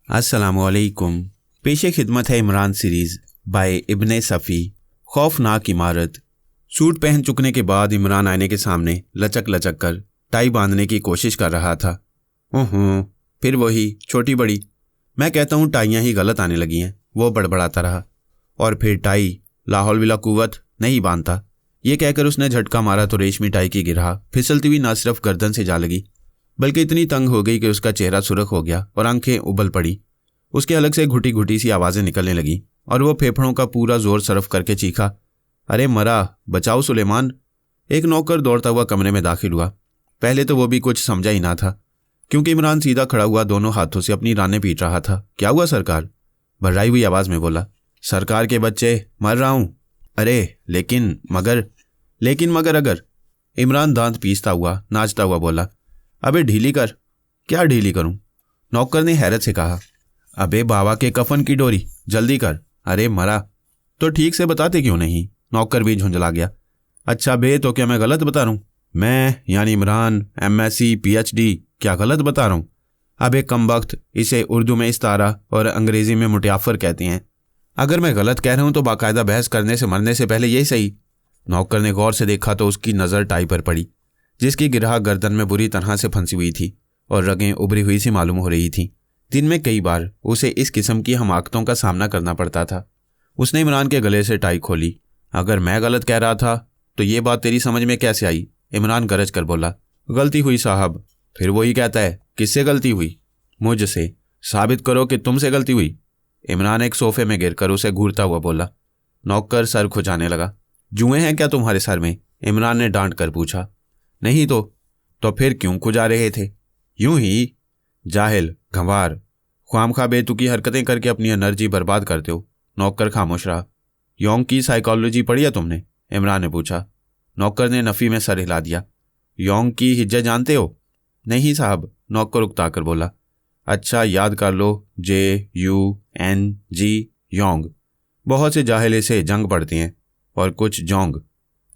अस्सलामुअलैकुम। पेशे खिदमत है इमरान सीरीज़ बाय इब्ने सफ़ी। खौफनाक इमारत। सूट पहन चुकने के बाद इमरान आईने के सामने लचक लचक कर टाई बांधने की कोशिश कर रहा था। फिर वही छोटी बड़ी, मैं कहता हूँ टाइयाँ ही गलत आने लगी हैं, वो बड़बड़ाता रहा। और फिर टाई लाहौल विला कुव्वत नहीं बांधता। ये कहकर उसने झटका मारा तो रेशमी टाई की गिरहा फिसलती हुई न सिर्फ गर्दन से जा लगी, बल्कि इतनी तंग हो गई कि उसका चेहरा सुर्ख हो गया और आंखें उबल पड़ी। उसके अलग से घुटी घुटी सी आवाज़ें निकलने लगी और वो फेफड़ों का पूरा जोर सरफ करके चीखा, अरे मरा, बचाओ सुलेमान। एक नौकर दौड़ता हुआ कमरे में दाखिल हुआ। पहले तो वो भी कुछ समझा ही ना था, क्योंकि इमरान सीधा खड़ा हुआ दोनों हाथों से अपनी रानें पीट रहा था। क्या हुआ सरकार? भर्राई हुई आवाज़ में बोला। सरकार के बच्चे, मर रहा हूँ। अरे लेकिन मगर अगर। इमरान दांत पीसता हुआ नाचता हुआ बोला, अबे ढीली कर। क्या ढीली करूं? नौकर ने हैरत से कहा। अबे बाबा के कफन की डोरी जल्दी कर। अरे मरा तो ठीक से बताते क्यों नहीं? नौकर भी झुंझला गया। अच्छा बे, तो क्या मैं गलत बता रहा हूं? मैं यानी इमरान MSc PhD क्या गलत बता रहा हूं? अबे कमबख्त, इसे उर्दू में इस्तारा और अंग्रेजी में मुटियाफर कहते हैं। अगर मैं गलत कह रहा हूं तो बाकायदा बहस करने से मरने से पहले यही सही। नौकर ने गौर से देखा तो उसकी नज़र टाई पर पड़ी, जिसकी गिरहा गर्दन में बुरी तरह से फंसी हुई थी और रगें उभरी हुई सी मालूम हो रही थी। दिन में कई बार उसे इस किस्म की हमाकतों का सामना करना पड़ता था। उसने इमरान के गले से टाई खोली। अगर मैं गलत कह रहा था तो ये बात तेरी समझ में कैसे आई? इमरान गरज कर बोला। गलती हुई साहब। फिर वही कहता है, किससे गलती हुई? मुझसे। साबित करो कि तुमसे गलती हुई। इमरान एक सोफे में गिरकर उसे घूरता हुआ बोला। नौकर सर खुजाने लगा। जुएं हैं क्या तुम्हारे सर में? इमरान ने डांट कर पूछा। नहीं तो फिर क्यों खुजा रहे थे? यूं ही। जाहिल, गंवार, ख्वामखा बेतुकी हरकतें करके अपनी एनर्जी बर्बाद करते हो। नौकर खामोश रहा। योंग की साइकोलॉजी पढ़ी है तुमने? इमरान ने पूछा। नौकर ने नफ़ी में सर हिला दिया। योंग की हिज्जे जानते हो? नहीं साहब, नौकर उकता कर बोला। अच्छा याद कर लो, JUNG, योंग। बहुत से जाहिल इसे जंग पढ़ते हैं और कुछ जोंग।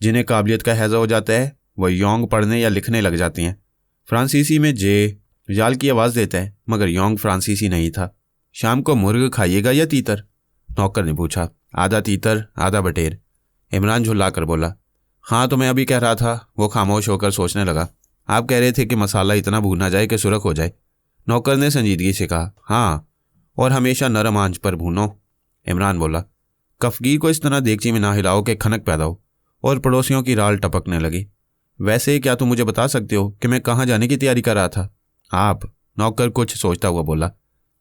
जिन्हें काबिलियत का हैजा हो जाता है वह योंग पढ़ने या लिखने लग जाते हैं। फ्रांसीसी में जे जाल की आवाज़ देता है, मगर योंग फ्रांसीसी नहीं था। शाम को मुर्ग खाइएगा या तीतर? नौकर ने पूछा। आधा तीतर आधा बटेर। इमरान झुल्ला कर बोला। हाँ तो मैं अभी कह रहा था। वो खामोश होकर सोचने लगा। आप कह रहे थे कि मसाला इतना भूना जाए कि सुरख हो जाए। नौकर ने संजीदगी से कहा। हाँ, और हमेशा नरम आंच पर भूनो। इमरान बोला। कफगीर को इस तरह देगची में ना हिलाओ कि खनक पैदा हो और पड़ोसियों की राल टपकने लगे। वैसे क्या तुम मुझे बता सकते हो कि मैं कहाँ जाने की तैयारी कर रहा था? आप? नौकर कुछ सोचता हुआ बोला।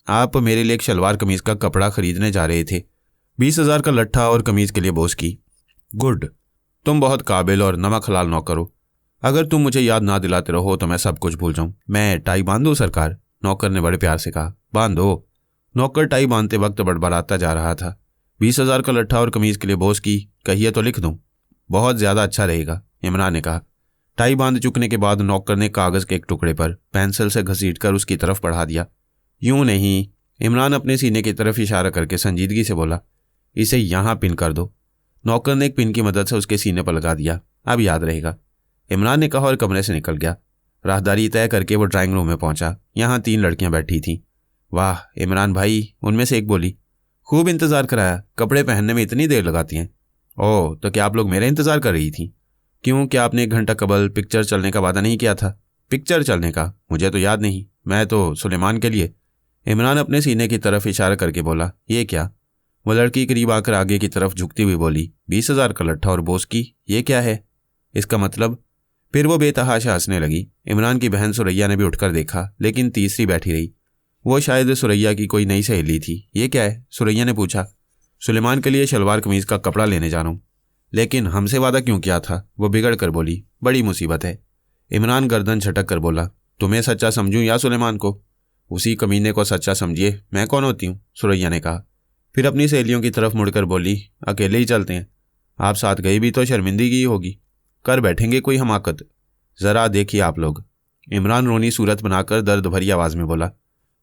आप मेरे लिए एक शलवार कमीज का कपड़ा खरीदने जा रहे थे। 20,000 का लट्ठा और कमीज के लिए बोस की। गुड, तुम बहुत काबिल और नमक हलाल नौकर हो। अगर तुम मुझे याद ना दिलाते रहो तो मैं सब कुछ भूल जाऊं। मैं टाई बांधूं सरकार? नौकर ने बड़े प्यार से कहा। बांधो। नौकर टाई बांधते वक्त बड़बड़ाता जा रहा था। 20,000 का लट्ठा और कमीज के लिए बोस की कहिए तो लिख दूं। बहुत ज्यादा अच्छा रहेगा, इमरान ने कहा। टाई बांध चुकने के बाद नौकर ने कागज के एक टुकड़े पर पेंसिल से घसीटकर उसकी तरफ बढ़ा दिया। यूं नहीं, इमरान अपने सीने की तरफ इशारा करके संजीदगी से बोला। इसे यहां पिन कर दो। नौकर ने एक पिन की मदद से उसके सीने पर लगा दिया। अब याद रहेगा, इमरान ने कहा और कमरे से निकल गया। राहदारी तय करके वो ड्राइंग रूम में पहुंचा। यहाँ 3 लड़कियां बैठी थीं। वाह इमरान भाई, उनमें से एक बोली। खूब इंतजार कराया, कपड़े पहनने में इतनी देर लगाती हैं। ओह, तो क्या आप लोग मेरा इंतजार कर रही थी? क्यों, क्या आपने 1 घंटा कबल पिक्चर चलने का वादा नहीं किया था? पिक्चर चलने का? मुझे तो याद नहीं। मैं तो सुलेमान के लिए। इमरान अपने सीने की तरफ इशारा करके बोला। ये क्या? वो लड़की करीब आकर आगे की तरफ झुकती हुई बोली। 20,000 का लट्ठा और बोस की, ये क्या है? इसका मतलब? फिर वो बेतहाशा हंसने लगी। इमरान की बहन सुरैया ने भी उठकर देखा, लेकिन तीसरी बैठी रही। वो शायद सुरैया की कोई नई सहेली थी। ये क्या है? सुरैया ने पूछा। सुलेमान के लिए शलवार कमीज का कपड़ा लेने जा रहा हूँ। लेकिन हमसे वादा क्यों किया था? वो बिगड़ कर बोली। बड़ी मुसीबत है। इमरान गर्दन झटक कर बोला। तुम्हें सच्चा समझूं या सुलेमान को? उसी कमीने को सच्चा समझिए, मैं कौन होती हूँ? सुरैया ने कहा। फिर अपनी सहेलियों की तरफ मुड़कर बोली। अकेले ही चलते हैं। आप साथ गई भी तो शर्मिंदगी होगी। कर बैठेंगे कोई हमाकत। जरा देखिए आप लोग। इमरान रोनी सूरत बनाकर दर्द भरी आवाज में बोला।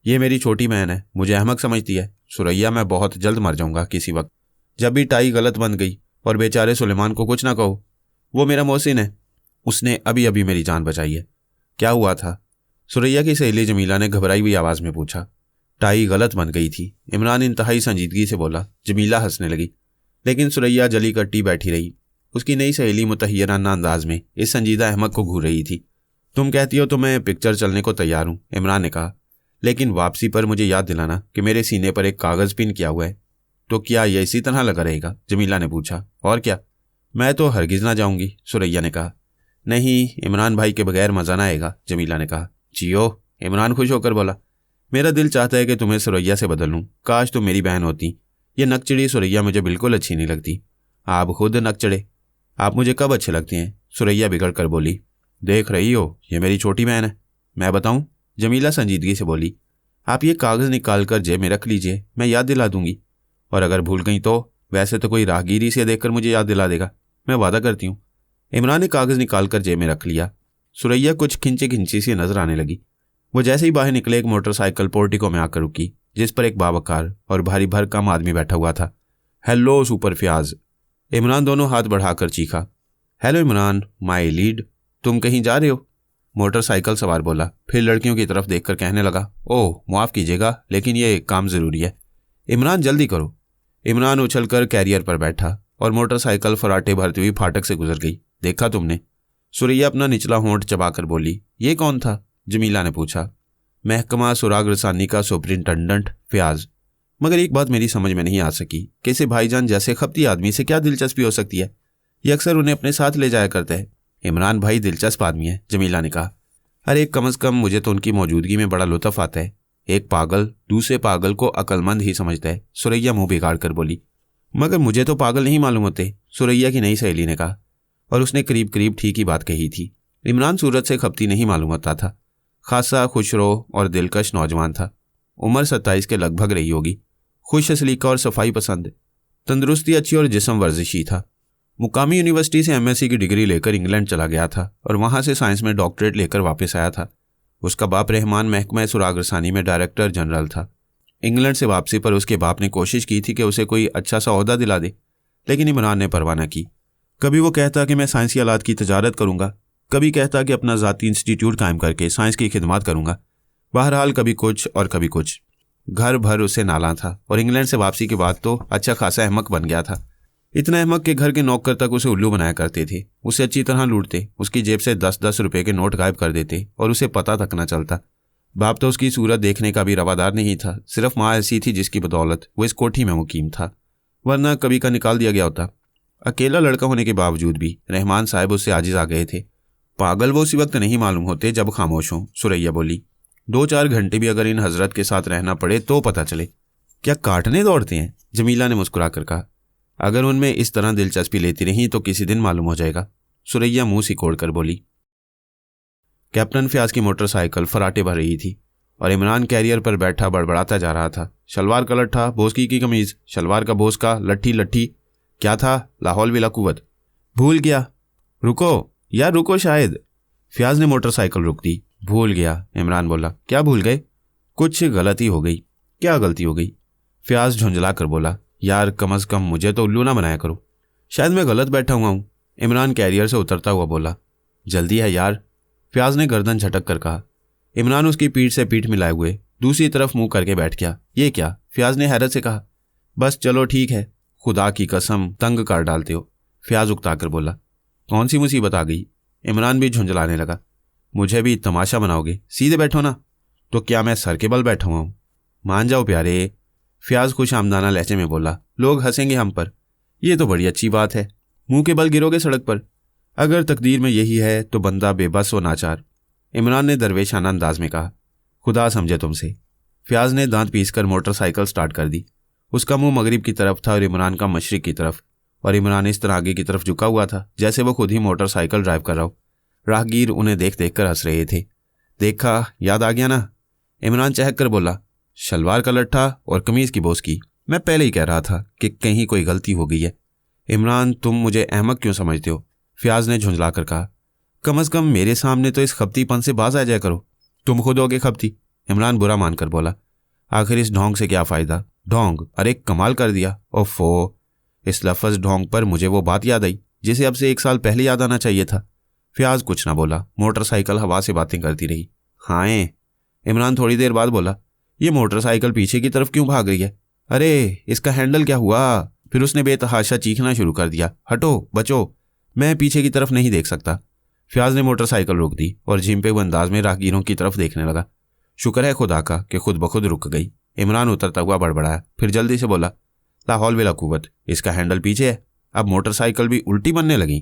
ये मेरी छोटी बहन है, मुझे अहमक समझती है। सुरैया, मैं बहुत जल्द मर जाऊंगा किसी वक्त। जब भी टाई गलत बन गई और बेचारे सुलेमान को कुछ ना कहो। वो मेरा मोहसिन है, उसने अभी अभी मेरी जान बचाई है। क्या हुआ था? सुरैया की सहेली जमीला ने घबराई हुई आवाज में पूछा। टाई गलत बन गई थी। इमरान इंतहाई संजीदगी से बोला। जमीला हंसने लगी, लेकिन सुरैया जली कट्टी बैठी रही। उसकी नई सहेली मुतहय्यराना अंदाज में इस संजीदा अहमक को घूर रही थी। तुम कहती हो तो मैं पिक्चर चलने को तैयार हूं, इमरान ने कहा, लेकिन वापसी पर मुझे याद दिलाना कि मेरे सीने पर एक कागज़ पिन किया हुआ है। तो क्या यह इसी तरह लगा रहेगा? जमीला ने पूछा। और क्या, मैं तो हरगिज़ ना जाऊंगी, सुरैया ने कहा। नहीं, इमरान भाई के बगैर मज़ा ना आएगा, जमीला ने कहा। जियो, इमरान खुश होकर बोला। मेरा दिल चाहता है कि तुम्हें सुरैया से बदल लूँ। काश तुम मेरी बहन होती। ये नकचड़ी सुरैया मुझे बिल्कुल अच्छी नहीं लगती। आप खुद नकचड़े। आप मुझे कब अच्छे लगते हैं? सुरैया बिगड़ कर बोली। देख रही हो, ये मेरी छोटी बहन है। मैं बताऊं? जमीला संजीदगी से बोली। आप ये कागज़ निकाल कर जेब में रख लीजिए, मैं याद दिला दूंगी। और अगर भूल गई तो? वैसे तो कोई राहगीरी से देखकर मुझे याद दिला देगा, मैं वादा करती हूँ। इमरान ने कागज़ निकाल कर जेब में रख लिया। सुरैया कुछ खिंची खिंची सी नजर आने लगी। वो जैसे ही बाहर निकले एक मोटरसाइकिल पोर्टिको में आकर रुकी, जिस पर एक बावकार और भारी भरकम आदमी बैठा हुआ था। हेलो सुपर फ्याज, इमरान दोनों हाथ बढ़ाकर चीखा। हेलो इमरान, माय लीड, तुम कहीं जा रहे हो? मोटरसाइकिल सवार बोला, फिर लड़कियों की तरफ देखकर कहने लगा, ओह माफ़ कीजिएगा, लेकिन ये काम ज़रूरी है। इमरान जल्दी करो। इमरान उछलकर कैरियर पर बैठा और मोटरसाइकिल फराटे भरती हुई फाटक से गुजर गई। देखा तुमने? सुरैया अपना निचला होंठ चबाकर बोली। ये कौन था? जमीला ने पूछा। महकमा सुराग रसानी का सुपरिंटेंडेंट फ्याज। मगर एक बात मेरी समझ में नहीं आ सकी कि इसे भाईजान जैसे खपती आदमी से क्या दिलचस्पी हो सकती है। ये अक्सर उन्हें अपने साथ ले जाया करते हैं। इमरान भाई दिलचस्प आदमी है, जमीला ने कहा। अरे कम अज़ कम मुझे तो उनकी मौजूदगी में बड़ा लुत्फ आता है। एक पागल दूसरे पागल को अक्लमंद ही समझता है, सुरैया मुंह बिगाड़ कर बोली। मगर मुझे तो पागल नहीं मालूम होते, सुरैया की नई सहेली ने कहा, और उसने करीब करीब ठीक ही बात कही थी। इमरान सूरत से खपती नहीं मालूम होता था। खासा खुशरो और दिलकश नौजवान था। उम्र 27 के लगभग रही होगी। खुश सलीका और सफाई पसंद, तंदुरुस्ती अच्छी और जिस्म वर्जिशी था। मुकामी यूनिवर्सिटी से एमएससी की डिग्री लेकर इंग्लैंड चला गया था और वहां से साइंस में डॉक्टरेट लेकर वापस आया था। उसका बाप रहमान महकमा सुराग रसानी में डायरेक्टर जनरल था। इंग्लैंड से वापसी पर उसके बाप ने कोशिश की थी कि उसे कोई अच्छा सा ओहदा दिला दे, लेकिन इमरान ने परवाह न की। कभी वो कहता कि मैं साइंसी आलात की तजारत करूंगा, कभी कहता कि अपना ज़ाती इंस्टीट्यूट कायम करके साइंस की खिदमत करूंगा। बहरहाल कभी कुछ और कभी कुछ। घर भर उसे नाला था और इंग्लैंड से वापसी के बाद तो अच्छा खासा अहमक बन गया था। इतना अहमक कि घर के नौकर तक उसे उल्लू बनाया करते थे। उसे अच्छी तरह लूटते, उसकी जेब से 10-10 रुपए के नोट गायब कर देते और उसे पता तक न चलता। बाप तो उसकी सूरत देखने का भी रवादार नहीं था, सिर्फ माँ ऐसी थी जिसकी बदौलत वो इस कोठी में मुकीम था, वरना कभी का निकाल दिया गया होता। अकेला लड़का होने के बावजूद भी रहमान साहब उससे आजिज आ गए थे। पागल वो उसी वक्त नहीं मालूम होते जब खामोश हों, सुरैया बोली। 2-4 घंटे भी अगर इन हजरत के साथ रहना पड़े तो पता चले। क्या काटने दौड़ते हैं? जमीला ने मुस्कुरा कर कहा। अगर उनमें इस तरह दिलचस्पी लेती रही तो किसी दिन मालूम हो जाएगा, सुरैया मुंह सिकोड़ कर बोली। कैप्टन फ्याज की मोटरसाइकिल फराटे भर रही थी और इमरान कैरियर पर बैठा बड़बड़ाता जा रहा था। शलवार का लट्ठा, बोस्की की कमीज, शलवार का बोस्का, लट्ठी लट्ठी, क्या था? लाहौल विला कुव्वत। भूल गया। रुको यार रुको, शायद। फ्याज ने मोटरसाइकिल रुक दी। भूल गया, इमरान बोला। क्या भूल गए? कुछ गलती हो गई। क्या गलती हो गई? फ्याज झुंझला कर बोला। यार कम अज़ कम मुझे तो उल्लू ना बनाया करो, शायद मैं गलत बैठा हुआ हूँ, इमरान कैरियर से उतरता हुआ बोला। जल्दी है यार, फ्याज ने गर्दन झटक कर कहा। इमरान उसकी पीठ से पीठ मिलाए हुए दूसरी तरफ मुंह करके बैठ गया। ये क्या? फ्याज ने हैरत से कहा। बस चलो ठीक है, खुदा की कसम तंग कर डालते हो, फ्याज उकता कर बोला। कौन सी मुसीबत आ गई? इमरान भी झुंझलाने लगा। मुझे भी तमाशा बनाओगे? सीधे बैठो ना। तो क्या मैं सर के बल बैठा हुआ हूँ? मान जाओ प्यारे, फ्याज खुश आमदाना लहजे में बोला। लोग हंसेंगे हम पर, ये तो बड़ी अच्छी बात है। मुंह के बल गिरोगे सड़क पर? अगर तकदीर में यही है तो बंदा बेबस व नाचार, इमरान ने दरवेशाना अंदाज में कहा। खुदा समझे तुमसे। फ्याज ने दांत पीसकर मोटरसाइकिल स्टार्ट कर दी। उसका मुंह मगरिब की तरफ था और इमरान का मशरिक की तरफ, और इमरान इस तरह आगे की तरफ झुका हुआ था जैसे वो खुद ही मोटरसाइकिल ड्राइव कर रहा हो। राहगीर उन्हें देख देख कर हंस रहे थे। देखा, याद आ गया ना? इमरान चहक कर बोला। शलवार का लट्ठा और कमीज की बोस्की, मैं पहले ही कह रहा था कि कहीं कोई गलती हो गई है। इमरान तुम मुझे अहमक क्यों समझते हो? फ्याज ने झुंझला कर कहा। कम अज़ कम मेरे सामने तो इस खपतीपन से बाज आ जाया करो। तुम खुद होगे खपती, इमरान बुरा मानकर बोला। आखिर इस ढोंग से क्या फ़ायदा? ढोंग? अरे कमाल कर दिया। ओफो, इस लफ्ज़ ढोंग पर मुझे वो बात याद आई जिसे अब से 1 साल पहले याद आना चाहिए था। फ्याज कुछ ना बोला, मोटरसाइकिल हवा से बातें करती रही। हाँ, इमरान थोड़ी देर बाद बोला। ये मोटरसाइकिल पीछे की तरफ क्यों भाग रही है? अरे इसका हैंडल क्या हुआ? फिर उसने बेतहाशा चीखना शुरू कर दिया, हटो, बचो, मैं पीछे की तरफ नहीं देख सकता। फयाज ने मोटरसाइकिल रोक दी और झिम्पे हुए अंदाज में राहगीरों की तरफ देखने लगा। शुक्र है खुदा का कि खुद ब खुद रुक गई। इमरान उतरता हुआ बड़बड़ाया, फिर जल्दी से बोला, ला हौल वला कुव्वत, इसका हैंडल पीछे है। अब मोटरसाइकिल भी उल्टी बनने लगी।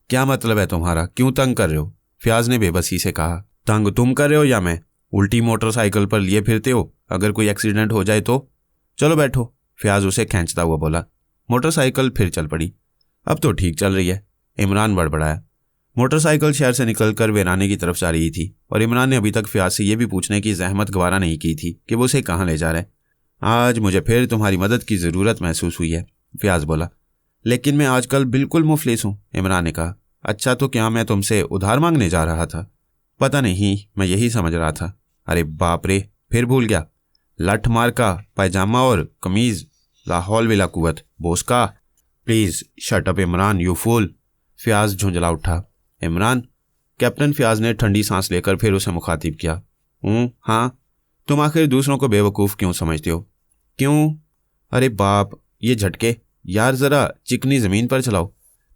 क्या मतलब है तुम्हारा? क्यों तंग कर रहे हो? फयाज ने बेबसी से कहा। तंग तुम कर रहे हो या मैं? उल्टी मोटरसाइकिल पर लिए फिरते हो, अगर कोई एक्सीडेंट हो जाए तो? चलो बैठो, फयाज उसे खींचता हुआ बोला। मोटरसाइकिल फिर चल पड़ी। अब तो ठीक चल रही है, इमरान बड़बड़ाया। मोटरसाइकिल शहर से निकलकर वीराने की तरफ जा रही थी और इमरान ने अभी तक फयाज से यह भी पूछने की जहमत गवारा नहीं की थी कि वो उसे कहाँ ले जा रहा है। आज मुझे फिर तुम्हारी मदद की ज़रूरत महसूस हुई है, फयाज बोला। लेकिन मैं आजकल बिल्कुल मुफलिस हूँ, इमरान ने कहा। अच्छा तो क्या मैं तुमसे उधार मांगने जा रहा था? पता नहीं, मैं यही समझ रहा था। अरे बाप रे, फिर भूल गया। लठ मार का पायजामा और कमीज, लाहौल विला कुवत, बोस का। Please shut up Imran, you fool. Fayaz झुंझला उठा। इमरान, कैप्टन फयाज ने ठंडी सांस लेकर फिर उसे मुखातिब किया। हाँ, तुम आखिर दूसरों को बेवकूफ़ क्यों समझते हो? क्यों? अरे बाप, ये झटके यार, ज़रा चिकनी ज़मीन पर चलाओ।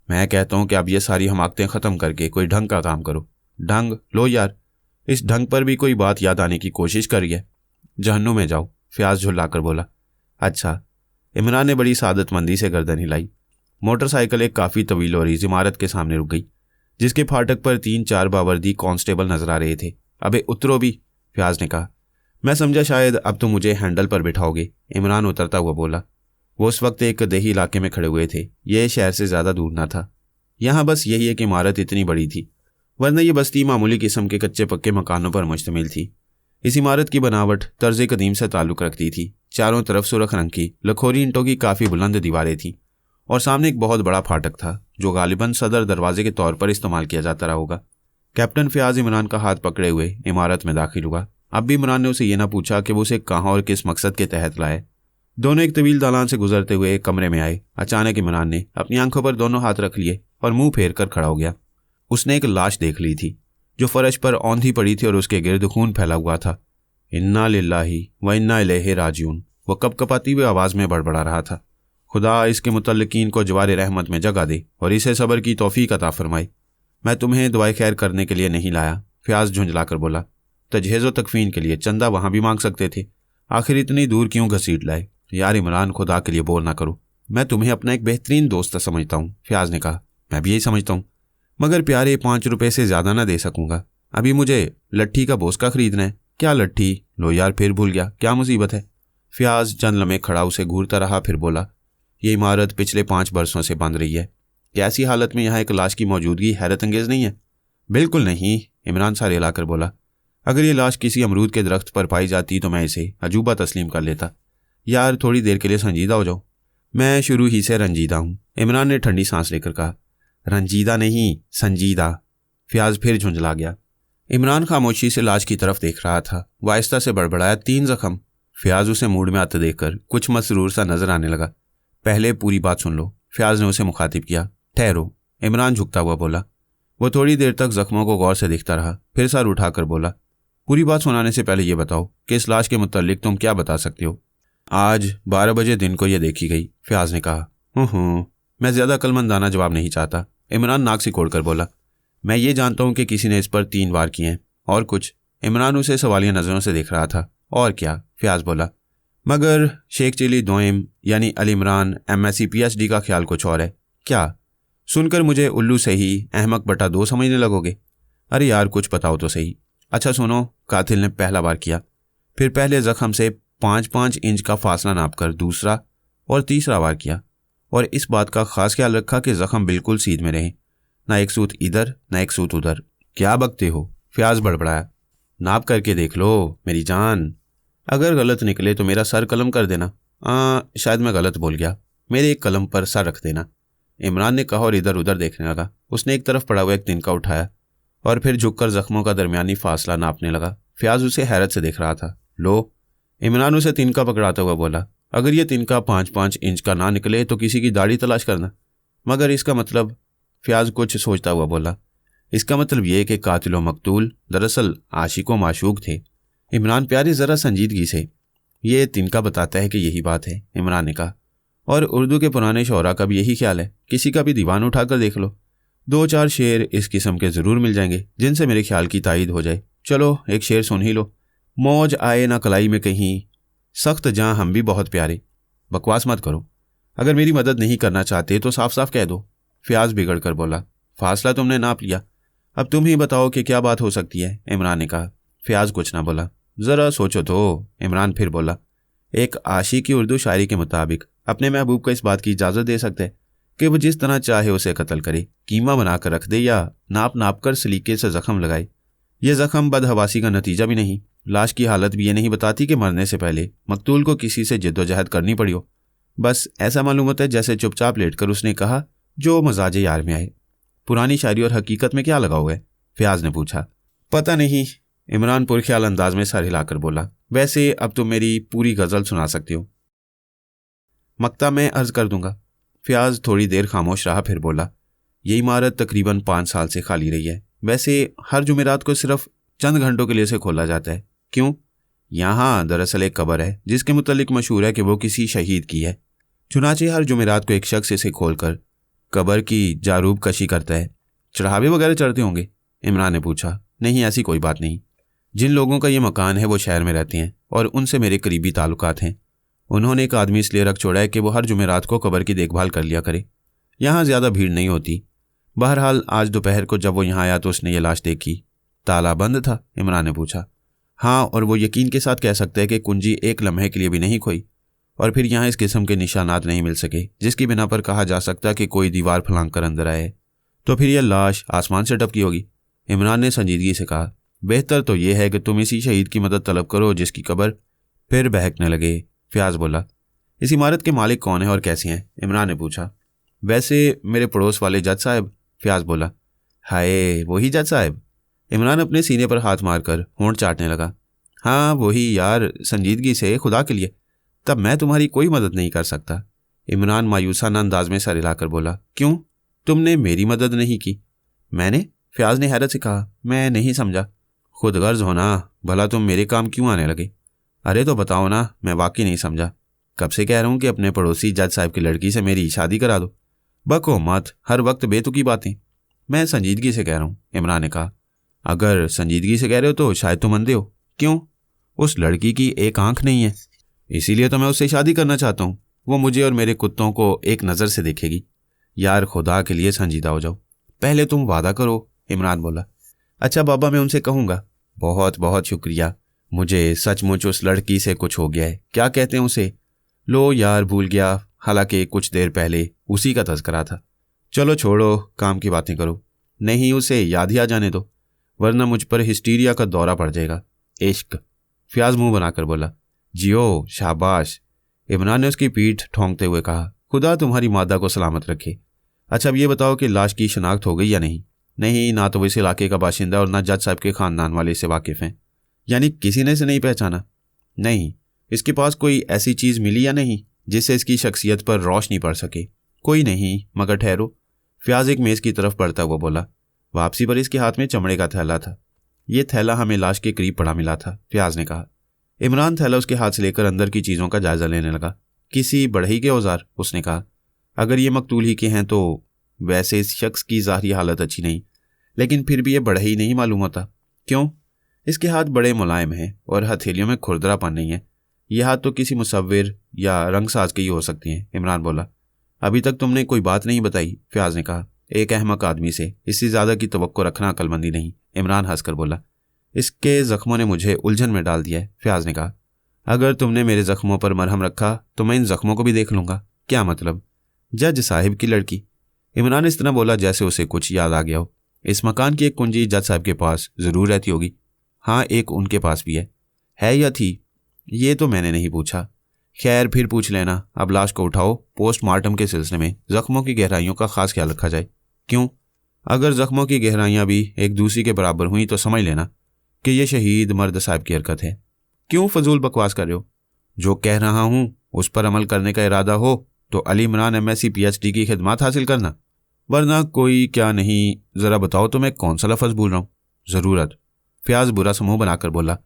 मैं कहता हूँ कि अब ये सारी हमाकतें ख़त्म करके कोई ढंग का काम करो। ढंग लो यार, इस ढंग पर भी कोई बात याद आने की कोशिश करी है? जहन्नुम में जाओ, फयाज झुल्लाकर बोला। अच्छा, इमरान ने बड़ी सादतमंदी से गर्दन हिलाई। मोटरसाइकिल एक काफ़ी तवील और इमारत के सामने रुक गई, जिसके फाटक पर 3-4 बावर्दी कांस्टेबल नजर आ रहे थे। अबे उतरो भी, फयाज ने कहा। मैं समझा शायद अब तो मुझे हैंडल पर बिठाओगे, इमरान उतरता हुआ बोला। वो उस वक्त एक देही इलाके में खड़े हुए थे। यह शहर से ज़्यादा दूर ना था। यहाँ बस यही एक इमारत इतनी बड़ी थी, वरना यह बस्ती मामूली किस्म के कच्चे पक्के मकानों पर मुश्तमिल थी। इस इमारत की बनावट तर्ज कदीम से ताल्लुक़ रखती थी। चारों तरफ सुरख रंग की लखोरी ईंटों की काफ़ी बुलंद दीवारें थीं और सामने एक बहुत बड़ा फाटक था, जो गालिबन सदर दरवाजे के तौर पर इस्तेमाल किया जाता रहा होगा। कैप्टन फयाज इमरान का हाथ पकड़े हुए इमारत में दाखिल हुआ। अब भी इमरान ने उसे यह ना पूछा कि वो उसे कहाँ और किस मकसद के तहत लाए। दोनों एक तवील दालान से गुजरते हुए एक कमरे में आए। अचानक इमरान ने अपनी आंखों पर दोनों हाथ रख लिए और मुंह फेर कर खड़ा हो गया। उसने एक लाश देख ली थी, जो फर्श पर औंधी पड़ी थी और उसके गिर्द खून फैला हुआ था। इन्ना लिल्लाही व इन्ना इलैहि राजिऊन, वह कपकपाती हुई आवाज़ में बड़बड़ा रहा था। खुदा इसके मुतल्लिकीन को जवार रहमत में जगह दे और इसे सब्र की तौफीक अता फरमाए। मैं तुम्हें दुआए खैर करने के लिए नहीं लाया, फयाज झुंझलाकर बोला। तजहेज़ो तकफीन के लिए चंदा वहाँ भी मांग सकते थे, आखिर इतनी दूर क्यों घसीट लाए? यार इमरान, खुदा के लिए बोल ना करो, मैं तुम्हें अपना एक बेहतरीन दोस्त समझता हूँ, फयाज ने कहा। मैं भी यही समझता हूँ, मगर प्यारे 5 रुपये से ज़्यादा ना दे सकूँगा। अभी मुझे लट्ठी का बोसका खरीदना है। क्या लट्ठी? लो यार, फिर भूल गया, क्या मुसीबत है? फयाज चंद लम्हे खड़ा उसे घूरता रहा, फिर बोला, ये इमारत पिछले 5 बरसों से बंद रही है। क्या ऐसी हालत में यहाँ एक लाश की मौजूदगी हैरत अंगेज़ नहीं है? बिल्कुल नहीं, इमरान सारे हिलाकर बोला। अगर ये लाश किसी अमरूद के दरख्त पर पाई जाती तो मैं इसे अजूबा तस्लीम कर लेता। यार थोड़ी देर के लिए संजीदा हो जाओ। मैं शुरू ही से रंजीदा हूँ, इमरान ने ठंडी सांस लेकर कहा। रंजीदा नहीं, संजीदा। फयाज फिर झुंझला गया। इमरान खामोशी से लाश की तरफ देख रहा था। वाहिस्ता से बड़बड़ाया, 3 जख्म। फयाज उसे मूड में आते देखकर कुछ मसरूर सा नजर आने लगा। पहले पूरी बात सुन लो, फयाज ने उसे मुखातिब किया। ठहरो, इमरान झुकता हुआ बोला। वो थोड़ी देर तक जख्मों को गौर से देखता रहा, फिर सर उठाकर बोला, पूरी बात सुनाने से पहले ये बताओ कि इस लाश के मुतालिक तुम क्या बता सकते हो? आज 12 बजे दिन को यह देखी गई, फयाज ने कहा। मैं ज़्यादा अक्लमंदाना जवाब नहीं चाहता, इमरान नाक सिकोड़ कर बोला। मैं ये जानता हूँ कि किसी ने इस पर 3 वार किए हैं। और कुछ? इमरान उसे सवालिया नज़रों से देख रहा था। और क्या? फयाज बोला। मगर शेख चिली दोइम यानी अली इमरान MSc PhD का ख्याल कुछ और है। क्या? सुनकर मुझे उल्लू से ही अहमक बटा 2 समझने लगोगे? अरे यार कुछ बताओ तो सही। अच्छा सुनो, कातिल ने पहला वार किया, फिर पहले जख्म से 5-5 इंच का फासला नापकर दूसरा और तीसरा वार किया, और इस बात का खास ख्याल रखा कि जख्म बिल्कुल सीध में रहे, ना एक सूत इधर ना एक सूत उधर। क्या बकते हो? फयाज बड़बड़ाया। नाप करके देख लो मेरी जान, अगर गलत निकले तो मेरा सर कलम कर देना। शायद मैं गलत बोल गया, मेरे एक कलम पर सर रख देना, इमरान ने कहा और इधर उधर देखने लगा। उसने एक तरफ पड़ा हुआ एक तिनका उठाया और फिर झुककर जख्मों का दरमियानी फासला नापने लगा। फयाज उसे हैरत से देख रहा था। लो, इमरान उसे तिनका पकड़ाता हुआ बोला, अगर ये तिनका 5-5 इंच का ना निकले तो किसी की दाढ़ी तलाश करना। मगर इसका मतलब? फयाज कुछ सोचता हुआ बोला, इसका मतलब ये कि कातिल व मकतूल दरअसल आशिक व माशूक थे। इमरान प्यारे ज़रा संजीदगी से, ये तिनका बताता है कि यही बात है, इमरान ने कहा। और उर्दू के पुराने शोरा का भी यही ख्याल है। किसी का भी दीवान उठाकर देख लो, 2-4 शेर इस किस्म के ज़रूर मिल जाएंगे जिनसे मेरे ख्याल की तायीद हो जाए। चलो एक शेर सुन ही लो। मौज आए ना कलाई में कहीं, सख्त जहाँ हम भी बहुत प्यारे। बकवास मत करो, अगर मेरी मदद नहीं करना चाहते तो साफ साफ कह दो। फ़याज़ बिगड़ कर बोला। फासला तुमने नाप लिया, अब तुम ही बताओ कि क्या बात हो सकती है, इमरान ने कहा। फ़याज़ कुछ ना बोला। ज़रा सोचो तो, इमरान फिर बोला। एक आशिक की उर्दू शायरी के मुताबिक अपने महबूब को इस बात की इजाज़त दे सकते हैं कि वो जिस तरह चाहे उसे कत्ल करे, कीमा बनाकर रख दे या नाप नाप कर सलीके से ज़ख्म लगाए। यह ज़ख्म बदहवासी का नतीजा भी नहीं, लाश की हालत भी ये नहीं बताती कि मरने से पहले मकतूल को किसी से जिद्दोजहद करनी पड़ी हो। बस ऐसा मालूम होता है जैसे चुपचाप लेटकर उसने कहा जो मजाज यार में आए। पुरानी शायरी और हकीकत में क्या लगा हुआ है, फ़याज़ ने पूछा। पता नहीं, इमरान पुरख्याल अंदाज में सर हिलाकर बोला। वैसे अब तुम मेरी पूरी गज़ल सुना सकती हो। मक्ता मैं अर्ज़ कर दूंगा। फ़याज़ थोड़ी देर खामोश रहा, फिर बोला। ये इमारत तकरीबन 5 साल से खाली रही है। वैसे हर जुमेरात को सिर्फ चंद घंटों के लिए इसे खोला जाता है। क्यों? यहाँ दरअसल एक कब्र है जिसके मुतल्लिक मशहूर है कि वो किसी शहीद की है। चुनाचे हर जुमेरात को एक शख्स इसे खोलकर कब्र की जारूब कशी करता है। चढ़ावे वगैरह चढ़ते होंगे, इमरान ने पूछा। नहीं, ऐसी कोई बात नहीं। जिन लोगों का ये मकान है वो शहर में रहते हैं और उनसे मेरे करीबी ताल्लुकात हैं। उन्होंने एक आदमी इसलिए रख छोड़ा है कि वो हर जुमेरात को कब्र की देखभाल कर लिया करे। यहाँ ज़्यादा भीड़ नहीं होती। बहरहाल आज दोपहर को जब वो यहाँ आया तो उसने ये लाश देखी। ताला बंद था, इमरान ने पूछा। हाँ, और वो यकीन के साथ कह सकता है कि कुंजी एक लम्हे के लिए भी नहीं खोई। और फिर यहाँ इस किस्म के निशानात नहीं मिल सके जिसकी बिना पर कहा जा सकता कि कोई दीवार फलांग कर अंदर आए। तो फिर यह लाश आसमान से टपकी होगी, इमरान ने संजीदगी से कहा। बेहतर तो यह है कि तुम इसी शहीद की मदद तलब करो जिसकी कब्र। फिर बहकने लगे। फ़याज़ बोला। इस इमारत के मालिक कौन है और कैसे हैं, इमरान ने पूछा। वैसे मेरे पड़ोस वाले जज साहब, फ़याज़ बोला। हाय, वही जज साहब? इमरान अपने सीने पर हाथ मारकर होंठ चाटने लगा। हाँ वही यार, संजीदगी से, खुदा के लिए। तब मैं तुम्हारी कोई मदद नहीं कर सकता, इमरान मायूसाना अंदाज में सर हिलाकर बोला। क्यों? तुमने मेरी मदद नहीं की? मैंने? फ़याज़ ने हैरत से कहा। मैं नहीं समझा। खुद गर्ज हो ना, भला तुम मेरे काम क्यों आने लगे? अरे तो बताओ ना, मैं वाकई नहीं समझा। कब से कह रहा हूँ कि अपने पड़ोसी जज साहब की लड़की से मेरी शादी करा दो। बको मत, हर वक्त बेतुकी बातें। मैं संजीदगी से कह रहा हूँ, इमरान ने कहा। अगर संजीदगी से कह रहे हो तो शायद तुम अंधे हो। क्यों? उस लड़की की एक आंख नहीं है, इसीलिए तो मैं उससे शादी करना चाहता हूँ। वो मुझे और मेरे कुत्तों को एक नज़र से देखेगी। यार खुदा के लिए संजीदा हो जाओ, पहले तुम वादा करो, इमरान बोला। अच्छा बाबा, मैं उनसे कहूँगा। बहुत बहुत शुक्रिया। मुझे सचमुच उस लड़की से कुछ हो गया है। क्या कहते हैं उसे? लो यार, भूल गया। हालांकि कुछ देर पहले उसी का तज़किरा था। चलो छोड़ो, काम की बातें करो। नहीं, उसे याद ही आ जाने दो, वरना मुझ पर हिस्टीरिया का दौरा पड़ जाएगा। इश्क, फ़याज़ मुंह बनाकर बोला। जियो, शाबाश, इमरान ने उसकी पीठ ठोंकते हुए कहा। खुदा तुम्हारी मादा को सलामत रखे। अच्छा अब ये बताओ कि लाश की शनाख्त हो गई या नहीं? नहीं, ना तो वो इस इलाके का बाशिंदा और ना जज साहब के ख़ानदान वाले इससे वाकिफ़ हैं। यानी किसी ने इसे नहीं पहचाना? नहीं। इसके पास कोई ऐसी चीज़ मिली या नहीं जिससे इसकी शख्सियत पर रोशनी पड़ सके? कोई नहीं, मगर ठहरो। फ़याज़ एक मेज़ की तरफ बढ़ता हुआ बोला। वापसी पर इसके हाथ में चमड़े का थैला था। ये थैला हमें लाश के करीब पड़ा मिला था, फ़याज़ ने कहा। इमरान थैला उसके हाथ से लेकर अंदर की चीज़ों का जायज़ा लेने लगा। किसी बढ़ई के औजार, उसने कहा। अगर ये मकतूल ही के हैं तो वैसे इस शख्स की ज़ाहिरी हालत अच्छी नहीं, लेकिन फिर भी ये बढ़ई नहीं मालूम होता। क्यों? इसके हाथ बड़े मुलायम हैं और हथेलियों में खुरदरापन नहीं है। ये हाथ तो किसी मुसव्विर या रंगसाज के ही हो सकती हैं, इमरान बोला। अभी तक तुमने कोई बात नहीं बताई, फ़याज़ ने कहा। एक अहमक आदमी से इससे ज़्यादा की तवक्को रखना अक्लमंदी नहीं, इमरान हंसकर बोला। इसके ज़ख्मों ने मुझे उलझन में डाल दिया है, फ़याज़ ने कहा। अगर तुमने मेरे ज़ख्मों पर मरहम रखा तो मैं इन ज़ख्मों को भी देख लूँगा। क्या मतलब? जज साहिब की लड़की, इमरान इस तरह बोला जैसे उसे कुछ याद आ गया हो। इस मकान की एक कुंजी जज साहब के पास ज़रूर रहती होगी। हाँ, एक उनके पास भी है या थी? ये तो मैंने नहीं पूछा। खैर फिर पूछ लेना। अब लाश को उठाओ, पोस्टमार्टम के सिलसिले में ज़ख्मों की गहराइयों का खास ख्याल रखा जाए। क्यों? अगर ज़ख्मों की गहराइयाँ भी एक दूसरी के बराबर हुई तो समझ लेना कि यह शहीद मर्द साहब की हरकत है। क्यों फजूल बकवास कर रहे हो? जो कह रहा हूँ उस पर अमल करने का इरादा हो तो अली इमरान MSc PhD की खिदमत हासिल करना, वरना कोई क्या नहीं। ज़रा बताओ तो मैं कौन सा लफ्ज़ भूल रहा हूँ? ज़रूरत, फ़याज़ बुरा समूह बनाकर बोला।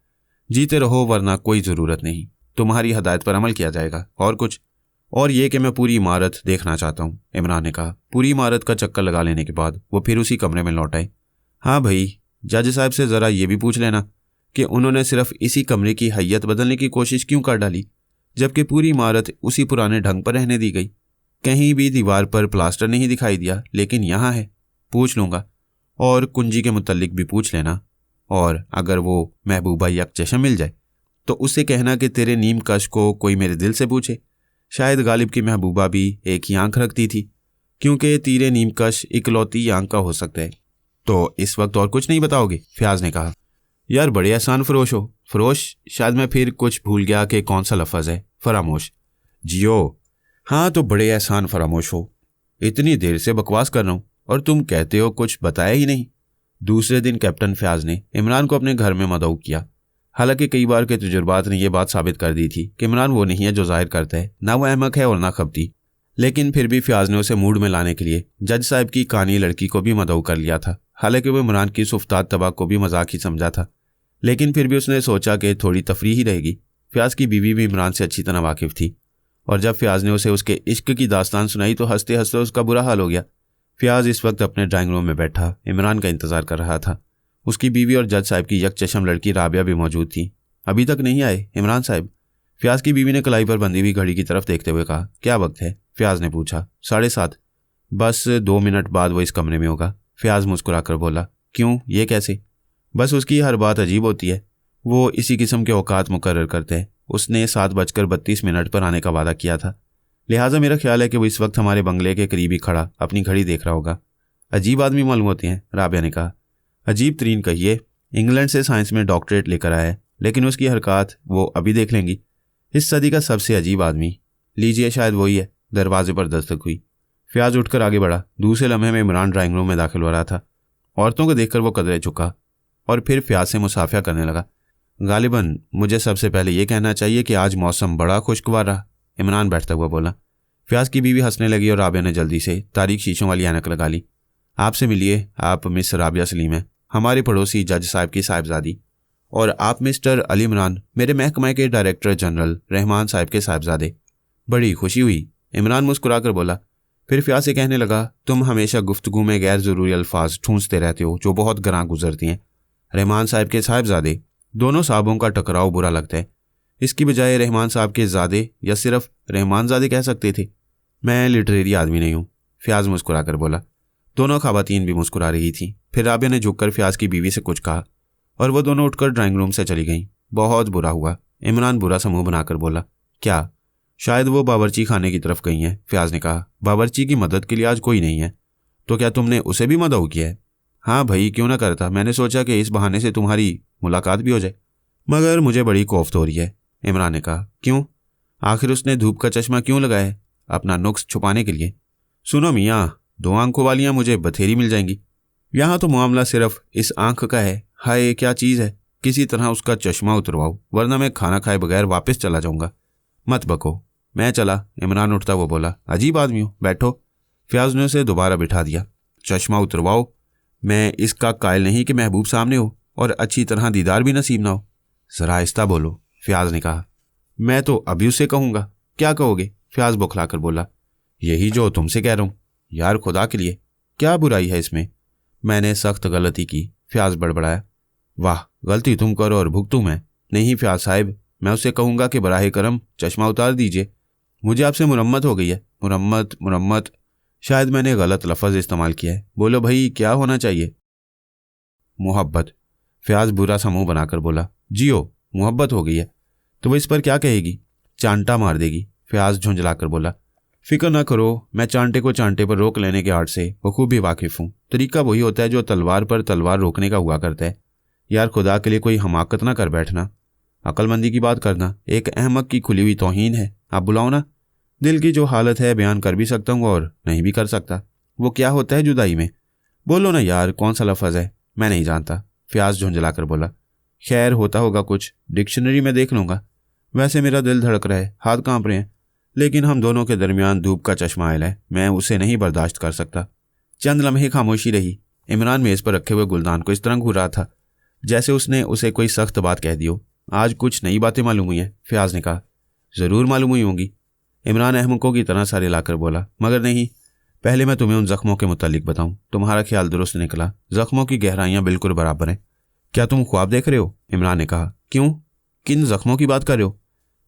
जीते रहो वरना कोई ज़रूरत नहीं। तुम्हारी हदायत पर अमल किया जाएगा। और कुछ? और ये कि मैं पूरी इमारत देखना चाहता हूँ, इमरान ने कहा। पूरी इमारत का चक्कर लगा लेने के बाद वो फिर उसी कमरे में लौट आए। हाँ भाई, जज साहब से ज़रा ये भी पूछ लेना कि उन्होंने सिर्फ इसी कमरे की हैयत बदलने की कोशिश क्यों कर डाली, जबकि पूरी इमारत उसी पुराने ढंग पर रहने दी गई। कहीं भी दीवार पर प्लास्टर नहीं दिखाई दिया, लेकिन यहाँ है। पूछ लूँगा। और कुंजी के मुतल्लिक भी पूछ लेना। और अगर वो महबूबा यकचशम मिल जाए तो उससे कहना कि तेरे नीम कश को कोई मेरे दिल से पूछे। शायद गालिब की महबूबा भी एक ही आंख रखती थी, क्योंकि तीरे नीम कश इकलौती आंख का हो सकता है। तो इस वक्त और कुछ नहीं बताओगे? फयाज ने कहा। यार बड़े एहसान फरोश हो। फरोश? शायद मैं फिर कुछ भूल गया कि कौन सा लफ्ज़ है। फरामोश। जियो। हाँ तो बड़े एहसान फरामोश हो। इतनी देर से बकवास कर रहा हूँ और तुम कहते हो कुछ बताया ही नहीं। दूसरे दिन कैप्टन फयाज ने इमरान को अपने घर में मदऊ किया। हालांकि कई बार के तजुर्बात ने यह बात साबित कर दी थी कि इमरान वो नहीं है जो जाहिर करता है, ना वो अहमक है और ना खपती। लेकिन फिर भी फयाज ने उसे मूड में लाने के लिए जज साहब की कानी लड़की को भी मदऊ कर लिया था। हालांकि वो इमरान की सुफ्ताद तबाह को भी मजाक ही समझा था, लेकिन फिर भी उसने सोचा कि थोड़ी तफरीह ही रहेगी। फयाज की बीवी भी इमरान से अच्छी तरह वाकिफ थी, और जब फयाज ने उसे उसके इश्क की दास्तान सुनाई तो हंसते हंसते उसका बुरा हाल हो गया। फयाज इस वक्त अपने ड्राइंग रूम में बैठा इमरान का इंतजार कर रहा था। उसकी बीवी और जज साहब की यकचशम लड़की राबिया भी मौजूद थी। अभी तक नहीं आए इमरान साहब? फयाज की बीवी ने कलाई पर बंधी हुई घड़ी की तरफ देखते हुए कहा। क्या वक्त है? फयाज ने पूछा। 7:30। बस 2 मिनट बाद वो इस कमरे में होगा। फयाज मुस्कुराकर बोला। क्यों, ये कैसे? बस उसकी हर बात अजीब होती है। वो इसी किस्म के औकात मुकर्रर करते हैं। उसने 7:32 पर आने का वादा किया था, लिहाजा मेरा ख्याल है कि वो इस वक्त हमारे बंगले के करीब ही खड़ा अपनी घड़ी देख रहा होगा। अजीब आदमी मालूम होते हैं, राबिया ने कहा। अजीब तरीन कहिए। इंग्लैंड से साइंस में डॉक्टरेट लेकर आया है, लेकिन उसकी हरकत वो अभी देख लेंगी। इस सदी का सबसे अजीब आदमी। लीजिए, शायद वही है। दरवाजे पर दस्तक हुई। फयाज उठकर आगे बढ़ा। दूसरे लम्हे में इमरान ड्राइंग रूम में दाखिल हो रहा था। औरतों को देखकर वो कदरे झुका और फिर फयाज से मुसाफिया करने लगा। गालिबन मुझे सबसे पहले ये कहना चाहिए कि आज मौसम बड़ा खुशगवार रहा, इमरान बैठता हुआ बोला। फयाज की बीवी हंसने लगी और राबिया ने जल्दी से तारीख शीशों वाली ऐनक लगा ली। आपसे मिलिए, आप मिस राबिया सलीम हैं, हमारे पड़ोसी जज साहब की साहिबजादी। और आप मिस्टर अली इमरान, मेरे महकमे के डायरेक्टर जनरल रहमान साहब के साहिबजादे। बड़ी खुशी हुई, इमरान मुस्कुराकर बोला। फिर फयाज से कहने लगा, तुम हमेशा गुफ्तगू में गैर ज़रूरी अल्फाज ठूंसते रहते हो जो बहुत गरां गुजरती हैं। रहमान साहब के साहिबजादे। दोनों साहबों का टकराव बुरा लगता है। इसकी बजाय रहमान साहब के ज़ादे या सिर्फ रहमान ज़ादे कह सकते थे। मैं लिटरेरी आदमी नहीं हूँ, फयाज मुस्कुराकर बोला। दोनों खवातीन भी मुस्कुरा रही थीं। फिर राबिया ने झुककर फयाज की बीवी से कुछ कहा और वो दोनों उठकर ड्राइंग रूम से चली गईं। बहुत बुरा हुआ, इमरान बुरा सा मुंह बनाकर बोला। क्या? शायद वो बावर्ची खाने की तरफ गई हैं, फयाज ने कहा। बावर्ची की मदद के लिए आज कोई नहीं है। तो क्या तुमने उसे भी मदऊ किया है? हाँ भाई, क्यों ना करता। मैंने सोचा कि इस बहाने से तुम्हारी मुलाकात भी हो जाए। मगर मुझे बड़ी कोफ्त हो रही है, इमरान ने कहा। क्यों? आखिर उसने धूप का चश्मा क्यों लगाया है? अपना नुक्स छुपाने के लिए। सुनो मियाँ, 2 आंखों वालियाँ मुझे बथेरी मिल जाएंगी। यहाँ तो मामला सिर्फ इस आंख का है। हाय क्या चीज़ है, किसी तरह उसका चश्मा उतरवाओ, वरना मैं खाना खाए बगैर वापस चला जाऊँगा। मत बको, मैं चला, इमरान उठता वो बोला। अजीब आदमी हो, बैठो। फयाज ने उसे दोबारा बिठा दिया। चश्मा उतरवाओ। मैं इसका कायल नहीं कि महबूब सामने हो और अच्छी तरह दीदार भी नसीब ना हो। ज़रा आहिस्ता बोलो, फयाज ने कहा। मैं तो अभी उसे कहूँगा। क्या कहोगे? फयाज बौखलाकर बोला। यही जो तुमसे कह रहा हूँ। यार खुदा के लिए, क्या बुराई है इसमें? मैंने सख्त गलती की, फयाज बड़बड़ाया। वाह, गलती तुम करो और भुगतूं मैं। नहीं फयाज साहब, मैं उसे कहूँगा कि बराहे करम चश्मा उतार दीजिए। मुझे आपसे मुरम्मत हो गई है। मुरम्मत? शायद मैंने गलत लफ्ज़ इस्तेमाल किया है। बोलो भाई, क्या होना चाहिए? मोहब्बत, फयाज बुरा सा मुंह बनाकर बोला। जियो, मोहब्बत हो गई है तो वो इस पर क्या कहेगी? चांटा मार देगी, फयाज झुंझलाकर बोला। फिक्र ना करो, मैं चांटे को चांटे पर रोक लेने के आर्ट से बखूबी वाकिफ हूँ। तरीका वही होता है जो तलवार पर तलवार रोकने का हुआ करता है। यार खुदा के लिए कोई हमाकत ना कर बैठना, अक्लमंदी की बात करना एक अहमक की खुली हुई तौहीन है। आप बुलाओ ना। दिल की जो हालत है बयान कर भी सकता हूँ और नहीं भी कर सकता। वो क्या होता है जुदाई में? बोलो ना यार, कौन सा लफ्ज़ है? मैं नहीं जानता, फयाज झुंझलाकर बोला। खैर होता होगा कुछ, डिक्शनरी में देख लूँगा। वैसे मेरा दिल धड़क रहा है, हाथ कांप रहे हैं, लेकिन हम दोनों के दरमियान धूप का चश्मा आयल है, मैं उसे नहीं बर्दाश्त कर सकता। चंद लम्हे खामोशी रही। इमरान मेज़ पर रखे हुए गुलदान को इस तरह घूर रहा था जैसे उसने उसे कोई सख्त बात कह दी हो। आज कुछ नई बातें मालूम हुई हैं, फयाज ने कहा। ज़रूर मालूम हुई होंगी, इमरान अहमकों की तरह सारे लाकर बोला। मगर नहीं, पहले मैं तुम्हें उन जख्मों के मुतालिक बताऊं। तुम्हारा ख्याल दुरुस्त निकला, जख्मों की गहराइयां बिल्कुल बराबर हैं। क्या तुम ख्वाब देख रहे हो? इमरान ने कहा। क्यों, किन जख्मों की बात कर रहे हो?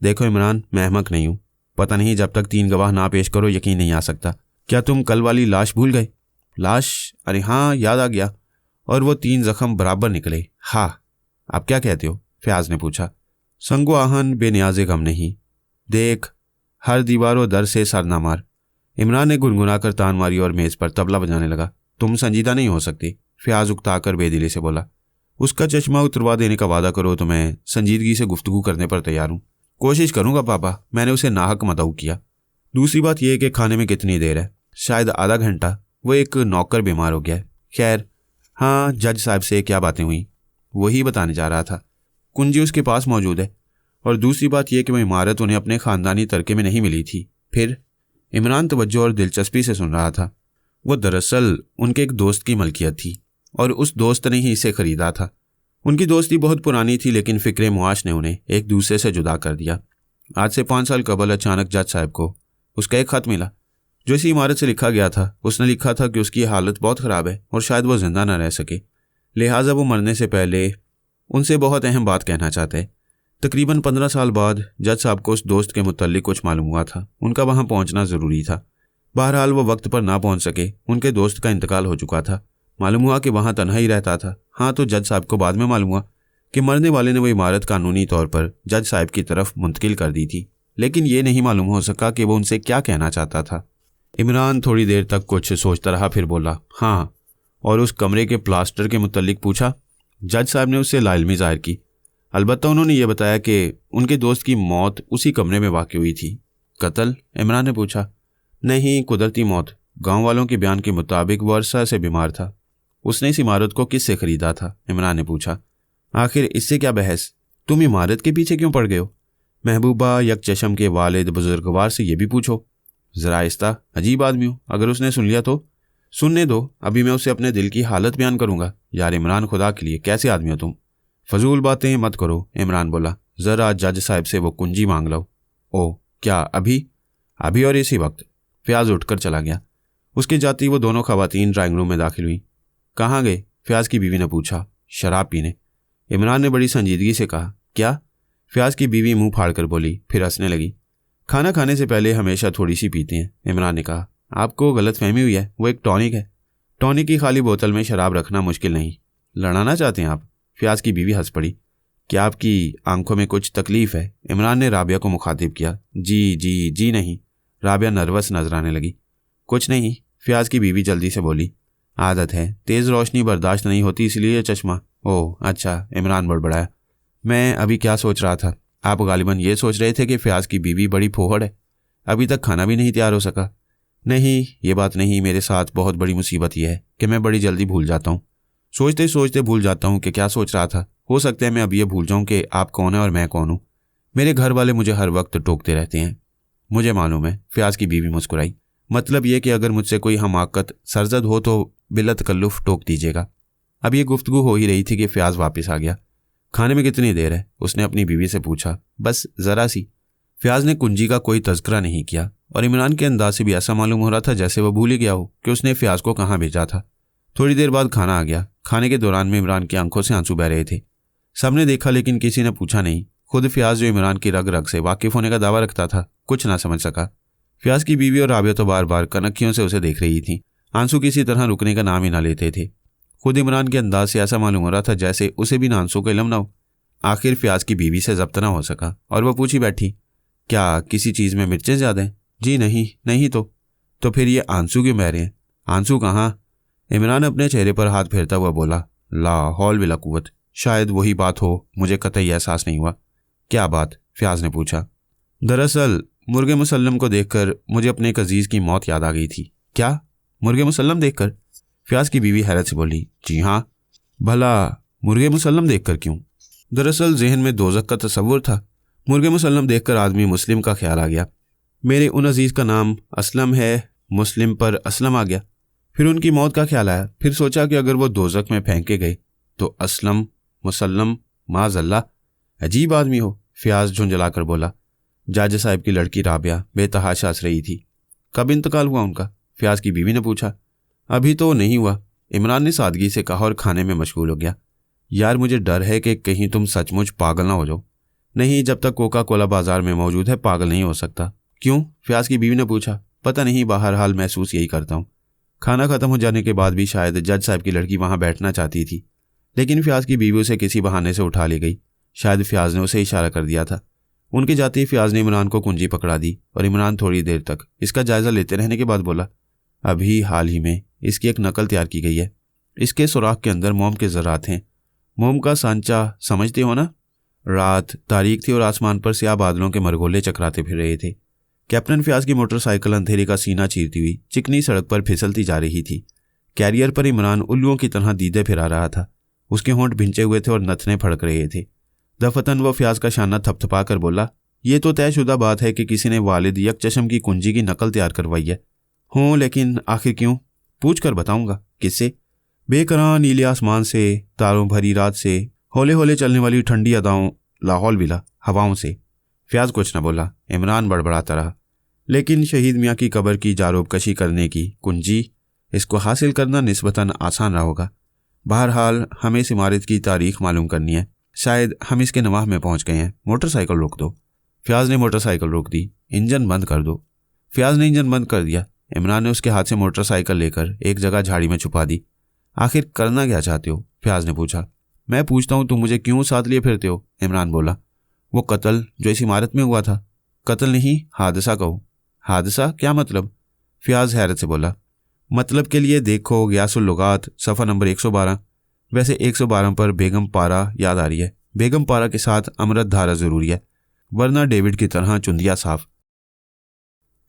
देखो इमरान, मैं अहमक नहीं हूं। पता नहीं, जब तक 3 गवाह ना पेश करो यकीन नहीं आ सकता। क्या तुम कल वाली लाश भूल गए? लाश? अरे हाँ, याद आ गया। और वो 3 जख्म बराबर निकले। हाँ, आप क्या कहते हो? फयाज ने पूछा। संगो आहन बेनियाज़े गम नहीं, देख हर दीवारों दर से सर ना मार। इमरान ने गुनगुनाकर तान मारी और मेज पर तबला बजाने लगा। तुम संजीदा नहीं हो सकती, फयाज उकताकर बेदिली से बोला। उसका चश्मा उतरवा देने का वादा करो तो मैं संजीदगी से गुफ्तगू करने पर तैयार हूँ। कोशिश करूंगा पापा, मैंने उसे नाहक मदऊ किया। दूसरी बात यह कि खाने में कितनी देर है? शायद आधा घंटा। वो एक नौकर बीमार हो गया है। खैर, हाँ, जज साहब से क्या बातें हुई? वही बताने जा रहा था। कुंजी उसके पास मौजूद है। और दूसरी बात यह कि वह इमारत उन्हें अपने ख़ानदानी तरके में नहीं मिली थी। फिर? इमरान तवज्जो और दिलचस्पी से सुन रहा था। वो दरअसल उनके एक दोस्त की मलकियत थी और उस दोस्त ने ही इसे खरीदा था। उनकी दोस्ती बहुत पुरानी थी, लेकिन फ़िक्र मुआश ने उन्हें एक दूसरे से जुदा कर दिया। आज से 5 साल कबल अचानक जज साहब को उसका एक ख़त मिला जो इसी इमारत से लिखा गया था। उसने लिखा था कि उसकी हालत बहुत ख़राब है और शायद वो जिंदा न रह सके, लिहाजा वो मरने से पहले उनसे बहुत अहम बात कहना चाहते हैं। तकरीबन 15 साल बाद जज साहब को उस दोस्त के मुतल्लिक कुछ मालूम हुआ था। उनका वहाँ पहुँचना ज़रूरी था। बहरहाल वो वक्त पर ना पहुँच सके। उनके दोस्त का इंतकाल हो चुका था। मालूम हुआ कि वहाँ तन्हा ही रहता था। हाँ, तो जज साहब को बाद में मालूम हुआ कि मरने वाले ने वो इमारत कानूनी तौर पर जज साहब की तरफ मुंतकिल कर दी थी, लेकिन ये नहीं मालूम हो सका कि वो उनसे क्या कहना चाहता था। इमरान थोड़ी देर तक कुछ सोचता रहा, फिर बोला, हाँ, और उस कमरे के प्लास्टर के मुतल्लिक पूछा? जज साहब ने उससे लाइल्मी ज़ाहिर की। अलबत्ता उन्होंने ये बताया कि उनके दोस्त की मौत उसी कमरे में वाक़ हुई थी। कत्ल? इमरान ने पूछा। नहीं, कुदरती मौत। गांव वालों के बयान के मुताबिक वो अरसा से बीमार था। उसने इस इमारत को किससे ख़रीदा था? इमरान ने पूछा। आखिर इससे क्या बहस? तुम इमारत के पीछे क्यों पड़ गए हो? महबूबा यकचशम के वालिद बुजुर्गवार से ये भी पूछो। ज़रा आहिस्ता, अजीब आदमी हो, अगर उसने सुन लिया तो? सुनने दो, अभी मैं उसे अपने दिल की हालत बयान करूंगा। यार इमरान, खुदा के लिए कैसे आदमी हो तुम? फजूल बातें मत करो, इमरान बोला। ज़रा जज साहब से वो कुंजी मांग लो। ओह, क्या अभी? अभी और इसी वक्त। फयाज उठकर चला गया। उसके जाती वो दोनों खवातीन ड्राइंग रूम में दाखिल हुई। कहाँ गए? फयाज की बीवी ने पूछा। शराब पीने। इमरान ने बड़ी संजीदगी से कहा। क्या? फयाज की बीवी मुंह फाड़कर बोली, फिर हंसने लगी। खाना खाने से पहले हमेशा थोड़ी सी पीते हैं, इमरान ने कहा। आपको गलत फहमी हुई है, वो एक टॉनिक है। टॉनिक की खाली बोतल में शराब रखना मुश्किल नहीं। लड़ाना चाहते हैं आप? फयाज की बीवी हंस पड़ी। क्या आपकी आंखों में कुछ तकलीफ है? इमरान ने राबिया को मुखातिब किया। जी जी जी नहीं। राबिया नर्वस नजर आने लगी। कुछ नहीं, फयाज की बीवी जल्दी से बोली। आदत है, तेज़ रोशनी बर्दाश्त नहीं होती इसलिए चश्मा। ओह अच्छा, इमरान बड़बड़ाया। मैं अभी क्या सोच रहा था, आप गालिबन ये सोच रहे थे कि फयाज की बीवी बड़ी फोहड़ है, अभी तक खाना भी नहीं तैयार हो सका। नहीं, ये बात नहीं, मेरे साथ बहुत बड़ी मुसीबत यह है कि मैं बड़ी जल्दी भूल जाता हूँ। सोचते सोचते भूल जाता हूँ कि क्या सोच रहा था। हो सकता है मैं अब ये भूल जाऊँ कि आप कौन है और मैं कौन हूँ। मेरे घर वाले मुझे हर वक्त टोकते रहते हैं। मुझे मालूम है, फयाज की बीवी मुस्कुराई। मतलब ये कि अगर मुझसे कोई हमाकत सरजद हो तो बिला तकल्लुफ़ टोक दीजिएगा। अब ये गुफ्तगू हो ही रही थी कि फयाज वापस आ गया। खाने में कितनी देर है? उसने अपनी बीवी से पूछा। बस ज़रा सी। फयाज ने कुंजी का कोई तज़किरा नहीं किया और इमरान के अंदाज से भी ऐसा मालूम हो रहा था जैसे वह भूल ही गया हो कि उसने फयाज को कहाँ भेजा था। थोड़ी देर बाद खाना आ गया। खाने के दौरान में इमरान की आंखों से आंसू बह रहे थे। सबने देखा लेकिन किसी ने पूछा नहीं। खुद फयाज जो इमरान की रग रग से वाकिफ़ होने का दावा रखता था, कुछ ना समझ सका। फयाज की बीवी और राबिया तो बार बार कनखियों से उसे देख रही थी। आंसू किसी तरह रुकने का नाम ही ना लेते थे। खुद इमरान के अंदाज से ऐसा मालूम हो रहा था जैसे उसे भी ना आंसू का इल्म ना हो। आखिर फयाज की बीवी से ज़ब्त ना हो सका और वह पूछी बैठी, क्या किसी चीज़ में मिर्चें ज़्यादा हैं? जी नहीं। नहीं तो फिर ये आंसू क्यों बह रहे हैं? आंसू कहाँ? इमरान अपने चेहरे पर हाथ फेरता हुआ बोला। ला हौल बिला कुव्वत। शायद वही बात हो, मुझे कतई एहसास नहीं हुआ। क्या बात? फयाज ने पूछा। दरअसल मुर्गे मुसल्लम को देखकर मुझे अपने एक अजीज़ की मौत याद आ गई थी। क्या? मुर्गे मुसल्लम देखकर? फयाज की बीवी हैरत से बोली। जी हाँ। भला मुर्गे मुसल्लम देखकर क्यों? दरअसल जहन में दोज़ख का तस्वुर था। मुर्गे मुसल्लम देखकर आदमी मुस्लिम का ख्याल आ गया। मेरे उन अजीज़ का नाम असलम है, मुस्लिम पर असलम आ गया। फिर उनकी मौत का ख्याल आया। फिर सोचा कि अगर वो दोज़ख में फेंके गए तो असलम मुसल्लम माज़ल्ला अजीब आदमी हो, फ़याज़ झुंझलाकर बोला। जज साहब की लड़की राबिया बेतहाशा हंस रही थी। कब इंतकाल हुआ उनका? फ़याज़ की बीवी ने पूछा। अभी तो नहीं हुआ, इमरान ने सादगी से कहा और खाने में मशगूल हो गया। यार मुझे डर है कि कहीं तुम सचमुच पागल ना हो जाओ। नहीं, जब तक कोका कोला बाजार में मौजूद है पागल नहीं हो सकता। क्यों? फ़याज़ की बीवी ने पूछा। पता नहीं, बहरहाल महसूस यही करता हूँ। खाना खत्म हो जाने के बाद भी शायद जज साहब की लड़की वहाँ बैठना चाहती थी, लेकिन फ़याज़ की बीवी उसे किसी बहाने से उठा ले गई। शायद फ़याज़ ने उसे इशारा कर दिया था। उनके जाते ही फ़याज़ ने इमरान को कुंजी पकड़ा दी और इमरान थोड़ी देर तक इसका जायज़ा लेते रहने के बाद बोला, अभी हाल ही में इसकी एक नकल तैयार की गई है। इसके सुराख के अंदर मोम के ज़रात हैं। मोम का सांचा समझते हो ना? रात तारीख थी और आसमान पर स्याह बादलों के मरगोले चकराते फिर रहे थे। कैप्टन फ़याज़ की मोटरसाइकिल अंधेरे का सीना चीरती हुई चिकनी सड़क पर फिसलती जा रही थी। कैरियर पर इमरान उल्लुओं की तरह दीदे फिरा रहा था। उसके होंठ भिंचे हुए थे और नथने फड़क रहे थे। दफतन वो फ़याज़ का शाना थपथपा कर बोला, ये तो तयशुदा बात है कि किसी ने वालिद यकचशम की कुंजी की नकल तैयार करवाई है। हूँ, लेकिन आखिर क्यों? पूछ कर बताऊंगा। किससे? बेकरां नीले आसमान से, तारों भरी रात से, हौले हौले चलने वाली ठंडी अदाओं, लाहौल विला हवाओं से। फ़याज़ कुछ न बोला। इमरान बड़बड़ाता रहा। लेकिन शहीद मियाँ की कब्र की जारोबकशी करने की कुंजी, इसको हासिल करना निस्बतन आसान रहा होगा। बहरहाल हमें इस इमारत की तारीख मालूम करनी है। शायद हम इसके नवाह में पहुंच गए हैं। मोटरसाइकिल रोक दो। फ़याज़ ने मोटरसाइकिल रोक दी। इंजन बंद कर दो। फ़याज़ ने इंजन बंद कर दिया। इमरान ने उसके हाथ से मोटरसाइकिल लेकर एक जगह झाड़ी में छुपा दी। आखिर करना क्या चाहते हो? फ़याज़ ने पूछा। मैं पूछता हूँ तुम मुझे क्यों साथ लिए फिरते हो? इमरान बोला। वो कत्ल जो इस इमारत में हुआ था। कत्ल नहीं, हादसा कहो। हादसा? क्या मतलब? फ़याज़ हैरत से बोला। मतलब के लिए देखो गियासुल लुगात सफ़ा नंबर 112। वैसे 112 पर बेगम पारा याद आ रही है। बेगम पारा के साथ अमृत धारा ज़रूरी है, वरना डेविड की तरह चुंदिया साफ।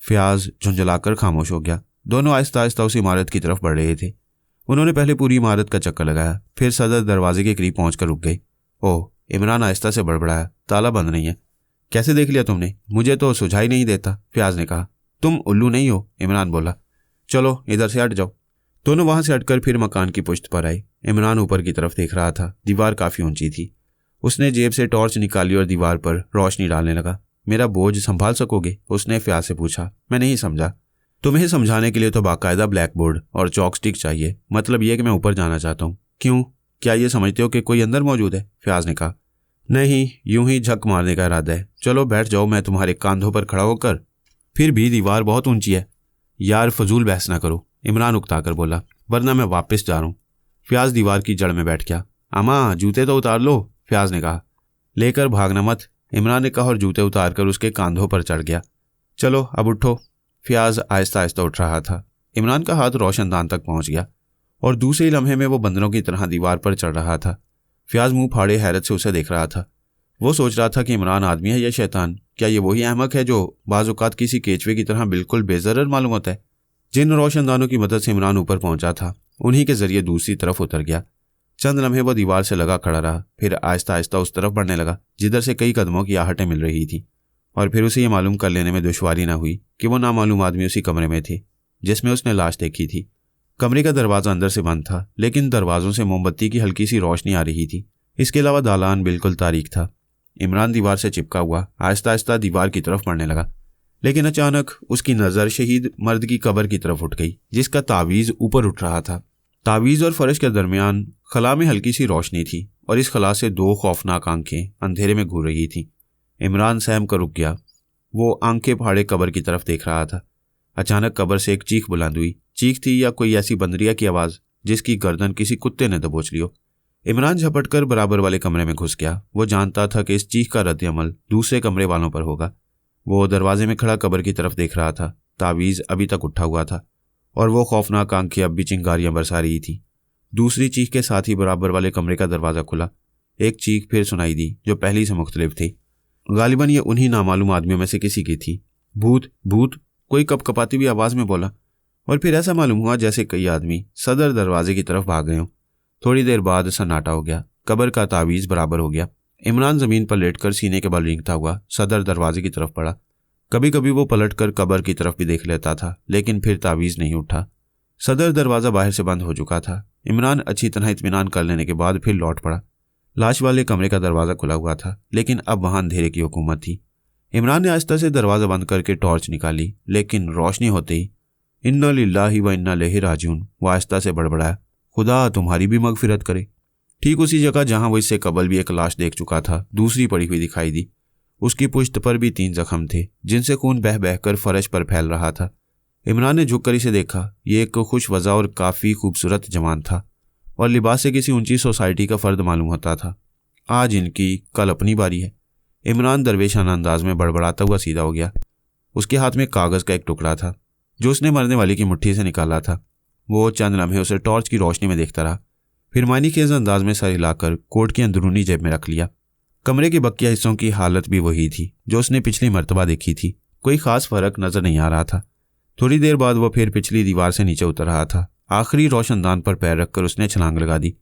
फ़याज़ झुंझलाकर खामोश हो गया। दोनों आहिस्ता आहिस्ता उस इमारत की तरफ बढ़ रहे थे। उन्होंने पहले पूरी इमारत का चक्कर लगाया, फिर सदर दरवाजे के करीब पहुंचकर रुक गए। ओह, इमरान आहिस्ता से बड़बड़ाया, ताला बंद नहीं है। कैसे देख लिया तुमने? मुझे तो सुझाई नहीं देता, फ़याज़ ने कहा। तुम उल्लू नहीं हो, इमरान बोला। चलो इधर से हट जाओ। दोनों वहां से हटकर फिर मकान की पुश्त पर आए। इमरान ऊपर की तरफ देख रहा था। दीवार काफ़ी ऊंची थी। उसने जेब से टॉर्च निकाली और दीवार पर रोशनी डालने लगा। मेरा बोझ संभाल सकोगे? उसने फ़याज़ से पूछा। मैं नहीं समझा। तुम्हें समझाने के लिए तो बाकायदा ब्लैक बोर्ड और चॉक स्टिक चाहिए। मतलब यह कि मैं ऊपर जाना चाहता हूँ। क्यों? क्या ये समझते हो कि कोई अंदर मौजूद है? फ़याज़ ने कहा। नहीं, यूं ही झक मारने का इरादा है। चलो बैठ जाओ, मैं तुम्हारे कांधों पर खड़ा होकर। फिर भी दीवार बहुत ऊंची है। यार फजूल बहस ना करो, इमरान उकताकर बोला, वरना मैं वापस जा रहा हूँ। फ़याज़ दीवार की जड़ में बैठ गया। अम्मा जूते तो उतार लो, फ़याज़ ने कहा। लेकर भागना मत, इमरान ने कहा और जूते उतार कर उसके कांधों पर चढ़ गया। चलो अब उठो। फ़याज़ आहिस्ता आहिस्ता उठ रहा था। इमरान का हाथ रोशनदान तक पहुंच गया और दूसरे लम्हे में वो बंदरों की तरह दीवार पर चढ़ रहा था। फ़याज़ मुंह फाड़े हैरत से उसे देख रहा था। वो सोच रहा था कि इमरान आदमी है या शैतान। क्या ये वही अहमक है जो बाज़-औक़ात किसी केचवे की तरह बिल्कुल बेज़रर मालूम होता है? जिन रोशनदानों की मदद से इमरान ऊपर पहुंचा था, उन्हीं के जरिए दूसरी तरफ उतर गया। चंद लम्हे वो दीवार से लगा खड़ा रहा, फिर आहिस्ता आहिस्ता उस तरफ बढ़ने लगा जिधर से कई कदमों की आहटें मिल रही थी। और फिर उसे ये मालूम कर लेने में दुश्वारी न हुई कि वो नामालूम आदमी उसी कमरे में थे जिसमें उसने लाश देखी थी। कमरे का दरवाज़ा अंदर से बंद था, लेकिन दरवाज़ों से मोमबत्ती की हल्की सी रोशनी आ रही थी। इसके अलावा दालान बिल्कुल तारीक था। इमरान दीवार से चिपका हुआ आहिस्ता आहिस्ता दीवार की तरफ बढ़ने लगा, लेकिन अचानक उसकी नज़र शहीद मर्द की कब्र की तरफ उठ गई, जिसका तावीज़ ऊपर उठ रहा था। तावीज़ और फर्श के दरमियान खला में हल्की सी रोशनी थी और इस खला से दो खौफनाक आंखें अंधेरे में घूर रही थीं। इमरान सहम कर रुक गया। वो आंखें फाड़े कब्र की तरफ देख रहा था। अचानक कब्र से एक चीख बुलंद हुई। चीख थी या कोई ऐसी बंदरिया की आवाज़ जिसकी गर्दन किसी कुत्ते ने दबोच ली हो। इमरान झपट कर बराबर वाले कमरे में घुस गया। वो जानता था कि इस चीख का रद्द-ए-अमल दूसरे कमरे वालों पर होगा। वो दरवाजे में खड़ा कब्र की तरफ देख रहा था। तावीज़ अभी तक उठा हुआ था और वो खौफनाक आंखें अब भी चिंगारियां बरसा रही थी। दूसरी चीख के साथ ही बराबर वाले कमरे का दरवाज़ा खुला। एक चीख फिर सुनाई दी जो पहली से मुख्तलिफ थी। गालिबन ये उन्हीं नामालूम आदमियों में से किसी की थी। भूत भूत, कोई कपकपाती हुई आवाज़ में बोला और फिर ऐसा मालूम हुआ जैसे कई आदमी सदर दरवाजे की तरफ भाग गए हों। थोड़ी देर बाद सन्नाटा हो गया। कब्र का तावीज़ बराबर हो गया। इमरान ज़मीन पर लेटकर सीने के बल रेंगता हुआ सदर दरवाजे की तरफ पड़ा। कभी कभी वो पलटकर कब्र की तरफ भी देख लेता था, लेकिन फिर तावीज़ नहीं उठा। सदर दरवाज़ा बाहर से बंद हो चुका था। इमरान अच्छी तरह इत्मीनान कर लेने के बाद फिर लौट पड़ा, लाश वाले कमरे का दरवाज़ा खुला हुआ था, लेकिन अब वहाँ अंधेरे की हुकूमत थी। इमरान ने आहिस्ता से दरवाज़ा बंद करके टॉर्च निकाली, लेकिन रोशनी होते ही इन्ना लिल्लाहि व इन्ना इलैहि राजिऊन वो आहिस्ता से बड़बड़ाया, खुदा तुम्हारी भी मगफिरत करे। ठीक उसी जगह जहां वो इससे कबल भी एक लाश देख चुका था, दूसरी पड़ी हुई दिखाई दी। उसकी पुश्त पर भी 3 जख्म थे, जिनसे खून बह बहकर फर्श पर फैल रहा था। इमरान ने झुककर इसे देखा। ये एक खुश वज़ा और काफ़ी खूबसूरत जवान था और लिबास से किसी ऊंची सोसाइटी का फ़र्द मालूम होता था। आज इनकी, कल अपनी बारी है। इमरान दरवेशाना अंदाज में बड़बड़ाता हुआ सीधा हो गया। उसके हाथ में कागज़ का एक टुकड़ा था जो उसने मरने वाले की मुट्ठी से निकाला था। वो चंद लम्हे उसे टॉर्च की रोशनी में देखता रहा, फिर मायने खेज अंदाज में सर हिलाकर कोट की अंदरूनी जेब में रख लिया। कमरे के बकिया हिस्सों की हालत भी वही थी जो उसने पिछली मर्तबा देखी थी। कोई खास फर्क नजर नहीं आ रहा था। थोड़ी देर बाद वो फिर पिछली दीवार से नीचे उतर रहा था। आखिरी रोशनदान पर पैर रखकर उसने छलांग लगा दी।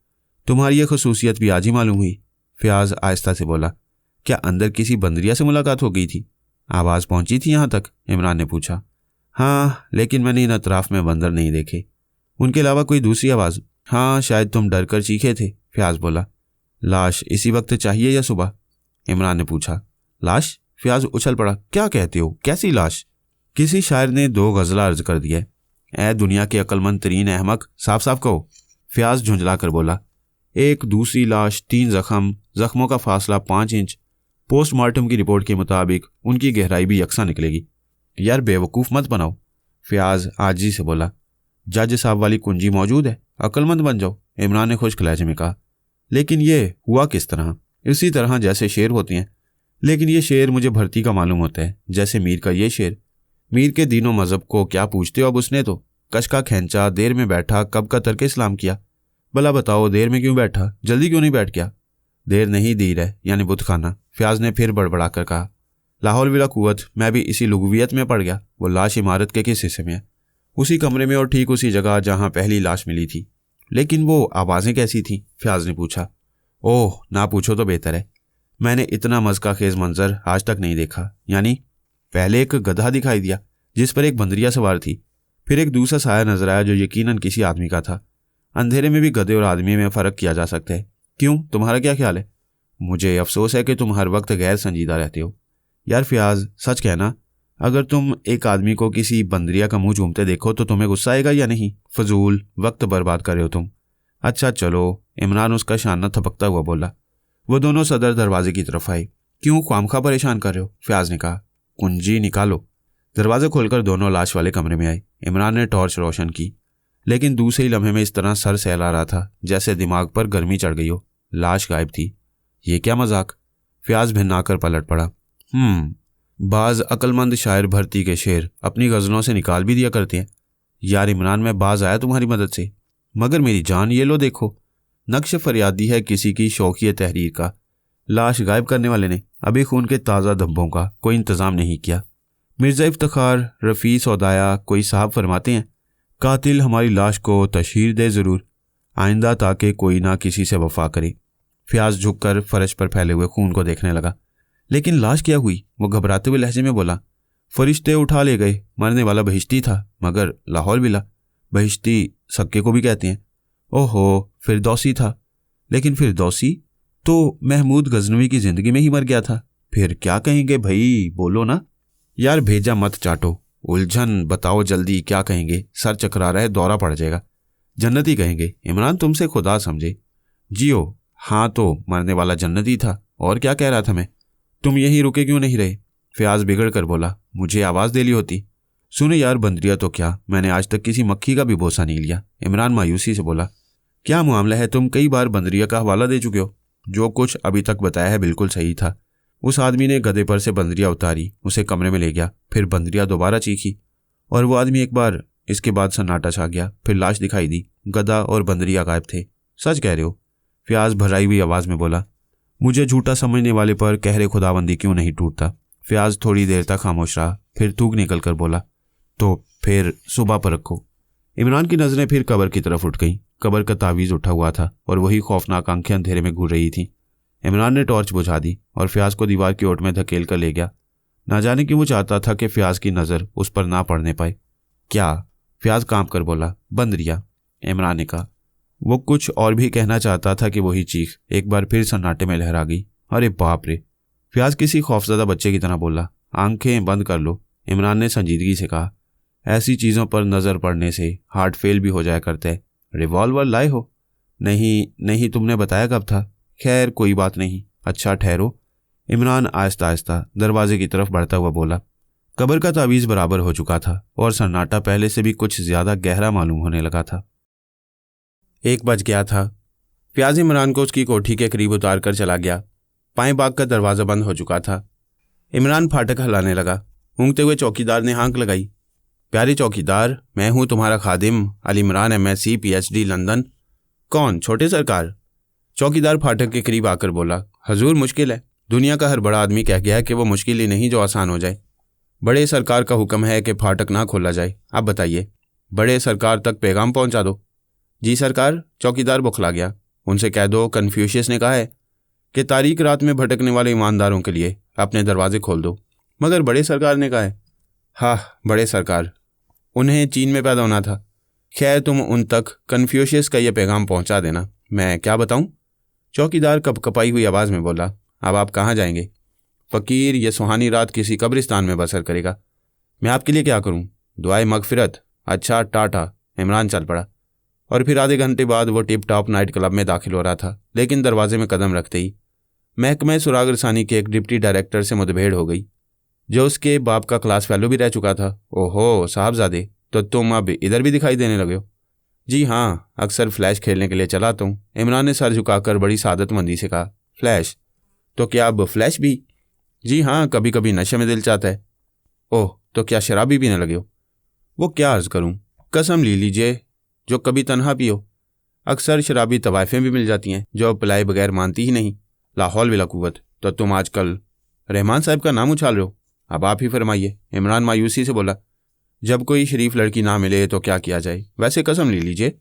तुम्हारी यह खसूसियत भी आज ही मालूम हुई? फयाज आहिस्ता से बोला। क्या अंदर किसी बंदरिया से मुलाकात हो गई थी? आवाज़ पहुंची थी यहाँ तक? इमरान ने पूछा। हाँ, लेकिन मैंने इन अतराफ में बंदर नहीं देखे। उनके अलावा कोई दूसरी आवाज़? हाँ, शायद तुम डर कर चीखे थे, फयाज बोला। लाश इसी वक्त चाहिए या सुबह? इमरान ने पूछा। लाश? फयाज उछल पड़ा। क्या कहते हो? कैसी लाश? किसी शायर ने 2 गज़ला अर्ज कर दिया। ए दुनिया के अक्लमंद तरीन अहमक, साफ साफ कहो, फयाज झुंझला कर बोला। एक दूसरी लाश, 3 जख्म, जख्मों का फासला 5 इंच। पोस्टमार्टम की रिपोर्ट के मुताबिक उनकी गहराई भी यकसा निकलेगी। यार बेवकूफ़ मत बनाओ, फयाज आजी से बोला। जज साहब वाली कुंजी मौजूद है, अक्लमंद बन जाओ, इमरान ने खुश्क लहजे में कहा। लेकिन ये हुआ किस तरह? इसी तरह जैसे शेर होते हैं, लेकिन ये शेर मुझे भर्ती का मालूम होता है, जैसे मीर का ये शेर। मीर के दीनों मज़हब को क्या पूछते हो? अब उसने तो कश का खैंचा, देर में बैठा, कब का तर्क इस्लाम किया। भला बताओ, देर में क्यों बैठा? जल्दी क्यों नहीं बैठ गया? देर नहीं दीर है, यानी बुत खाना, फयाज ने फिर बड़बड़ा कर कहा। लाहौल विला कुव्वत, मैं भी इसी लुगवियत में पड़ गया। वो लाश इमारत के किस हिस्से में है? उसी कमरे में और ठीक उसी जगह जहां पहली लाश मिली थी। लेकिन वो आवाज़ें कैसी थीं? फयाज ने पूछा। ओह, ना पूछो तो बेहतर है। मैंने इतना मज़का खेज मंजर आज तक नहीं देखा। यानी पहले एक गधा दिखाई दिया जिस पर एक बंदरिया सवार थी, फिर एक दूसरा साया नजर आया जो यकीनन किसी आदमी का था। अंधेरे में भी गधे और आदमी में फ़र्क किया जा सकता है। क्यों, तुम्हारा क्या ख्याल है? मुझे अफसोस है कि तुम हर वक्त गैर संजीदा रहते हो। यार फयाज, सच कहना, अगर तुम एक आदमी को किसी बंदरिया का मुंह चूमते देखो तो तुम्हें गुस्सा आएगा या नहीं? फजूल वक्त बर्बाद कर रहे हो तुम। अच्छा चलो, इमरान उसका शाना थपकता हुआ बोला। वो दोनों सदर दरवाजे की तरफ आए। क्यों ख्वामखा परेशान कर रहे हो? फयाज ने कहा। कुंजी निकालो। दरवाज़ा खोलकर दोनों लाश वाले कमरे में आए। इमरान ने टॉर्च रोशन की, लेकिन दूसरे ही लम्हे में इस तरह सर सहला रहा था जैसे दिमाग पर गर्मी चढ़ गई हो। लाश गायब थी। ये क्या मजाक? फयाज भिन्नाकर पलट पड़ा। बाज अक्लमंद शायर भर्ती के शेर अपनी गज़लों से निकाल भी दिया करते हैं। यार इमरान, मैं बाज आया तुम्हारी मदद से, मगर मेरी जान ये लो देखो। नक्श फरियादी है किसी की शौकिया तहरीर का। लाश गायब करने वाले ने अभी खून के ताज़ा धब्बों का कोई इंतज़ाम नहीं किया। मिर्ज़ा इफ्तिखार, रफ़ी सौदाया कोई साहब फरमाते हैं, कातिल हमारी लाश को तशहीर दे ज़रूर, आइंदा ताकि कोई ना किसी से वफा करे। फयाज झुककर फर्श पर फैले हुए खून को देखने लगा। लेकिन लाश क्या हुई? वो घबराते हुए लहजे में बोला। फरिश्ते उठा ले गए। मरने वाला बहिश्ती था, मगर लाहौल विला। बहिश्ती सक्के को भी कहते हैं। ओहो, फिरदौसी था। लेकिन फिरदौसी तो महमूद गजनवी की जिंदगी में ही मर गया था। फिर क्या कहेंगे भाई, बोलो ना। यार भेजा मत चाटो, उलझन बताओ जल्दी, क्या कहेंगे? सर चकरा रहा है, दौरा पड़ जाएगा। जन्नती कहेंगे। इमरान, तुमसे खुदा समझे। जियो। हाँ तो मरने वाला जन्नती था, और क्या कह रहा था मैं? तुम यहीं रुके क्यों नहीं रहे? फयाज बिगड़ कर बोला। मुझे आवाज़ दे ली होती। सुने यार, बंदरिया तो क्या, मैंने आज तक किसी मक्खी का भी बोसा नहीं लिया। इमरान मायूसी से बोला। क्या मामला है? तुम कई बार बंदरिया का हवाला दे चुके हो। जो कुछ अभी तक बताया है बिल्कुल सही था। उस आदमी ने गधे पर से बंदरिया उतारी, उसे कमरे में ले गया, फिर बंदरिया दोबारा चीखी और वो आदमी एक बार। इसके बाद सन्नाटा छा गया, फिर लाश दिखाई दी। गधा और बंदरिया गायब थे। सच कह रहे हो? फयाज भराई हुई आवाज़ में बोला। मुझे झूठा समझने वाले पर कहरे खुदाबंदी क्यों नहीं टूटता? फयाज थोड़ी देर तक खामोश रहा, फिर थूक निकल कर बोला। तो फिर सुबह पर रखो। इमरान की नज़रें फिर कब्र की तरफ उठ गईं। कब्र का तावीज़ उठा हुआ था और वही खौफनाक आंखें अंधेरे में घूर रही थीं। इमरान ने टॉर्च बुझा दी और फयाज को दीवार की ओट में धकेल कर ले गया। ना जाने क्यों वो चाहता था कि फयाज की नज़र उस पर ना पड़ने पाए। क्या? फयाज कांप कर बोला। बंदरिया, इमरान ने कहा। वो कुछ और भी कहना चाहता था कि वही चीख एक बार फिर सन्नाटे में लहरा गई। अरे बाप रे! फ्याज किसी खौफजदा बच्चे की तरह बोला। आंखें बंद कर लो, इमरान ने संजीदगी से कहा। ऐसी चीज़ों पर नज़र पड़ने से हार्ट फेल भी हो जाया करता है। रिवॉल्वर लाए हो? नहीं नहीं, तुमने बताया कब था? खैर कोई बात नहीं, अच्छा ठहरो। इमरान आहिस्ता आहिस्ता दरवाजे की तरफ बढ़ता हुआ बोला। कब्र का तावीज़ बराबर हो चुका था और सन्नाटा पहले से भी कुछ ज़्यादा गहरा मालूम होने लगा था। 1 बज गया था। फ्याज इमरान को उसकी कोठी के करीब उतार कर चला गया। पाएं बाग का दरवाज़ा बंद हो चुका था। इमरान फाटक हिलाने लगा। ऊँगते हुए चौकीदार ने हाँक लगाई। प्यारे चौकीदार, मैं हूँ तुम्हारा खादिम Ali Imran, MSc PhD, London. कौन? छोटे सरकार? चौकीदार फाटक के करीब आकर बोला। हजूर, मुश्किल है। दुनिया का हर बड़ा आदमी कह गया है कि वो मुश्किल ही नहीं जो आसान हो जाए। बड़े सरकार का हुक्म है कि फाटक ना खोला जाए। आप बताइए, बड़े सरकार तक पैगाम पहुंचा दो। जी सरकार। चौकीदार बौखला गया। उनसे कह दो कन्फ्यूशियस ने कहा है कि तारीक रात में भटकने वाले ईमानदारों के लिए अपने दरवाजे खोल दो। मगर बड़े सरकार ने कहा है। हाँ, बड़े सरकार, उन्हें चीन में पैदा होना था। खैर, तुम उन तक कन्फ्यूशियस का यह पैगाम पहुंचा देना। मैं क्या बताऊं? चौकीदार कपकपाई हुई आवाज़ में बोला। अब आप कहाँ जाएंगे? फ़कीर ये सुहानी रात किसी कब्रिस्तान में बसर करेगा। मैं आपके लिए क्या करूं? दुआए मगफिरत। अच्छा, टाटा। इमरान चल पड़ा और फिर आधे घंटे बाद वो टिप टॉप नाइट क्लब में दाखिल हो रहा था। लेकिन दरवाजे में कदम रखते ही महकमा सुराग रसानी के एक डिप्टी डायरेक्टर से मुठभेड़ हो गई, जो उसके बाप का क्लास फेलो भी रह चुका था। ओहो साहबजादे, तो तुम अब इधर भी दिखाई देने लगे हो? जी हाँ, अक्सर फ्लैश खेलने के लिए चलाता हूँ। इमरान ने सर झुकाकर बड़ी सादतमंदी से कहा। फ्लैश? तो क्या अब फ्लैश भी? जी हाँ, कभी कभी नशे में दिल चाहता है। ओह, तो क्या शराब भी पीने लगे हो? वो क्या अर्ज़ करूँ, कसम ले लीजिए जो कभी तन्हा पियो। अक्सर शराबी तवाइफें भी मिल जाती हैं जो पिलाए बगैर मानती ही नहीं। लाहौल विला कुव्वत। तो तुम आजकल रहमान साहब का नाम उछाल रहे हो। अब आप ही फरमाइए। इमरान मायूसी से बोला। जब कोई शरीफ लड़की ना मिले तो क्या किया जाए? वैसे कसम ले लीजिए,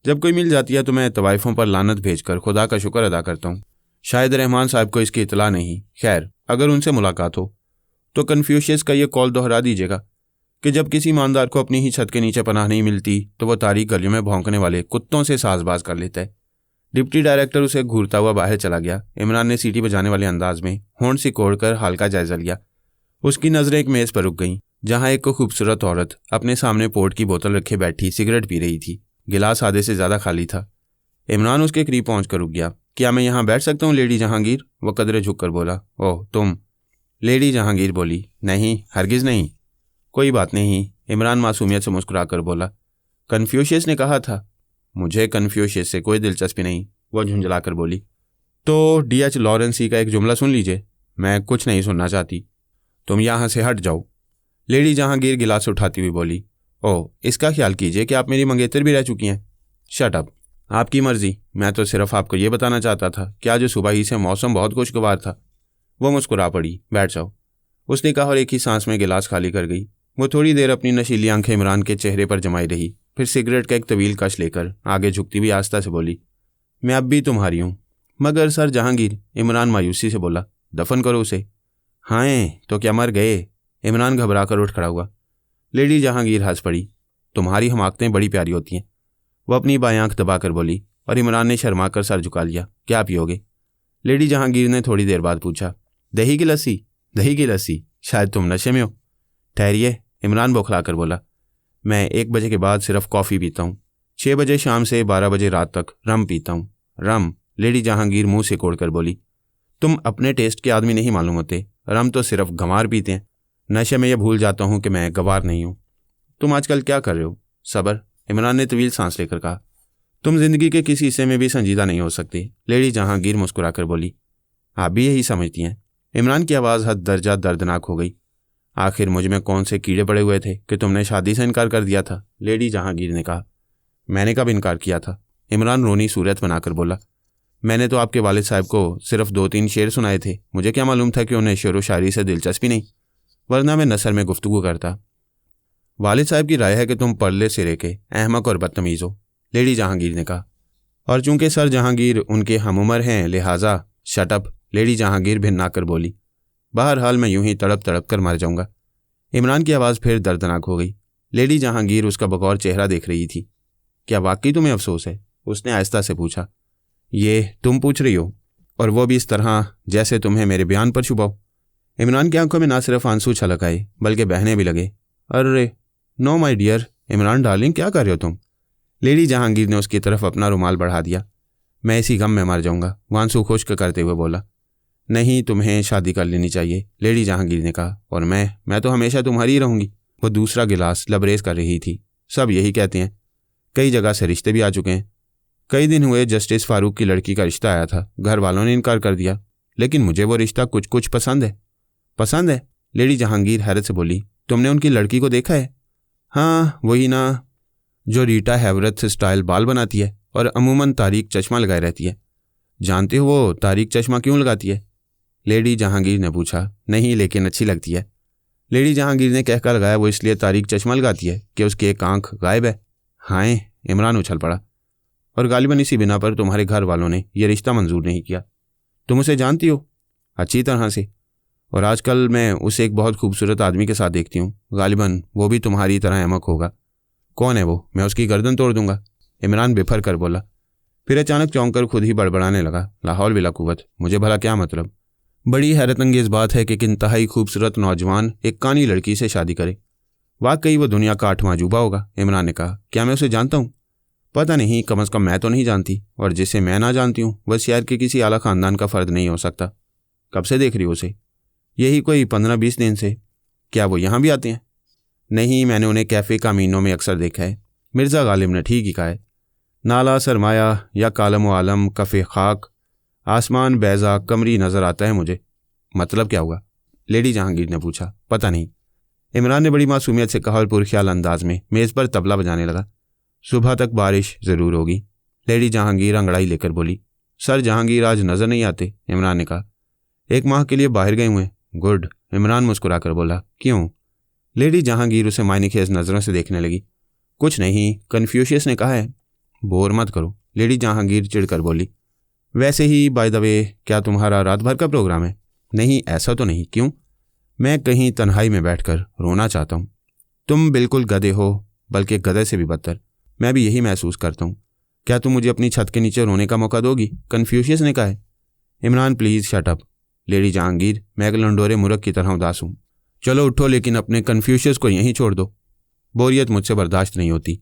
जब कोई मिल जाती है तो मैं तवाइफों पर लानत भेजकर खुदा का शुक्र अदा करता हूँ। शायद रहमान साहब को इसकी इतला नहीं। खैर, अगर उनसे मुलाकात हो तो कन्फ्यूशियस का ये कौल दोहरा दीजिएगा कि जब किसी ईमानदार को अपनी ही छत के नीचे पनाह नहीं मिलती तो वह तारीक गलियों में भौंकने वाले कुत्तों से साजबाज कर लेता है। डिप्टी डायरेक्टर उसे घूरता हुआ बाहर चला गया। इमरान ने सीटी बजाने वाले अंदाज में होंठ सिकोड़कर हाल का जायजा लिया। उसकी नज़रें एक मेज़ पर रुक गईं, जहां एक खूबसूरत औरत अपने सामने पोर्ट की बोतल रखे बैठी सिगरेट पी रही थी। गिलास आधे से ज़्यादा खाली था। इमरान उसके करीब पहुंचकर रुक गया। क्या मैं यहाँ बैठ सकता हूँ लेडी जहांगीर? वह कदरे झुककर बोला। ओह तुम? लेडी जहांगीर बोली। नहीं, हरगिज़ नहीं। कोई बात नहीं, इमरान मासूमियत से मुस्कुराकर बोला। कन्फ्यूशियस ने कहा था। मुझे कन्फ्यूशियस से कोई दिलचस्पी नहीं, वह झुंझलाकर बोली। तो DH लॉरेंसी का एक जुमला सुन लीजिए। मैं कुछ नहीं सुनना चाहती। तुम यहाँ से हट जाओ, लेडी जहांगीर गिलास उठाती हुई बोली। ओह, इसका ख्याल कीजिए कि आप मेरी मंगेतर भी रह चुकी हैं। शट अप, आपकी मर्जी। मैं तो सिर्फ आपको ये बताना चाहता था कि आज सुबह ही से मौसम बहुत खुशगवार था। वो मुस्कुरा पड़ी। बैठ जाओ, उसने कहा और एक ही सांस में गिलास खाली कर गई। वो थोड़ी देर अपनी नशीली आंखें इमरान के चेहरे पर जमाई रही, फिर सिगरेट का एक तवील कश लेकर आगे झुकती हुई आस्था से बोली। मैं अब भी तुम्हारी हूँ। मगर सर जहांगीर, इमरान मायूसी से बोला। दफन करो उसे। हाँ, तो क्या मर गए? इमरान घबरा कर उठ खड़ा हुआ। लेडी जहांगीर हंस पड़ी। तुम्हारी हमाकतें बड़ी प्यारी होती हैं, वह अपनी बाएं आंख दबाकर बोली। और इमरान ने शर्मा कर सर झुका लिया। क्या पियोगे? लेडी जहांगीर ने थोड़ी देर बाद पूछा। दही की लस्सी? दही की लस्सी? शायद तुम नशे में हो। ठहरिए, इमरान बौखला कर बोला। मैं 1 बजे के बाद सिर्फ कॉफ़ी पीता हूँ। 6 बजे शाम से 12 बजे रात तक रम पीता हूँ। रम? लेडी जहांगीर मुंह से कोड़कर बोली। तुम अपने टेस्ट के आदमी नहीं मालूम होते। रम तो सिर्फ गंवार पीते हैं। नशे में यह भूल जाता हूँ कि मैं गंवार नहीं हूँ। तुम आजकल क्या कर रहे हो? सब्र, इमरान ने तवील सांस लेकर कहा। तुम जिंदगी के किसी हिस्से में भी संजीदा नहीं हो सकती, लेडी जहांगीर मुस्कुराकर बोली। आप भी यही समझती हैं? इमरान की आवाज़ हद दर्जा दर्दनाक हो गई। आखिर मुझ में कौन से कीड़े पड़े हुए थे कि तुमने शादी से इनकार कर दिया था? लेडी जहांगीर ने कहा। मैंने कब इनकार किया था? इमरान रोनी सूरत बनाकर बोला। मैंने तो आपके वालिद साहब को सिर्फ 2-3 शेर सुनाए थे। मुझे क्या मालूम था कि उन्हें शेर व शायरी से दिलचस्पी नहीं, वरना मैं नसर में गुफ्तगू करता। वालिद साहब की राय है कि तुम परले सिरे के अहमक और बदतमीज़ हो, लेडी जहांगीर ने कहा। और चूंकि सर जहांगीर उनके हम उम्र हैं, लिहाजा शटअप, लेडी जहांगीर भिन्न आकर बोली। बहरहाल मैं यूं ही तड़प तड़प कर मर जाऊंगा। इमरान की आवाज़ फिर दर्दनाक हो गई। लेडी जहांगीर उसका बगौर चेहरा देख रही थी। क्या वाकई तुम्हें अफसोस है? उसने आहिस्ता से पूछा। ये तुम पूछ रही हो, और वो भी इस तरह जैसे तुम्हें मेरे बयान पर शुबा हो। इमरान की आंखों में ना सिर्फ आंसू छलक आए बल्कि बहने भी लगे। अरे no my dear, Imran darling, क्या कर रहे हो तुम? लेडी जहांगीर ने उसकी तरफ अपना रुमाल बढ़ा दिया। मैं इसी गम में मर जाऊंगा, वो आंसू खुश्क करते हुए बोला। नहीं, तुम्हें शादी कर लेनी चाहिए, लेडी जहांगीर ने कहा। और मैं तो हमेशा तुम्हारी ही रहूंगी। वो दूसरा गिलास लबरेज कर रही थी। सब यही कहते हैं, कई जगह से रिश्ते भी आ चुके हैं। कई दिन हुए जस्टिस फारूक की लड़की का रिश्ता आया था, घर वालों ने इनकार कर दिया, लेकिन मुझे वो रिश्ता कुछ कुछ पसंद है। पसंद है? लेडी जहांगीर हैरत से बोली। तुमने उनकी लड़की को देखा है? हाँ, वही ना, जो रीटा हैवरथ स्टाइल बाल बनाती है और अमूमन तारीक चश्मा लगाए रहती है। जानते हो वो तारीक चश्मा क्यों लगाती है? लेडी जहांगीर ने पूछा। नहीं, लेकिन अच्छी लगती है। लेडी जहांगीर ने कहकर लगाया, वो इसलिए तारीक चश्मा लगाती है कि उसकी एक आंख गायब है। हाय, इमरान उछल पड़ा। और गालिबन इसी बिना पर तुम्हारे घर वालों ने यह रिश्ता मंजूर नहीं किया। तुम उसे जानती हो? अच्छी तरह से, और आजकल मैं उसे एक बहुत खूबसूरत आदमी के साथ देखती हूँ। गालिबन वो भी तुम्हारी तरह अहमक होगा। कौन है वो? मैं उसकी गर्दन तोड़ दूंगा, इमरान बेफर कर बोला। फिर अचानक चौंक कर खुद ही बड़बड़ाने लगा। लाहौल बिला कुव्वत, मुझे भला क्या मतलब? बड़ी हैरत अंगेज बात है कि एक इंतहाई खूबसूरत नौजवान एक कानी लड़की से शादी करे। वाकई वो दुनिया का 8वां अजूबा होगा, इमरान ने कहा। क्या मैं उसे जानता हूँ? पता नहीं, कम अज़ कम मैं तो नहीं जानती, और जिसे मैं ना जानती हूँ वह शहर के किसी आला खानदान का फ़र्द नहीं हो सकता। कब से देख रही हो उसे? यही कोई 15-20 दिन से। क्या वो यहाँ भी आते हैं? नहीं, मैंने उन्हें कैफ़े कामीनों में अक्सर देखा है। मिर्ज़ा गालिब ने ठीक ही कहा है। नाला सरमाया या कालम व आलम कफ़े खाक, आसमान बैज़ा कमरी नज़र आता है मुझे। मतलब क्या हुआ? लेडी जहांगीर ने पूछा। पता नहीं, इमरान ने बड़ी मासूमियत से कहा और पुरख्याल अंदाज में मेज़ पर तबला बजाने लगा। सुबह तक बारिश ज़रूर होगी, लेडी जहांगीर अंगड़ाई लेकर बोली। सर जहांगीर आज नज़र नहीं आते, इमरान ने कहा। 1 माह के लिए बाहर गए हुए? गुड, इमरान मुस्कुराकर बोला। क्यों? लेडी जहांगीर उसे मायनेखेज नज़रों से देखने लगी। कुछ नहीं, कन्फ्यूशियस ने कहा है। बोर मत करो, लेडी जहांगीर चिढ़कर बोली। वैसे ही बाय द वे, क्या तुम्हारा रात भर का प्रोग्राम है? नहीं, ऐसा तो नहीं। क्यों? मैं कहीं तन्हाई में बैठकर रोना चाहता हूँ। तुम बिल्कुल गधे हो, बल्कि गधे से भी बदतर। मैं भी यही महसूस करता हूँ। क्या तुम मुझे अपनी छत के नीचे रोने का मौका दोगी? कन्फ्यूशियस ने कहा है। Imran please shut up. Lady Jahangir, मैं एक लंडोरे मुर्ग की तरह उदास हूँ। चलो उठो, लेकिन अपने कन्फ्यूशियस को यहीं छोड़ दो। बोरियत मुझसे बर्दाश्त नहीं होती।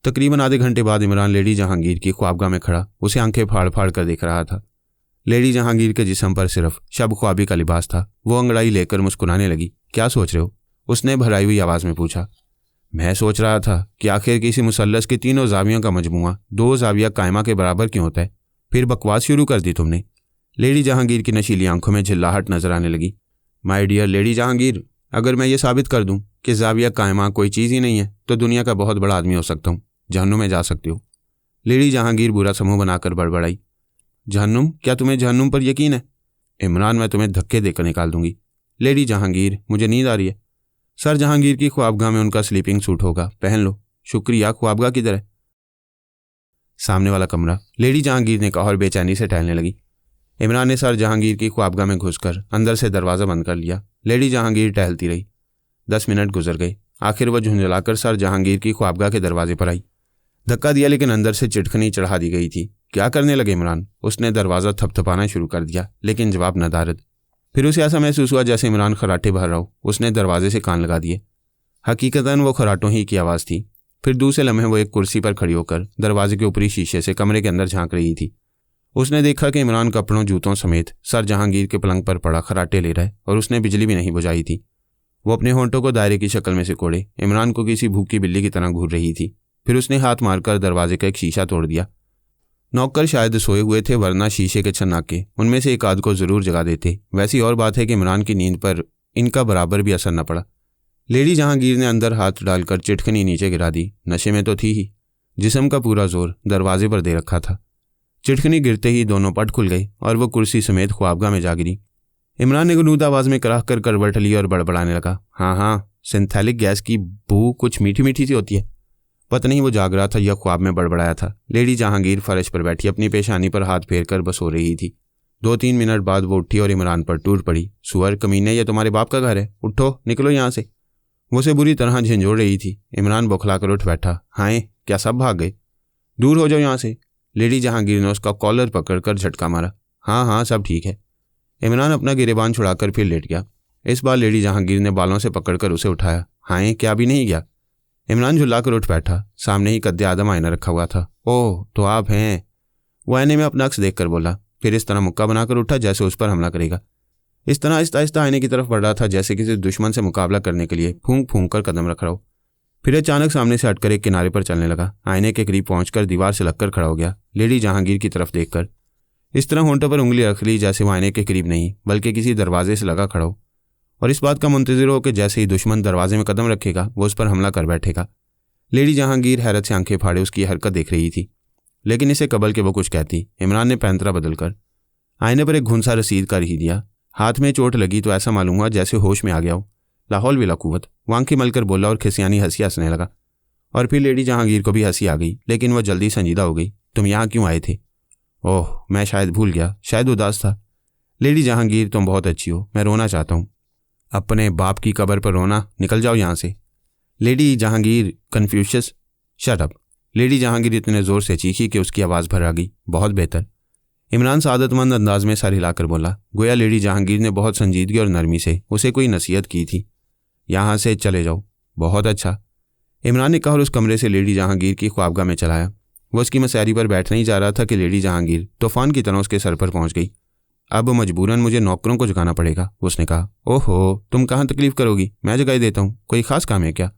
तकरीबन आधे घंटे बाद इमरान लेडी जहांगीर की ख्वाबगाह में खड़ा उसे आंखें फाड़ फाड़ कर देख रहा था। लेडी जहांगीर के जिस्म पर सिर्फ शब ख्वाबी का लिबास था। वो अंगड़ाई लेकर मुस्कुराने लगी। क्या सोच रहे हो? उसने भराई हुई आवाज़ में पूछा। मैं सोच रहा था कि आखिर किसी मुसल्लस के 3 जावियों का मजमुआ 2 जाविया कायमा के बराबर क्यों होता है? फिर बकवास शुरू कर दी तुमने। लेडी जहांगीर की नशीली आंखों में झिल्लाहट नजर आने लगी। माय डियर लेडी जहांगीर, अगर मैं ये साबित कर दूं कि जाविया कायमा कोई चीज़ ही नहीं है तो दुनिया का बहुत बड़ा आदमी हो सकता हूँ। जहन्नुम में जा सकती हो। लेडी जहांगीर बुरा समूह बनाकर बड़बड़ाई। जहन्नुम? क्या तुम्हें जहन्नुम पर यकीन है? इमरान, मैं तुम्हें धक्के देकर निकाल दूंगी। लेडी जहांगीर, मुझे नींद आ रही है। सर जहांगीर की ख्वाबगाह में उनका स्लीपिंग सूट होगा, पहन लो। शुक्रिया। ख्वाबगाह किधर है? सामने वाला कमरा, लेडी जहांगीर ने कहा और बेचैनी से टहलने लगी। इमरान ने सर जहांगीर की ख्वाबगाह में घुसकर अंदर से दरवाज़ा बंद कर लिया। लेडी जहांगीर टहलती रही। 10 मिनट गुजर गए। आखिर वह झुंझलाकर सर जहांगीर की ख्वाबगाह के दरवाजे पर आई। धक्का दिया, लेकिन अंदर से चिटखनी चढ़ा दी गई थी। क्या करने लगे इमरान? उसने दरवाज़ा थपथपाना शुरू कर दिया, लेकिन जवाब नदारद। फिर उसे ऐसा महसूस हुआ जैसे इमरान खराटे भर रहा हो। उसने दरवाजे से कान लगा दिए। हकीकतन वो खराटों ही की आवाज़ थी। फिर दूसरे लम्हे वो एक कुर्सी पर खड़ी होकर दरवाजे के ऊपरी शीशे से कमरे के अंदर झांक रही थी। उसने देखा कि इमरान कपड़ों जूतों समेत सर जहांगीर के पलंग पर पड़ा खराटे ले रहा है, और उसने बिजली भी नहीं बुझाई थी। वो अपने होंठों को दायरे की शक्ल में सिकोड़े इमरान को किसी भूखी बिल्ली की तरह घूर रही थी। फिर उसने हाथ मारकर दरवाजे का एक शीशा तोड़ दिया। नौकर शायद सोए हुए थे, वरना शीशे के छन्नाके उनमें से एक आध को जरूर जगा देते। वैसी और बात है कि इमरान की नींद पर इनका बराबर भी असर न पड़ा। लेडी जहांगीर ने अंदर हाथ डालकर चिटखनी नीचे गिरा दी। नशे में तो थी ही, जिस्म का पूरा जोर दरवाजे पर दे रखा था। चिटखनी गिरते ही दोनों पट खुल गए और वो कुर्सी समेत ख्वाबगाह में जा गिरी। इमरान ने गुनूद आवाज़ में कराह कर करवट ली और बड़बड़ाने लगा। हाँ, सिंथेटिक गैस की बू कुछ मीठी मीठी सी होती है। पता नहीं वो जाग रहा था या ख्वाब में बड़बड़ाया था। लेडी जहांगीर फर्श पर बैठी अपनी पेशानी पर हाथ फेर कर बस हो रही थी। 2-3 मिनट बाद वो उठी और इमरान पर टूट पड़ी। सुअर कमीने, ये तुम्हारे बाप का घर है, उठो, निकलो यहाँ से। वो उसे बुरी तरह झंझोड़ रही थी। इमरान बौखलाकर उठ बैठा। हाय, क्या सब भाग गए? दूर हो जाओ यहाँ से। लेडी जहांगीर ने उसका कॉलर पकड़कर झटका मारा। हाँ हाँ, सब ठीक है। इमरान अपना गिरेबान छुड़ाकर फिर लेट गया। इस बार लेडी जहांगीर ने बालों से पकड़कर उसे उठाया। हाँ, क्या भी नहीं गया? इमरान झुल्लाकर उठ बैठा। सामने ही कद्दे आदम आईना रखा हुआ था। ओह, तो आप हैं? वो आईने में अपना अक्स देखकर बोला, फिर इस तरह मुक्का बनाकर उठा जैसे उस पर हमला करेगा। इस तरह आहिस्ता आहिस्ता आईने की तरफ बढ़ रहा था जैसे किसी दुश्मन से मुकाबला करने के लिए फूंक फूंक कर कदम रख रहा हो। फिर अचानक सामने से हटकर एक किनारे पर चलने लगा। आईने के करीब पहुंचकर दीवार से लगकर खड़ा हो गया, लेडी जहांगीर की तरफ देखकर। इस तरह होंठों पर उंगली रख ली जैसे वो आईने के करीब नहीं बल्कि किसी दरवाजे से लगा खड़ा हो, और इस बात का मुंतजिर हो कि जैसे ही दुश्मन दरवाजे में कदम रखेगा वो उस पर हमला कर बैठेगा। लेडी जहांगीर हैरत से आंखें फाड़े उसकी हरकत देख रही थी, लेकिन इसे कबल के वो कुछ कहती। इमरान ने पैंतरा बदलकर आईने पर एक घुंसा रसीद कर ही दिया। हाथ में चोट लगी तो ऐसा मालूम हुआ जैसे होश में आ गया हो। लाहौल बिला कुव्वत, वो आंखें मलकर बोला और खिसियानी हंसी हंसने लगा। और फिर लेडी जहांगीर को भी हंसी आ गई, लेकिन वह जल्दी संजीदा हो गई। तुम यहाँ क्यों आए थे? ओह, मैं शायद भूल गया, शायद उदास था। लेडी जहांगीर, तुम बहुत अच्छी हो, मैं रोना चाहता हूँ। अपने बाप की कब्र पर रोना? निकल जाओ यहाँ से। Lady Jahangir Confucius, shut up. Lady Jahangir इतने जोर से चीखी कि उसकी आवाज़ भर आ गई। बहुत बेहतर। इमरान सादतमंद अंदाज में सर हिलाकर बोला, गोया लेडी जहांगीर ने बहुत संजीदगी और नरमी से उसे कोई नसीहत की थी। यहाँ से चले जाओ। बहुत अच्छा, इमरान ने कहा और उस कमरे से लेडी जहांगीर की ख्वाबगाह में चलाया। वो उसकी मसैरी पर बैठने ही जा रहा था कि लेडी जहांगीर तूफान की तरह उसके सर पर पहुंच गई। अब मजबूरन मुझे नौकरों को जगाना पड़ेगा, उसने कहा। ओहो, तुम कहाँ तकलीफ करोगी, मैं जगाई देता हूँ। कोई खास काम है क्या?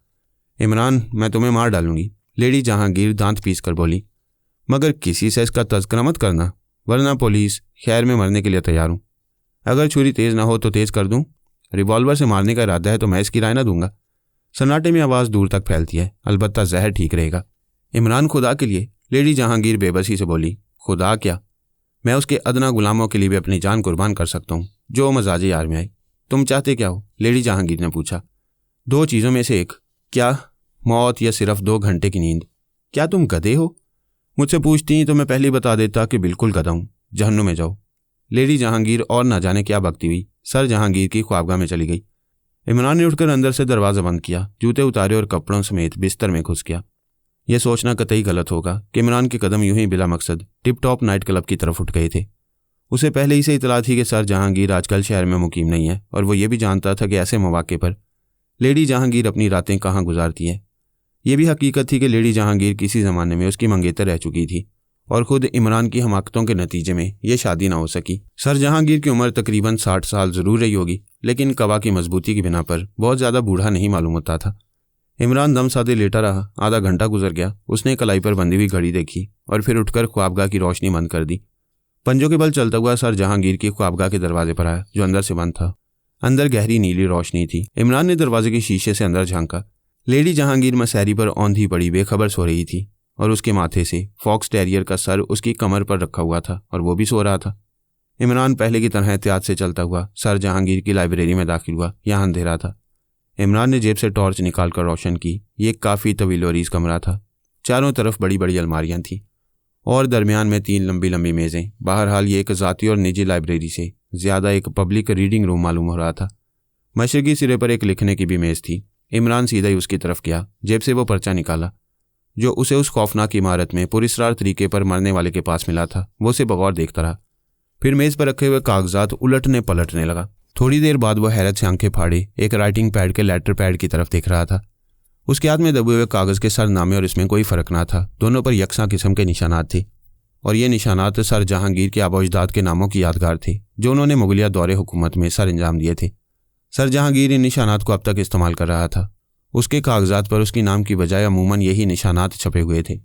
इमरान, मैं तुम्हें मार डालूंगी, लेडी जहांगीर दांत पीस कर बोली। मगर किसी से इसका तज़किरा मत करना, वरना पुलिस। खैर, मैं मरने के लिए तैयार हूँ। अगर छुरी तेज़ ना हो तो तेज़ कर दूँ? रिवॉल्वर से मारने का इरादा है तो मैं इसकी राय ना दूंगा। सन्नाटे में आवाज़ दूर तक फैलती है, अलबत्ता जहर ठीक रहेगा। इमरान, खुदा के लिए, लेडी जहांगीर बेबसी से बोली। खुदा क्या, मैं उसके अदना गुलामों के लिए भी अपनी जान कुर्बान कर सकता हूँ, जो मजाज यार में आए। तुम चाहते क्या हो? लेडी जहांगीर ने पूछा। दो चीज़ों में से एक। क्या? मौत या सिर्फ 2 घंटे की नींद? क्या तुम गधे हो? मुझसे पूछती तो मैं पहले ही बता देता कि बिल्कुल गधा हूँ। जहन्नुम में जाओ। लेडी जहांगीर और ना जाने क्या बकती हुई सर जहांगीर की ख्वाबगाह में चली गई। इमरान ने उठकर अंदर से दरवाज़ा बंद किया, जूते उतारे और कपड़ों समेत बिस्तर में घुस गया। यह सोचना कतई गलत होगा कि इमरान के कदम यूं ही बिला मकसद टिप टॉप नाइट क्लब की तरफ उठ गए थे। उसे पहले ही से इतला थी कि सर जहांगीर आजकल शहर में मुकीम नहीं है, और वो ये भी जानता था कि ऐसे मौके पर लेडी जहांगीर अपनी रातें कहाँ गुजारती है। ये भी हकीकत थी कि लेडी जहांगीर किसी ज़माने में उसकी मंगेतर रह चुकी थी, और खुद इमरान की हमाकतों के नतीजे में यह शादी ना हो सकी। सर जहांगीर की उम्र तकरीबन 60 साल ज़रूर रही होगी, लेकिन कवा की मजबूती की बिना पर बहुत ज़्यादा बूढ़ा नहीं मालूम होता था। इमरान दम साधे लेटा रहा। आधा घंटा गुजर गया। उसने कलाई पर बंधी हुई घड़ी देखी और फिर उठकर ख्वाबगाह की रोशनी बंद कर दी। पंजों के बल चलता हुआ सर जहांगीर की ख्वाबगाह के दरवाजे पर आया, जो अंदर से बंद था। अंदर गहरी नीली रोशनी थी। इमरान ने दरवाजे के शीशे से अंदर झांका। लेडी जहांगीर मसैरी पर औंधी पड़ी बेखबर सो रही थी, और उसके माथे से फॉक्स टेरियर का सर उसकी कमर पर रखा हुआ था, और वो भी सो रहा था। इमरान पहले की तरह एहतियात से चलता हुआ सर जहांगीर की लाइब्रेरी में दाखिल हुआ। यहाँ अंधेरा था। इमरान ने जेब से टॉर्च निकालकर रोशन की। ये काफ़ी तवीलोरीज कमरा था। चारों तरफ बड़ी बड़ी अलमारियां थीं और दरमियान में 3 लंबी लंबी मेज़ें। बहरहाल ये एक ज़ाती और निजी लाइब्रेरी से ज़्यादा एक पब्लिक रीडिंग रूम मालूम हो रहा था। मशरकी सिरे पर एक लिखने की भी मेज़ थी। इमरान सीधा ही उसकी तरफ गया। जेब से वो पर्चा निकाला जो उसे उस खौफनाक इमारत में पुरस्रार तरीके पर मरने वाले के पास मिला था। वो उसे बगौर देखता रहा, फिर मेज़ पर रखे हुए कागजात उलटने पलटने लगा। थोड़ी देर बाद वह हैरत से आंखें फाड़े एक राइटिंग पैड के लेटर पैड की तरफ देख रहा था। उसके हाथ में दबे हुए कागज़ के सरनामे और इसमें कोई फ़र्क ना था। दोनों पर यकसां किस्म के निशानात थे, और ये निशानात सर जहांगीर के आबोजदाद के नामों की यादगार थे जो उन्होंने मुगलिया दौरे हुकूमत में सर अंजाम दिए थे। सर जहांगीर इन निशानात को अब तक इस्तेमाल कर रहा था। उसके कागजात पर उसकी नाम की बजाय अमूमन यही निशानात छपे हुए थे।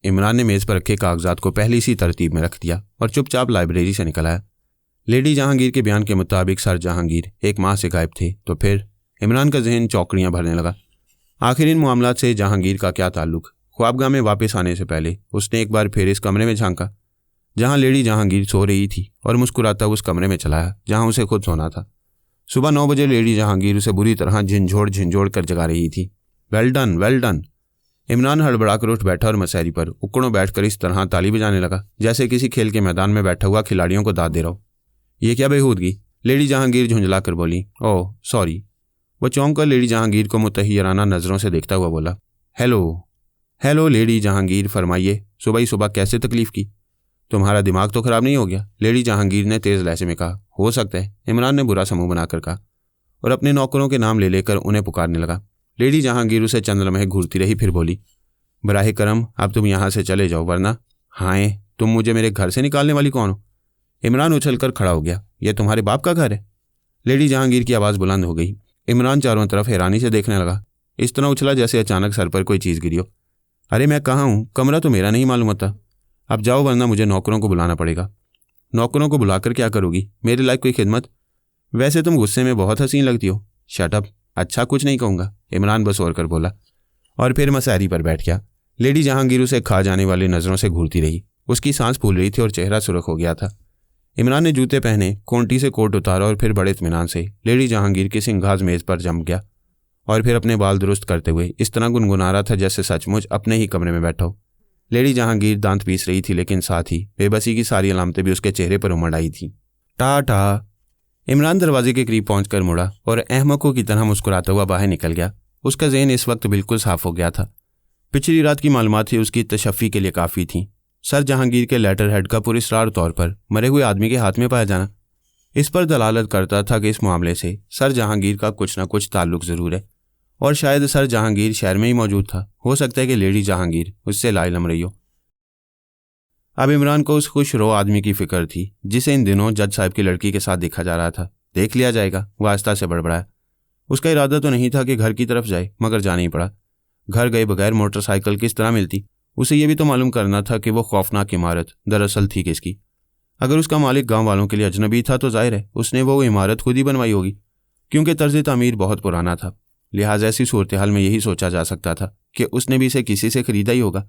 इमरान ने मेज़ पर रखे कागजात को पहली सी तरतीब में रख दिया और चुपचाप लाइब्रेरी से निकल आया। लेडी जहांगीर के बयान के मुताबिक सर जहांगीर 1 माह से गायब थे। तो फिर इमरान का जहन चौकड़ियाँ भरने लगा। आखिर इन मामलात से जहांगीर का क्या ताल्लुक? ख्वाबगाह में वापस आने से पहले उसने एक बार फिर इस कमरे में झांका जहां लेडी जहांगीर सो रही थी, और मुस्कुराता उस कमरे में चलाया जहां उसे खुद सोना था। सुबह 9 बजे लेडी जहांगीर उसे बुरी तरह झिंझोड़ कर जगा रही थी। Well done, well done. Imran हड़बड़ाकर उठ बैठा और मसैरी पर उकड़ों बैठकर इस तरह ताली बजाने लगा जैसे किसी खेल के मैदान में बैठा हुआ खिलाड़ियों को दाद दे रहा हो। ये क्या बेहूदगी? लेडी जहांगीर झुंझला कर बोली। Oh sorry. वो चौंक कर लेडी जहांगीर को मुतहय्यराना नज़रों से देखता हुआ बोला। हेलो। हेलो लेडी जहांगीर, फरमाइए। सुबह ही सुबह कैसे तकलीफ की? तुम्हारा दिमाग तो खराब नहीं हो गया? लेडी जहांगीर ने तेज लहजे में कहा। हो सकता है, इमरान ने बुरा समूह बनाकर कहा और अपने नौकरों के नाम ले लेकर उन्हें पुकारने लगा। लेडी जहांगीर उसे चंद लम्हे घूरती रही, फिर बोली, बराहे करम अब तुम यहाँ से चले जाओ, वरना। हाँ, तुम मुझे मेरे घर से निकालने वाली कौन हो? इमरान उछलकर खड़ा हो गया। यह तुम्हारे बाप का घर है? लेडी जहांगीर की आवाज़ बुलंद हो गई। इमरान चारों तरफ हैरानी से देखने लगा। इस तरह उछला जैसे अचानक सर पर कोई चीज़ गिरी हो। अरे मैं कहाँ हूँ? कमरा तो मेरा नहीं मालूम होता। अब जाओ, वरना मुझे नौकरों को बुलाना पड़ेगा। नौकरों को बुलाकर क्या करोगी? मेरे लायक कोई खिदमत? वैसे तुम गुस्से में बहुत हसीन लगती हो। Shut up. अच्छा, कुछ नहीं कहूँगा, इमरान बस और कर बोला और फिर मसहरी पर बैठ गया। लेडी जहांगीर उसे खा जाने वाली नज़रों से घूरती रही। उसकी सांस फूल रही थी और चेहरा सुर्ख हो गया था। इमरान ने जूते पहने, कोंटी से कोट उतारा और फिर बड़े इत्मीनान से लेडी जहांगीर की सिंघाज मेज़ पर जम गया और फिर अपने बाल दुरुस्त करते हुए इस तरह गुनगुना रहा था जैसे सचमुच अपने ही कमरे में बैठा हो। लेडी जहांगीर दांत पीस रही थी, लेकिन साथ ही बेबसी की सारी अलामतें भी उसके चेहरे पर उमड़ आई थी। टाटा। इमरान दरवाजे के करीब पहुंचकर मुड़ा और अहमकों की तरह मुस्कुराता हुआ बाहर निकल गया। उसका ज़हन इस वक्त बिल्कुल साफ हो गया था। पिछली रात की मालूमात ही उसकी तशफ़ी के लिए काफ़ी थी। सर जहांगीर के लेटर हेड का पुरस्कार तौर पर मरे हुए आदमी के हाथ में पाया जाना इस पर दलालत करता था कि इस मामले से सर जहांगीर का कुछ न कुछ ताल्लुक ज़रूर है और शायद सर जहांगीर शहर में ही मौजूद था। हो सकता है कि लेडी जहांगीर उससे लाइलम रही हो। अब इमरान को उस खुश रो आदमी की फिक्र थी जिसे इन दिनों जज साहब की लड़की के साथ देखा जा रहा था। देख लिया जाएगा, वो आस्ता से बड़बड़ाया। उसका इरादा तो नहीं था कि घर की तरफ जाए, मगर जाना ही पड़ा। घर गए बगैर मोटरसाइकिल किस तरह मिलती? उसे यह भी तो मालूम करना था कि वो खौफनाक इमारत दरअसल थी किसकी। अगर उसका मालिक गांव वालों के लिए अजनबी था तो जाहिर है उसने वो इमारत खुद ही बनवाई होगी, क्योंकि तर्ज तामीर बहुत पुराना था। लिहाजा ऐसी सूरत हाल में यही सोचा जा सकता था कि उसने भी इसे किसी से खरीदा ही होगा।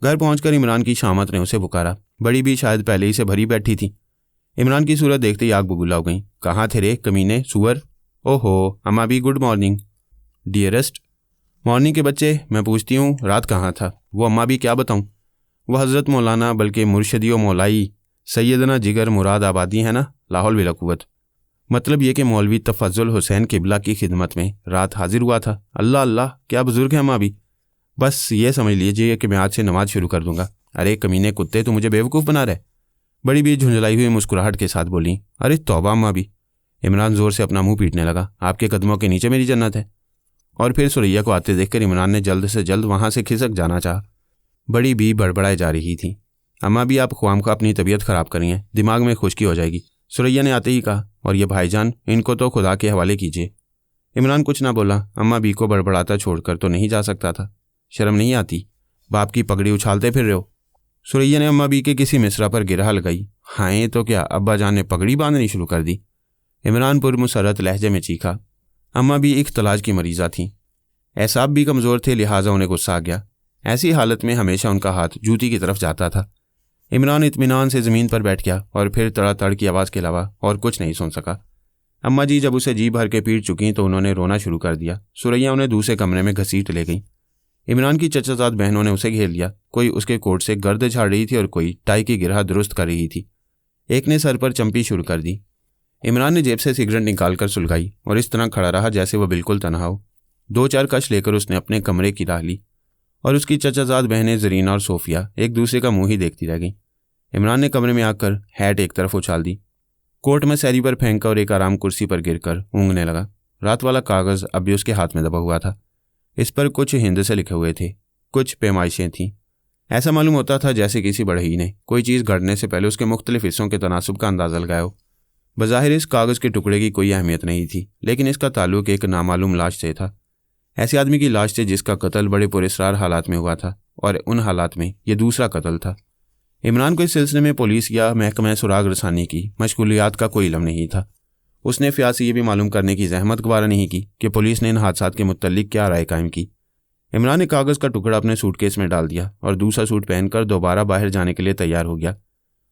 घर पहुंचकर इमरान की शामत ने उसे पुकारा। बड़ी भी शायद पहले ही से भरी बैठी थी। इमरान की सूरत देखते ही आग बबूला हो गई। कहाँ थे रे कमीने, सुअर? ओहो अम्मा भी, गुड मॉर्निंग। डियरेस्ट। मॉर्निंग के बच्चे, मैं पूछती हूँ रात कहाँ था? वो अम्मा भी क्या बताऊँ? वह हज़रत मौलाना बल्कि मुर्शदी व मौलाई सैयदना जिगर मुराद आबादी है ना, लाहौल बिला कुव्वत। मतलब ये कि मौलवी तफज्जुल हुसैन किबला की खिदमत में रात हाजिर हुआ था। अल्लाह अल्लाह, क्या बुजुर्ग है अम्मा भी। बस ये समझ लीजिए कि मैं आज से नमाज शुरू कर दूंगा। अरे कमीने कुत्ते, तो मुझे बेवकूफ़ बना रहे। बड़ी भी झुंझलाई हुई मुस्कुराहट के साथ बोली। अरे तौबा अम्मा भी। इमरान ज़ोर से अपना मुंह पीटने लगा। आपके कदमों के नीचे मेरी जन्नत है। और फिर सुरैया को आते देखकर इमरान ने जल्द से जल्द वहाँ से खिसक जाना चाहा। बड़ी भी बड़बड़ाई जा रही थी। अम्मा भी आप ख्वामखा अपनी तबीयत ख़राब करी है, दिमाग में खुश्की हो जाएगी, सुरैया ने आते ही कहा। और ये भाईजान, इनको तो खुदा के हवाले कीजिए। इमरान कुछ ना बोला। अम्मा बी को बड़बड़ाता छोड़कर तो नहीं जा सकता था। शर्म नहीं आती? बाप की पगड़ी उछालते फिर रहे हो। सुरैया ने अम्मा बी के किसी मिसरा पर गिरह लगाई। हाँ तो क्या अब्बा जान ने पगड़ी बांधनी शुरू कर दी? इमरान पुरमुसरत लहजे में चीखा। अम्मा भी इख्तलाज की मरीज़ा थी। एहसाब भी कमज़ोर थे, लिहाजा उन्हें गुस्सा आ गया। ऐसी हालत में हमेशा उनका हाथ जूती की तरफ जाता था। इमरान इत्मीनान से ज़मीन पर बैठ गया और फिर तड़ातड़ की आवाज़ के अलावा और कुछ नहीं सुन सका। अम्मा जी जब उसे जी भर के पीट चुकी तो उन्होंने रोना शुरू कर दिया। सुरैया उन्हें दूसरे कमरे में घसीट ले गई। इमरान की चचाजाद बहनों ने उसे घेर लिया। कोई उसके कोट से गर्द झाड़ रही थी और कोई टाई की गिरह दुरुस्त कर रही थी। एक ने सर पर चंपी शुरू कर दी। इमरान ने जेब से सिगरेट निकाल कर सुलगाई और इस तरह खड़ा रहा जैसे वह बिल्कुल तन्हा हो। 2-4 कश लेकर उसने अपने कमरे की राह ली और उसकी चचाजाद बहनें जरीना और सोफिया एक दूसरे का मुंह ही देखती रह गईं। इमरान ने कमरे में आकर हैट एक तरफ उछाल दी, कोट में सैरी पर फेंका और एक आराम कुर्सी पर गिरकर ऊँगने लगा। रात वाला कागज़ अब भी उसके हाथ में दबा हुआ था। इस पर कुछ हिंद से लिखे हुए थे, कुछ पैमाइशें थीं। ऐसा मालूम होता था जैसे किसी बढ़ई ने कोई चीज़ गढ़ने से पहले उसके मुख्तलिफ हिस्सों के तनासुब का अंदाज़ा लगाया हो। बज़ाहिर इस कागज़ के टुकड़े की कोई अहमियत नहीं थी, लेकिन इसका ताल्लुक एक नामालूम लाश से था। ऐसे आदमी की लाश से जिसका कत्ल बड़े पुरस्रार हालात में हुआ था, और उन हालात में यह दूसरा कत्ल था। इमरान को इस सिलसिले में पुलिस या महकमा सुराग रसानी की मशगूलियात का कोई इल्म नहीं था। उसने फ़ियाज से ये भी मालूम करने की जहमत गवारा नहीं की कि पुलिस ने इन हादसात के मुतल्लिक क्या राय कायम की। इमरान ने कागज़ का टुकड़ा अपने सूटकेस में डाल दिया और दूसरा सूट पहनकर दोबारा बाहर जाने के लिए तैयार हो गया।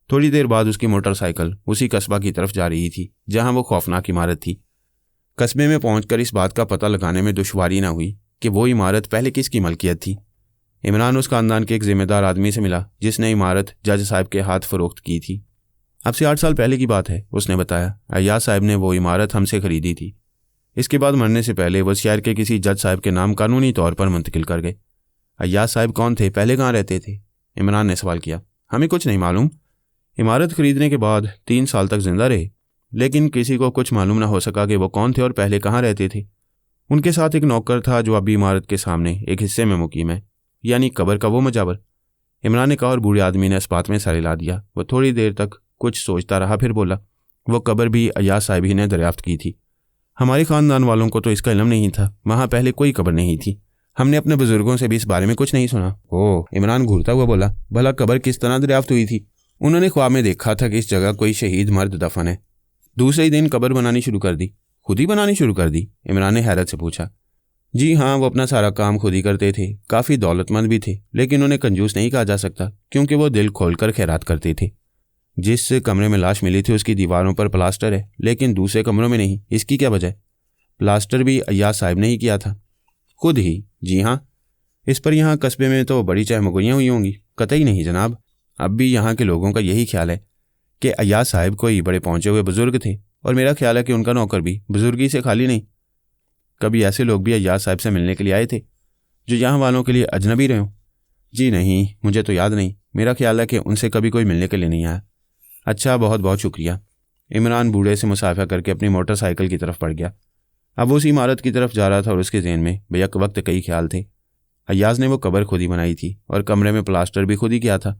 थोड़ी देर बाद उसकी मोटरसाइकिल उसी कस्बा की तरफ जा रही थी जहां वो खौफनाक इमारत थी। कस्बे में पहुंचकर इस बात का पता लगाने में दुश्वारी न हुई कि वो इमारत पहले किसकी मलकियत थी। इमरान उस खानदान के एक जिम्मेदार आदमी से मिला जिसने इमारत जज साहब के हाथ फ़रोख्त की थी। अब से 8 साल पहले की बात है, उसने बताया। अय्याज साहब ने वो इमारत हमसे खरीदी थी। इसके बाद मरने से पहले वह शहर के किसी जज साहब के नाम कानूनी तौर पर मुंतकिल कर गए। अय्याज साहब कौन थे, पहले कहाँ रहते थे? इमरान ने सवाल किया। हमें कुछ नहीं मालूम। इमारत खरीदने के बाद 3 साल तक जिंदा रहे, लेकिन किसी को कुछ मालूम ना हो सका कि वो कौन थे और पहले कहाँ रहते थे। उनके साथ एक नौकर था जो अभी इमारत के सामने एक हिस्से में मुकीम है, यानी कब्र का वो मजावर, इमरान ने कहा और बूढ़े आदमी ने इस बात में सर हिला दिया। वो थोड़ी देर तक कुछ सोचता रहा, फिर बोला, वो कब्र भी अय्याज साहब ही ने दरियाफ्त की थी। हमारे ख़ानदान वालों को तो इसका इल्म नहीं था, वहाँ पहले कोई कब्र नहीं थी। हमने अपने बुजुर्गों से भी इस बारे में कुछ नहीं सुना। ओह, इमरान घूरता हुआ बोला, भला कब्र किस तरह दरियाफ्त हुई थी? उन्होंने ख्वाब में देखा था कि इस जगह कोई शहीद मर्द दफन है। दूसरे ही दिन कब्र बनानी शुरू कर दी। खुद ही बनानी शुरू कर दी? इमरान ने हैरत से पूछा। जी हाँ, वो अपना सारा काम खुद ही करते थे। काफ़ी दौलतमंद भी थे, लेकिन उन्हें कंजूस नहीं कहा जा सकता, क्योंकि वो दिल खोलकर खैरात करते थे। जिस कमरे में लाश मिली थी उसकी दीवारों पर प्लास्टर है, लेकिन दूसरे कमरों में नहीं। इसकी क्या वजह? प्लास्टर भी अय्याज साहब ने ही किया था, खुद ही। जी हाँ। इस पर यहाँ कस्बे में तो बड़ी चहमगोइयाँ हुई होंगी। कतई नहीं जनाब, अब भी यहाँ के लोगों का यही ख्याल है कि अय्याज साहब कोई बड़े पहुँचे हुए बुजुर्ग थे, और मेरा ख्याल है कि उनका नौकर भी बुजुर्गी से खाली नहीं। कभी ऐसे लोग भी अय्याज साहब से मिलने के लिए आए थे जो यहाँ वालों के लिए अजनबी रहे हों? जी नहीं, मुझे तो याद नहीं। मेरा ख्याल है कि उनसे कभी कोई मिलने के लिए नहीं आया। अच्छा, बहुत बहुत शुक्रिया। इमरान बूढ़े से मुसाफा करके अपनी मोटरसाइकिल की तरफ बढ़ गया। अब वो उस इमारत की तरफ जा रहा था और उसके ज़हन में बेयक वक्त कई ख्याल थे। अय्याज ने वो कब्र खुद ही बनाई थी और कमरे में प्लास्टर भी खुद ही किया था।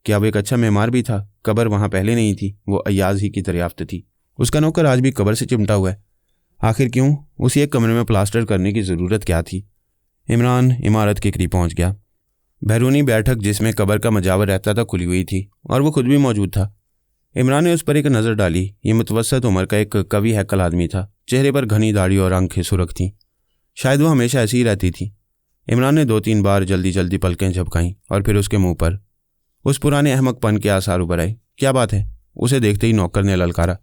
क्या वो एक अच्छा मेमार भी था? कब्र वहाँ पहले नहीं थी, वो अय्याज ही की दरियाफ्त थी। उसका नौकर आज भी कब्र से चिमटा हुआ है। आखिर क्यों? उसी एक कमरे में प्लास्टर करने की ज़रूरत क्या थी? इमरान इमारत के करीब पहुँच गया। बैरूनी बैठक जिसमें कब्र का मजावर रहता था खुली हुई थी और वो खुद भी मौजूद था। इमरान ने उस पर एक नज़र डाली। ये मुतवस्सत उम्र का एक कवि हैकल आदमी था। चेहरे पर घनी दाढ़ी और आंखें सुर्ख थीं। शायद वो हमेशा ऐसी ही रहती थी। इमरान ने 2-3 बार जल्दी जल्दी पलकें झपकाईं और फिर उसके मुंह पर उस पुराने अहमकपन के आसार उभर आए। क्या बात है? उसे देखते ही नौकर ने ललकारा।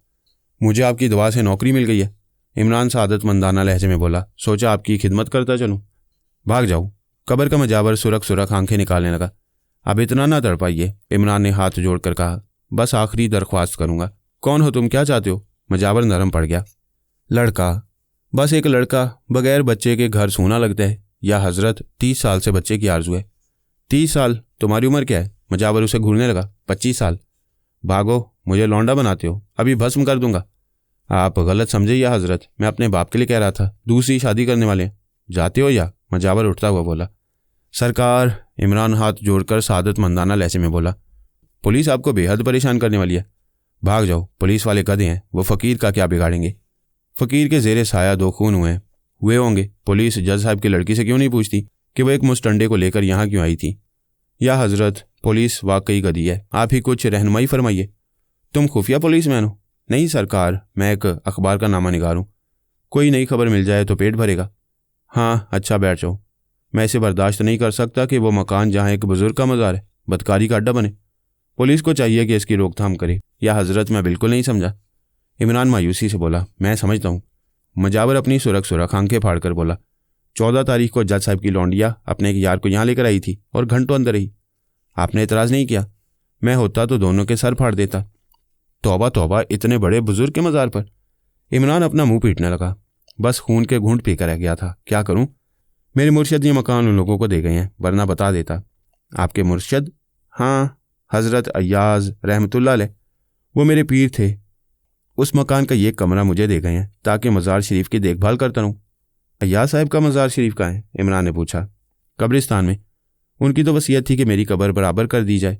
मुझे आपकी दुआ से नौकरी मिल गई है, इमरान सादतमंदाना लहजे में बोला। सोचा आपकी खिदमत करता चलूं। भाग जाऊं। कब्र का मजावर सुरख सुरख आंखें निकालने लगा। अब इतना ना तड़पाइए, इमरान ने हाथ जोड़कर कहा। बस आखिरी दरख्वास्त करूंगा। कौन हो तुम? क्या चाहते हो? मजावर नरम पड़ गया। लड़का, बस एक लड़का। बगैर बच्चे के घर सूना लगता है। या हजरत, 30 साल से बच्चे की आरजू है। 30 साल? तुम्हारी उम्र क्या है? मजावर उसे घूरने लगा। 25 साल। भागो, मुझे लौंडा बनाते हो, अभी भस्म कर दूंगा। आप गलत समझे या हजरत, मैं अपने बाप के लिए कह रहा था। दूसरी शादी करने वाले हैं। जाते हो या? मजावर उठता हुआ बोला। सरकार, इमरान हाथ जोड़कर सादतमंदाना लहजे में बोला, पुलिस आपको बेहद परेशान करने वाली है। भाग जाओ, पुलिस वाले गधे हैं, वो फ़कीर का क्या बिगाड़ेंगे? फ़कीर के ज़ेरे साया 2 खून हुए होंगे। पुलिस जज साहब की लड़की से क्यों नहीं पूछती कि वो एक मुस्टंडे को लेकर यहाँ क्यों आई थी? या हजरत, पुलिस वाकई गधी है, आप ही कुछ रहनुमाई फरमाइए। तुम खुफिया पुलिस मैन हो? नहीं सरकार, मैं एक अखबार का नामा निगार हूँ। कोई नई खबर मिल जाए तो पेट भरेगा। हाँ, अच्छा बैठ जाओ। मैं इसे बर्दाश्त नहीं कर सकता कि वो मकान जहाँ एक बुजुर्ग का मज़ार है बदकारी का अड्डा बने। पुलिस को चाहिए कि इसकी रोकथाम करे। या हजरत, मैं बिल्कुल नहीं समझा। इमरान मायूसी से बोला, मैं समझता हूँ। मजावर अपनी सुरख सुरख आंखें फाड़ कर बोला, 14 तारीख को जज साहब की लौंडिया अपने एक यार को यहाँ लेकर आई थी और घंटों अंदर रही। आपने एतराज़ नहीं किया? मैं होता तो दोनों के सर फाड़ देता। तौबा तौबा, इतने बड़े बुजुर्ग के मज़ार पर। इमरान अपना मुंह पीटने लगा। बस खून के घूंट पीकर रह गया था। क्या करूं? मेरे मुर्शद ये मकान उन लोगों को दे गए हैं, वरना बता देता। आपके मुर्शद? हाँ, हज़रत अय्याज रहमतुल्लाह अलैह, वो मेरे पीर थे। उस मकान का ये कमरा मुझे दे गए हैं ताकि मज़ार शरीफ की देखभाल करता रहूं। अय्याज साहब का मज़ार शरीफ कहाँ है? इमरान ने पूछा। कब्रिस्तान में। उनकी तो वसीयत थी कि मेरी कब्र बराबर कर दी जाए,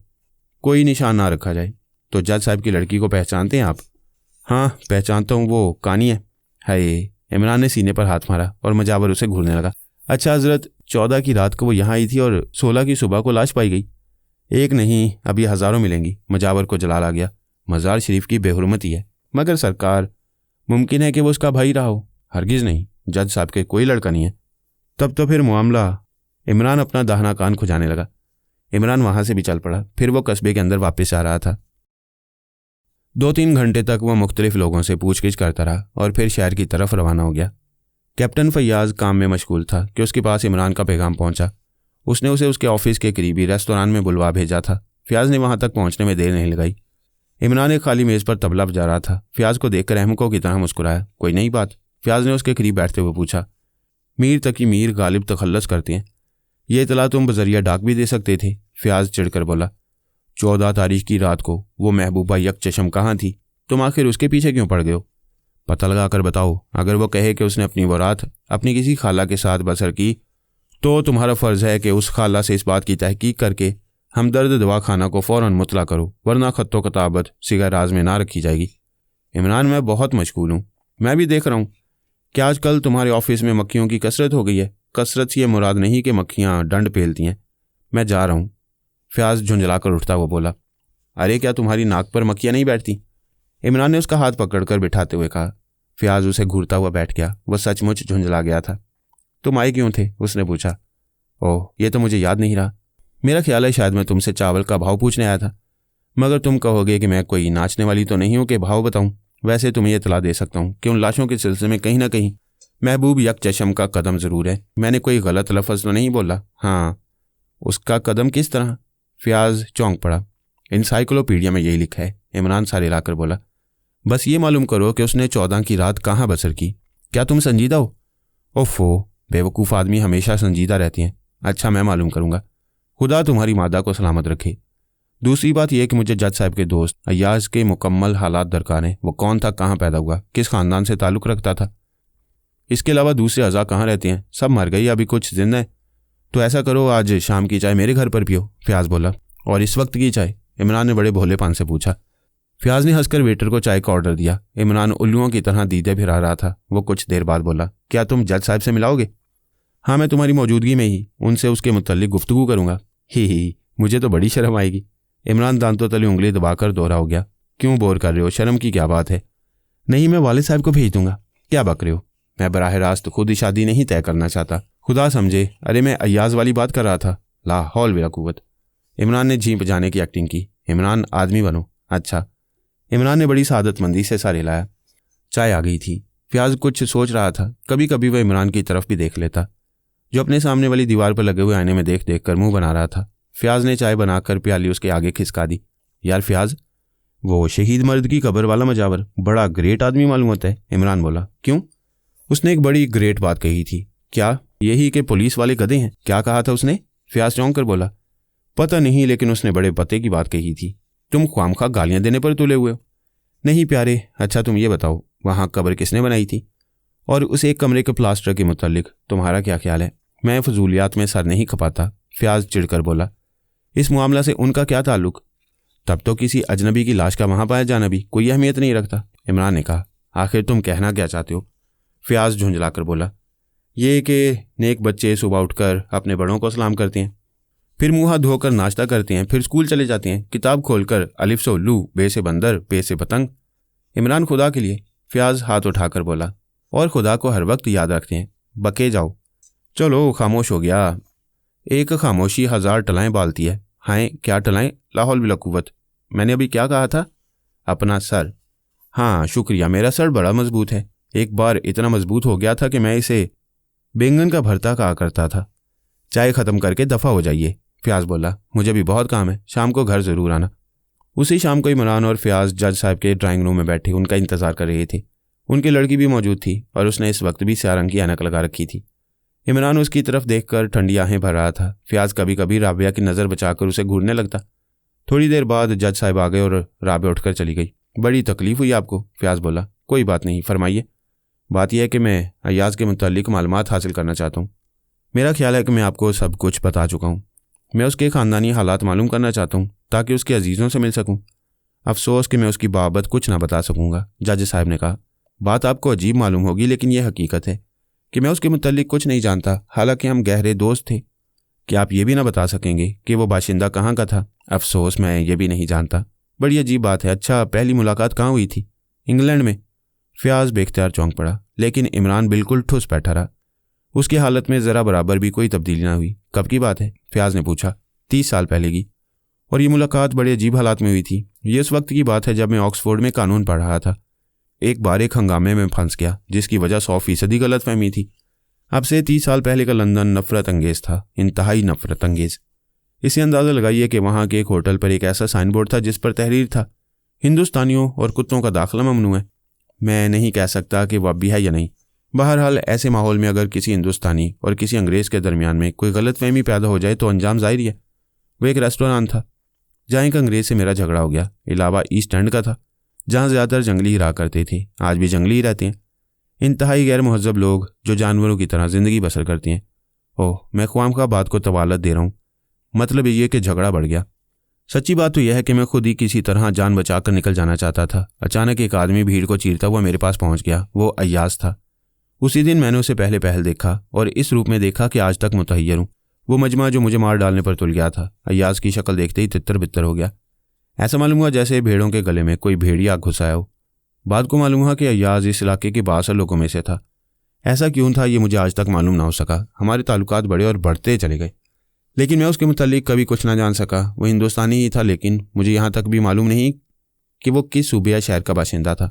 कोई निशान ना रखा जाए। तो जज साहब की लड़की को पहचानते हैं आप? हाँ, पहचानता हूँ, वो कानी है। हाय, इमरान ने सीने पर हाथ मारा और मजावर उसे घूरने लगा। अच्छा हजरत, 14 की रात को वो यहाँ आई थी और 16 की सुबह को लाश पाई गई। एक नहीं, अभी हज़ारों मिलेंगी। मजावर को जलाल आ गया। मज़ार शरीफ की बेहुरमती है। मगर सरकार, मुमकिन है कि वो उसका भाई रहा हो। हरगिज़ नहीं, जज साहब के कोई लड़का नहीं है। तब तो फिर मामला। इमरान अपना दाहिना कान खुजाने लगा। इमरान वहाँ से भी चल पड़ा। फिर वो कस्बे के अंदर वापस आ रहा था। 2-3 घंटे तक वह मुख्तलिफ लोगों से पूछगिछ करता रहा और फिर शहर की तरफ रवाना हो गया। कैप्टन फैयाज काम में मशगूल था कि उसके पास इमरान का पैगाम पहुंचा। उसने उसे उसके ऑफिस के करीबी रेस्तोरां में बुलवा भेजा था। फयाज ने वहां तक पहुंचने में देर नहीं लगाई। इमरान एक खाली मेज़ पर तबला बजा रहा था। फयाज को देखकर अहमकों की तरह मुस्कुराया। कोई नई बात? फयाज ने उसके करीब बैठते हुए पूछा। मीर तकी मीर गालिब तखल्लुस करते हैं, ये इतला तुम बजरिया डाक भी दे सकते थे। फ़याज़ चिढ़कर बोला। 14 तारीख की रात को वो महबूबा यकचशम कहाँ थी? तुम आखिर उसके पीछे क्यों पड़ गए हो? पता लगा कर बताओ। अगर वो कहे कि उसने अपनी वो रात अपनी किसी खाला के साथ बसर की तो तुम्हारा फ़र्ज़ है कि उस खाला से इस बात की तहकीक करके हमदर्द दवाखाना को फ़ौरन मुतला करो, वरना ख़त्तो किताबत सिगा राज में ना रखी जाएगी। इमरान, मैं बहुत मशगूल हूँ। मैं भी देख रहा हूँ कि आजकल तुम्हारे ऑफिस में मक्खियों की कसरत हो गई है। कसरत से ये मुराद नहीं कि मक्खियाँ डंड पेलती हैं। मैं जा रहा हूँ। फ़याज़ झुंझलाकर उठता हुआ बोला। अरे क्या तुम्हारी नाक पर मक्खियाँ नहीं बैठती? इमरान ने उसका हाथ पकड़कर बिठाते हुए कहा। फ़याज़ उसे घूरता हुआ बैठ गया। वह सचमुच झुंझला गया था। तुम आए क्यों थे? उसने पूछा। ओह, ये तो मुझे याद नहीं रहा। मेरा ख्याल है शायद मैं तुमसे चावल का भाव पूछने आया था, मगर तुम कहोगे कि मैं कोई नाचने वाली तो नहीं हूँ कि भाव बताऊँ। वैसे तुम्हें इतला दे सकता हूँ कि उन लाशों के सिलसिले में कहीं ना कहीं महबूब यकचशम का कदम ज़रूर है। मैंने कोई गलत लफ्ज़ तो नहीं बोला? हाँ। उसका कदम किस तरह? फ़याज़ चौंक पड़ा। इनसाइक्लोपीडिया में यही लिखा है। इमरान सारे लाकर बोला। बस ये मालूम करो कि उसने 14 की रात कहाँ बसर की। क्या तुम संजीदा हो? ओफो, बेवकूफ़ आदमी हमेशा संजीदा रहती हैं। अच्छा, मैं मालूम करूँगा। खुदा तुम्हारी मादा को सलामत रखे। दूसरी बात यह कि मुझे जज साहब के दोस्त अय्याज़ के मुकम्मल हालात दरकार हैं। वो कौन था, कहाँ पैदा हुआ, किस ख़ानदान से ताल्लुक़ रखता था। इसके अलावा दूसरे अज़ा कहाँ रहते हैं? सब मर गई, अभी कुछ जिंदा है। तो ऐसा करो, आज शाम की चाय मेरे घर पर पियो। फ़याज़ बोला। और इस वक्त की चाय? इमरान ने बड़े भोलेपन से पूछा। फ़याज़ ने हंसकर वेटर को चाय का ऑर्डर दिया। इमरान उल्लुओं की तरह दीदे फिरा रहा था। वो कुछ देर बाद बोला। क्या तुम जज साहब से मिलाओगे? हाँ, मैं तुम्हारी मौजूदगी में ही उनसे उसके मुतल्लिक गुफ्तगू करूँगा। ही, मुझे तो बड़ी शर्म आएगी। इमरान दांतों तले उंगली दबाकर दोहरा हो गया। क्यों बोर कर रहे हो? शर्म की क्या बात है? नहीं, मैं वालिद साहब को भेज दूंगा। क्या बक रहे हो? मैं बराह रास्त खुद ही शादी नहीं तय करना चाहता, खुदा समझे। अरे मैं अय्याज़ वाली बात कर रहा था। ला हौल वला कुव्वत। इमरान ने झींप जाने की एक्टिंग की। इमरान, आदमी बनो। अच्छा। इमरान ने बड़ी सादतमंदी से सारे लाया। चाय आ गई थी। फ़याज़ कुछ सोच रहा था। कभी कभी वह इमरान की तरफ भी देख लेता, जो अपने सामने वाली दीवार पर लगे हुए आईने में देख देख कर मुंह बना रहा था। फ़याज़ ने चाय बनाकर प्याली उसके आगे खिसका दी। यार फ़याज़, वो शहीद मर्द की कब्र वाला मजावर बड़ा ग्रेट आदमी मालूम होता है। इमरान बोला। क्यों? उसने एक बड़ी ग्रेट बात कही थी। क्या? यही कि पुलिस वाले गधे हैं। क्या कहा था उसने? फ़याज़ चौंक कर बोला। पता नहीं, लेकिन उसने बड़े पते की बात कही थी। तुम ख्वामखा गालियाँ देने पर तुले हुए हो। नहीं प्यारे। अच्छा तुम ये बताओ, वहाँ कब्र किसने बनाई थी? और उस एक कमरे के प्लास्टर के मुतालिक तुम्हारा क्या ख्याल है? मैं फजूलियात में सर नहीं खपाता। फ़याज़ चिढ़कर बोला। इस मामला से उनका क्या ताल्लुक? तब तो किसी अजनबी की लाश का वहाँ पाया जाना भी कोई अहमियत नहीं रखता। इमरान ने कहा। आखिर तुम कहना क्या चाहते हो? फ़याज़ झुंझलाकर बोला। ये कि नेक बच्चे सुबह उठकर अपने बड़ों को सलाम करते हैं, फिर मुँह हाथ धोकर नाश्ता करते हैं, फिर स्कूल चले जाते हैं, किताब खोलकर अलिफ से उल्लू, बे से बंदर, पे से पतंग। इमरान, खुदा के लिए। फ़याज़ हाथ उठाकर बोला। और खुदा को हर वक्त याद रखते हैं। बके जाओ। चलो खामोश हो गया। एक खामोशी 1000 टलाएँ बालती है। हाय क्या टलाएँ? लाहौल बिला कुव्वत। मैंने अभी क्या कहा था? अपना सर। हाँ शुक्रिया, मेरा सर बड़ा मजबूत है। एक बार इतना मजबूत हो गया था कि मैं इसे बैंगन का भरता कहा करता था। चाय ख़त्म करके दफ़ा हो जाइए। फ़याज़ बोला। मुझे भी बहुत काम है, शाम को घर ज़रूर आना। उसी शाम को इमरान और फ़याज़ जज साहब के ड्राइंग रूम में बैठे उनका इंतज़ार कर रहे थे। उनकी लड़की भी मौजूद थी और उसने इस वक्त भी स्याह रंग की ऐनक लगा रखी थी। इमरान उसकी तरफ देखकर ठंडी आहें भर रहा था। फ़याज़ कभी कभी राबिया की नज़र बचाकर उसे घूरने लगता। थोड़ी देर बाद जज साहब आ गए और राबिया उठकर चली गई। बड़ी तकलीफ़ हुई आपको? फ़याज़ बोला। कोई बात नहीं, फरमाइए। बात यह है कि मैं अय्याज़ के मुतालिक मालूमात हासिल करना चाहता हूँ। मेरा ख्याल है कि मैं आपको सब कुछ बता चुका हूँ। मैं उसके ख़ानदानी हालात मालूम करना चाहता हूँ ताकि उसके अजीज़ों से मिल सकूँ। अफसोस कि मैं उसकी बाबत कुछ ना बता सकूँगा। जज साहब ने कहा। बात आपको अजीब मालूम होगी, लेकिन यह हकीकत है कि मैं उसके मुतालिक कुछ नहीं जानता, हालांकि हम गहरे दोस्त थे। क्या आप ये भी ना बता सकेंगे कि वो बाशिंदा कहाँ का था? अफसोस मैं ये भी नहीं जानता। बड़ी अजीब बात है। अच्छा, पहली मुलाकात कहाँ हुई थी? इंग्लैंड में। फ़याज़ बेख्तियार चौंक पड़ा, लेकिन इमरान बिल्कुल ठुस बैठा रहा। उसकी हालत में ज़रा बराबर भी कोई तब्दीली ना हुई। कब की बात है? फ़याज़ ने पूछा। 30 साल पहले की। और ये मुलाकात बड़े अजीब हालात में हुई थी। ये उस वक्त की बात है जब मैं ऑक्सफोर्ड में कानून पढ़ रहा था। एक बार एक हंगामे में फंस गया जिसकी वजह 100% गलतफहमी थी। अब से 30 साल पहले का लंदन नफरत अंगेज़ था, इंतहाई नफरत अंगेज़। इसे अंदाज़ा लगाइए कि वहाँ के एक होटल पर एक ऐसा साइन बोर्ड था जिस पर तहरीर था, हिंदुस्तानियों और कुत्तों का दाखिला ममनू है। मैं नहीं कह सकता कि वह अब भी है या नहीं। बहरहाल ऐसे माहौल में अगर किसी हिंदुस्तानी और किसी अंग्रेज़ के दरमियान में कोई गलतफहमी पैदा हो जाए तो अंजाम ज़ाहिर है। वो एक रेस्टोरेंट था जहाँ एक अंग्रेज से मेरा झगड़ा हो गया। इलावा ईस्ट एंड का था जहाँ ज़्यादातर जंगली ही रहा करते थे, आज भी जंगली ही रहते हैं। इंतहाई गैर मुहज़्ज़ब लोग जो जानवरों की तरह ज़िंदगी बसर करती हैं। ओह, मैं ख्वामख्वाह बात को तवालत दे रहा हूँ। मतलब ये कि झगड़ा बढ़ गया। सच्ची बात तो यह है कि मैं खुद ही किसी तरह जान बचाकर निकल जाना चाहता था। अचानक एक आदमी भीड़ को चीरता हुआ मेरे पास पहुंच गया। वो अय्याज था। उसी दिन मैंने उसे पहले पहल देखा और इस रूप में देखा कि आज तक मुतहय्यर हूँ। वो मजमा जो मुझे मार डालने पर तुल गया था, अय्याज की शक्ल देखते ही तितर बितर हो गया। ऐसा मालूम हुआ जैसे भेड़ों के गले में कोई भेड़िया घुस आया हो। बाद को मालूम हुआ कि अय्याज इस इलाके के बासर लोगों में से था। ऐसा क्यों था ये मुझे आज तक मालूम ना हो सका। हमारे ताल्लुकात बढ़े और बढ़ते चले गए, लेकिन मैं उसके मुतालिक कभी कुछ ना जान सका। वो हिंदुस्तानी ही था, लेकिन मुझे यहाँ तक भी मालूम नहीं कि वो किस सूबे या शहर का बाशिंदा था।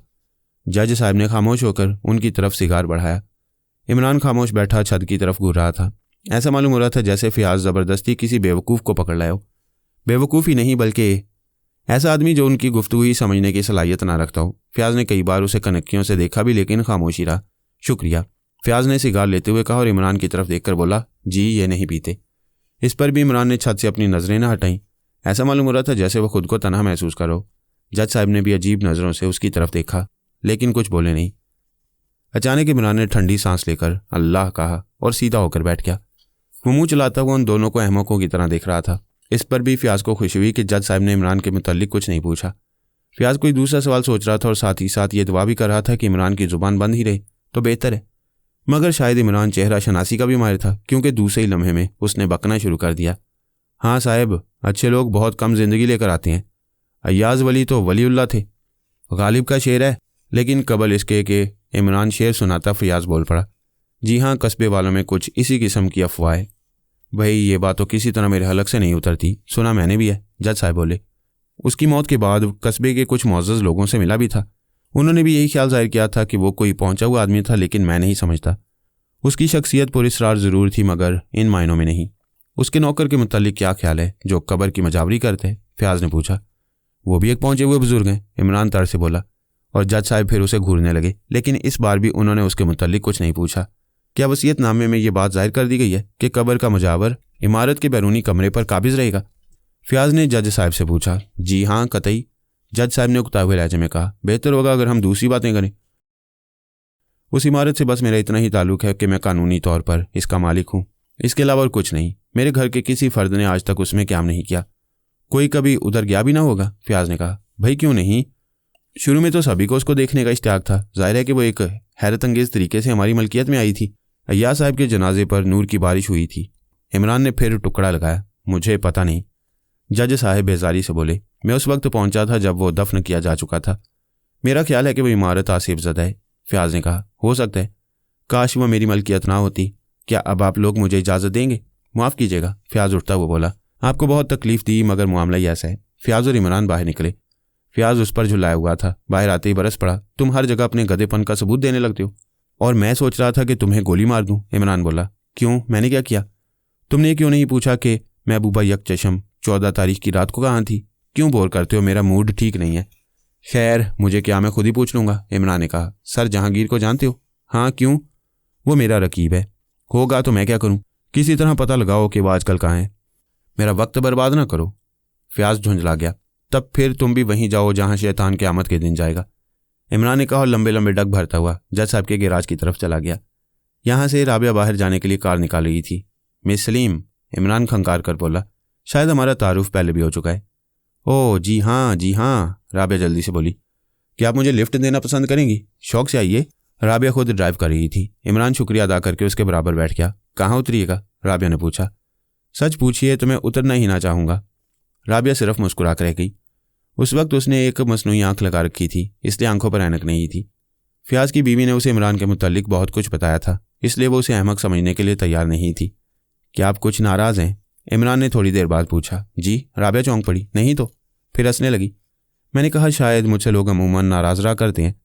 जज साहब ने खामोश होकर उनकी तरफ सिगार बढ़ाया। इमरान खामोश बैठा छत की तरफ घूर रहा था। ऐसा मालूम हो रहा था जैसे फ़याज़ ज़बरदस्ती किसी बेवकूफ़ को पकड़ लाया हो। बेवकूफ़ ही नहीं बल्कि ऐसा आदमी जो उनकी गुफ्तगू ही समझने की सलाहियत ना रखता हो। फ़याज़ ने कई बार उसे कनक्कियों से देखा भी, लेकिन खामोशी रहा। शुक्रिया, फ़याज़ ने सिगार लेते हुए कहा और इमरान की तरफ देखकर बोला, जी ये नहीं पीते। इस पर भी इमरान ने छत से अपनी नज़रें न हटाईं। ऐसा मालूम हो रहा था जैसे वह खुद को तनहा महसूस करो। जज साहब ने भी अजीब नज़रों से उसकी तरफ देखा, लेकिन कुछ बोले नहीं। अचानक इमरान ने ठंडी सांस लेकर अल्लाह कहा और सीधा होकर बैठ गया। वो मुँह चलाता हुआ उन दोनों को अहमकों की तरह देख रहा था। इस पर भी फ़याज़ को खुशी हुई कि जज साहब ने इमरान के मुताल्लिक कुछ नहीं पूछा। फ़याज़ कोई दूसरा सवाल सोच रहा था और साथ ही साथ ये दुआ भी कर रहा था कि इमरान की ज़ुबान बंद ही रहे तो बेहतर है। मगर शायद इमरान चेहरा शनासी का भी माहिर था, क्योंकि दूसरे ही लम्हे में उसने बकना शुरू कर दिया। हाँ साहब, अच्छे लोग बहुत कम जिंदगी लेकर आते हैं। अय्याज वली तो वलीउल्लाह थे। गालिब का शेर है, लेकिन कबल इसके कि इमरान शेर सुनाता फ़याज़ बोल पड़ा। जी हाँ, कस्बे वालों में कुछ इसी किस्म की अफवाह है। भाई ये बात तो किसी तरह मेरे हलक से नहीं उतरती। सुना मैंने भी है, जज साहब बोले। उसकी मौत के बाद कस्बे के कुछ मुअज़्ज़ज़ लोगों से मिला भी था। उन्होंने भी यही ख्याल जाहिर किया था कि वो कोई पहुंचा हुआ आदमी था, लेकिन मैं नहीं समझता। उसकी शख्सियत पुरस्रार ज़रूर थी, मगर इन मायनों में नहीं। उसके नौकर के मुतालिक क्या ख्याल है जो कब्र की मजावरी करते हैं? फ़याज़ ने पूछा। वो भी एक पहुंचे हुए बुजुर्ग हैं, इमरान तर से बोला। और जज साहब फिर उसे घूरने लगे, लेकिन इस बार भी उन्होंने उसके मुतालिक कुछ नहीं पूछा। क्या वसीयतनामे में ये बात जाहिर कर दी गई है कि कब्र का मुजावर इमारत के बैरूनी कमरे पर काबिज रहेगा? फ़याज़ ने जज साहब से पूछा। जी हाँ, कतई। जज साहब ने उकताए हुए लहजे में कहा। बेहतर होगा अगर हम दूसरी बातें करें। उस इमारत से बस मेरा इतना ही ताल्लुक़ है कि मैं कानूनी तौर पर इसका मालिक हूँ, इसके अलावा और कुछ नहीं। मेरे घर के किसी फ़र्द ने आज तक उसमें क़याम नहीं किया। कोई कभी उधर गया भी ना होगा? फ़याज़ ने कहा। भाई क्यों नहीं, शुरू में तो सभी को उसको देखने का इश्तियाक था। जाहिर है कि वो एक हैरत अंगेज़ तरीके से हमारी मलकियत में आई थी। अय्याज साहब के जनाजे पर नूर की बारिश हुई थी। इमरान ने फिर टुकड़ा लगाया। मुझे पता नहीं। जज साहब बेजारी से बोले। मैं उस वक्त पहुंचा था जब वो दफन किया जा चुका था। मेरा ख्याल है कि वो इमारत आसिफ ज़दा है। फ़याज़ ने कहा। हो सकता है, काश वो मेरी मलकियत ना होती। क्या अब आप लोग मुझे इजाज़त देंगे? माफ़ कीजिएगा, फ़याज़ उठता हुआ बोला। आपको बहुत तकलीफ़ दी, मगर मामला ही ऐसा है। फ़याज़ और इमरान बाहर निकले। फ़याज़ उस पर झुलाया हुआ था। बाहर आते ही बरस पड़ा। तुम हर जगह अपने गधेपन का सबूत देने लगते हो, और मैं सोच रहा था कि तुम्हें गोली मार दूं। इमरान बोला। क्यों, मैंने क्या किया? तुमने क्यों नहीं पूछा कि महबूबा यकचशम 14 तारीख की रात को कहाँ थी? क्यों बोर करते हो? मेरा मूड ठीक नहीं है। खैर, मुझे क्या, मैं खुद ही पूछ लूँगा, इमरान ने कहा। सर जहांगीर को जानते हो? हाँ, क्यों? वो मेरा रकीब है। होगा तो मैं क्या करूँ? किसी तरह पता लगाओ कि वो आजकल कहाँ है। मेरा वक्त बर्बाद ना करो। फ़याज़ झुंझला गया। तब फिर तुम भी वहीं जाओ जहाँ शैतान क़यामत के दिन जाएगा, इमरान ने कहा और लंबे लंबे डग भरता हुआ जज साहब के गैराज की तरफ चला गया। यहाँ से राबिया बाहर जाने के लिए कार निकाल रही थी। मिस सलीम, इमरान खंकार कर बोला। शायद हमारा तारुफ पहले भी हो चुका है। ओह जी हाँ, जी हाँ, राबिया जल्दी से बोली। क्या आप मुझे लिफ्ट देना पसंद करेंगी? शौक से आइए। राबिया खुद ड्राइव कर रही थी। इमरान शुक्रिया अदा करके उसके बराबर बैठ गया। कहाँ उतरिएगा? राबिया ने पूछा। सच पूछिए तो मैं उतरना ही ना चाहूँगा। राबिया सिर्फ मुस्कुरा कर रह गई। उस वक्त उसने एक मसनूई आंख लगा रखी थी, इसलिए आंखों पर ऐनक नहीं थी। फ़याज़ की बीवी ने उसे इमरान के मुतालिक बहुत कुछ बताया था, इसलिए वो उसे अहमक समझने के लिए तैयार नहीं थी। क्या आप कुछ नाराज़ हैं? इमरान ने थोड़ी देर बाद पूछा। जी। राबिया चौंक पड़ी। नहीं तो। फिर हंसने लगी। मैंने कहा शायद मुझसे लोग अमूमन नाराज़ रहा करते हैं।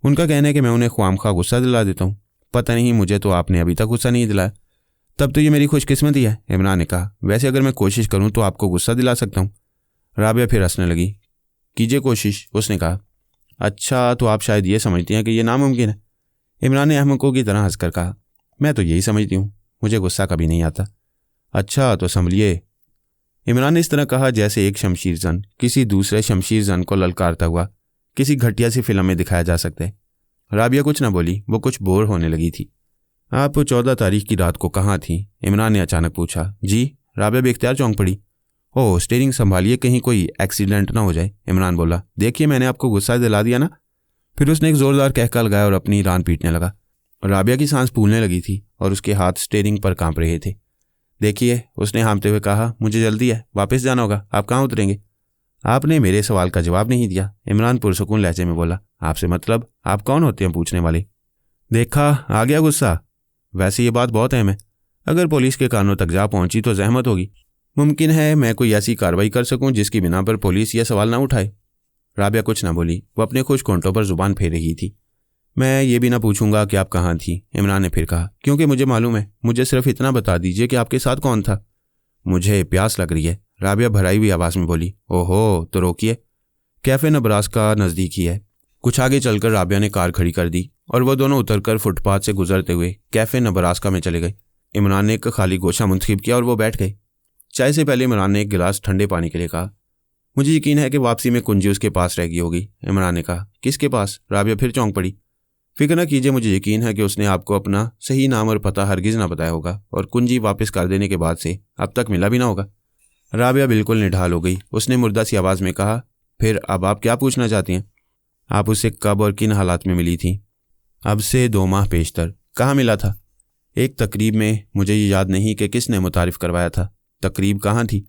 उनका कहना है कि मैं उन्हें ख्वामख्वाह गुस्सा दिला देता हूँ। पता नहीं, मुझे तो आपने अभी तक गुस्सा नहीं दिलाया। तब तो ये मेरी खुशकिस्मती है, इमरान ने कहा। वैसे अगर मैं कोशिश करूँ तो आपको गुस्सा दिला सकता हूँ। राबिया फिर हंसने लगी। कीजिए कोशिश, उसने कहा। अच्छा, तो आप शायद ये समझती हैं कि यह नामुमकिन है, इमरान ने अहमकों की तरह हंसकर कहा। मैं तो यही समझती हूँ, मुझे गुस्सा कभी नहीं आता। अच्छा, तो संभलिए। इमरान ने इस तरह कहा जैसे एक शमशीर जन किसी दूसरे शमशीर जन को ललकारता हुआ किसी घटिया सी फिल्म में दिखाया जा सकता है। राबिया कुछ न बोली, वो कुछ बोर होने लगी थी। आप 14 तारीख की रात को कहाँ थी? इमरान ने अचानक पूछा। जी, राबिया बेख्तियार चौंक पड़ी। ओह, स्टीयरिंग संभालिए, कहीं कोई एक्सीडेंट ना हो जाए। इमरान बोला, देखिए मैंने आपको गुस्सा दिला दिया ना। फिर उसने एक जोरदार कहका लगाया और अपनी रान पीटने लगा। राबिया की सांस फूलने लगी थी और उसके हाथ स्टीयरिंग पर कांप रहे थे। देखिए, उसने हाँफते हुए कहा, मुझे जल्दी है, वापस जाना होगा। आप कहाँ उतरेंगे? आपने मेरे सवाल का जवाब नहीं दिया। इमरान पुरसुकून लहजे में बोला, आपसे मतलब? आप कौन होते हैं पूछने वाले? देखा, आ गया गुस्सा। वैसे ये बात बहुत अहम है, अगर पुलिस के कानों तक जा पहुंची तो जहमत होगी। मुमकिन है मैं कोई ऐसी कार्रवाई कर सकूं जिसकी बिना पर पुलिस यह सवाल ना उठाए। राबिया कुछ ना बोली, वो अपने खुश कोंठों पर जुबान फेर रही थी। मैं ये भी ना पूछूंगा कि आप कहाँ थी, इमरान ने फिर कहा, क्योंकि मुझे मालूम है। मुझे सिर्फ इतना बता दीजिए कि आपके साथ कौन था। मुझे प्यास लग रही है, राबिया भराई हुई आवाज़ में बोली। ओहो, तो रोकिए, कैफ़े नब्रास्का नज़दीक ही है। कुछ आगे चलकर राबिया ने कार खड़ी कर दी और वो दोनों उतरकर फुटपाथ से गुजरते हुए कैफ़े नब्रास्का में चले गए। इमरान ने एक खाली गोशा मुंतखब किया और वो बैठ गए। चाय से पहले इमरान ने एक गिलास ठंडे पानी के लिए कहा। मुझे यकीन है कि वापसी में कुंजी उसके पास रह गई होगी, इमरान ने कहा। किसके पास? राबिया फिर चौंक पड़ी। फिक्र न कीजिए, मुझे यकीन है कि उसने आपको अपना सही नाम और पता हरगिज़ ना बताया होगा और कुंजी वापस कर देने के बाद से अब तक मिला भी ना होगा। राबिया बिल्कुल निढाल हो गई। उसने मुर्दा सी आवाज़ में कहा, फिर अब आप क्या पूछना चाहती हैं? आप उससे कब और किन हालात में मिली थी? अब से 2 माह पेशतर। कहाँ मिला था? एक तकरीब में, मुझे ये याद नहीं कि किसने मुतारिफ करवाया था। तकरीब कहाँ थी?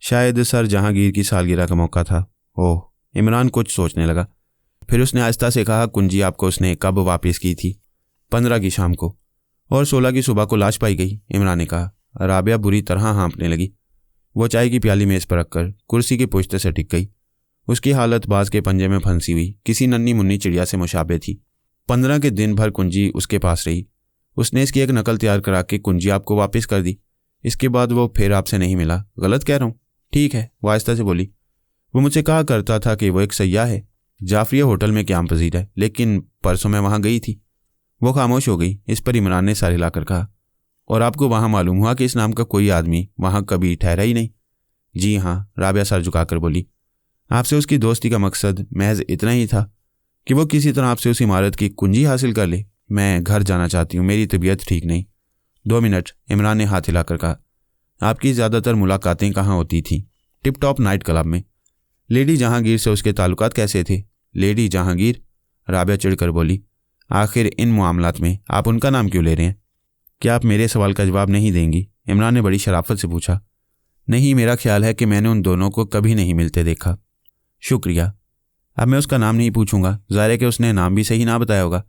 शायद सर जहांगीर की सालगिरह का मौका था। ओह, इमरान कुछ सोचने लगा। फिर उसने आहिस्ता से कहा, कुंजी आपको उसने कब वापस की थी? 15 की शाम को, और 16 की सुबह को लाश पाई गई, इमरान ने कहा। राबिया बुरी तरह हाँफने लगी। वो चाय की प्याली मेज़ पर रखकर कुर्सी की पुश्त से टिक गई। उसकी हालत बाज के पंजे में फंसी हुई किसी नन्ही मुन्नी चिड़िया से मुशाबे थी। 15 के दिन भर कुंजी उसके पास रही। उसने इसकी एक नकल तैयार करा के कुंजी आपको वापस कर दी। इसके बाद वो फिर आपसे नहीं मिला। गलत कह रहा हूँ? ठीक है, वो आहिस्ता से बोली। वो मुझसे कहा करता था कि वो एक सयाह है, जाफरिया होटल में क़याम पजीर है, लेकिन परसों मैं वहाँ गई थी। वो खामोश हो गई। इस पर इमरान ने सर हिलाकर कहा, और आपको वहाँ मालूम हुआ कि इस नाम का कोई आदमी वहाँ कभी ठहरा ही नहीं? जी हाँ, राबिया सर झुकाकर बोली। आपसे उसकी दोस्ती का मकसद महज इतना ही था कि वो किसी तरह आपसे उस इमारत की कुंजी हासिल कर ले। मैं घर जाना चाहती हूँ, मेरी तबीयत ठीक नहीं। 2 मिनट, इमरान ने हाथ हिलाकर कहा। आपकी ज़्यादातर मुलाकातें कहाँ होती थीं? टिप टॉप नाइट क्लब में। लेडी जहांगीर से उसके ताल्लुकात कैसे थे? लेडी जहांगीर? राबिया चिढ़कर बोली। आखिर इन मामलात में आप उनका नाम क्यों ले रहे हैं? क्या आप मेरे सवाल का जवाब नहीं देंगी? इमरान ने बड़ी शराफत से पूछा। नहीं, मेरा ख्याल है कि मैंने उन दोनों को कभी नहीं मिलते देखा। शुक्रिया। अब मैं उसका नाम नहीं पूछूंगा, ज़ाहिर है कि उसने नाम भी सही ना बताया होगा,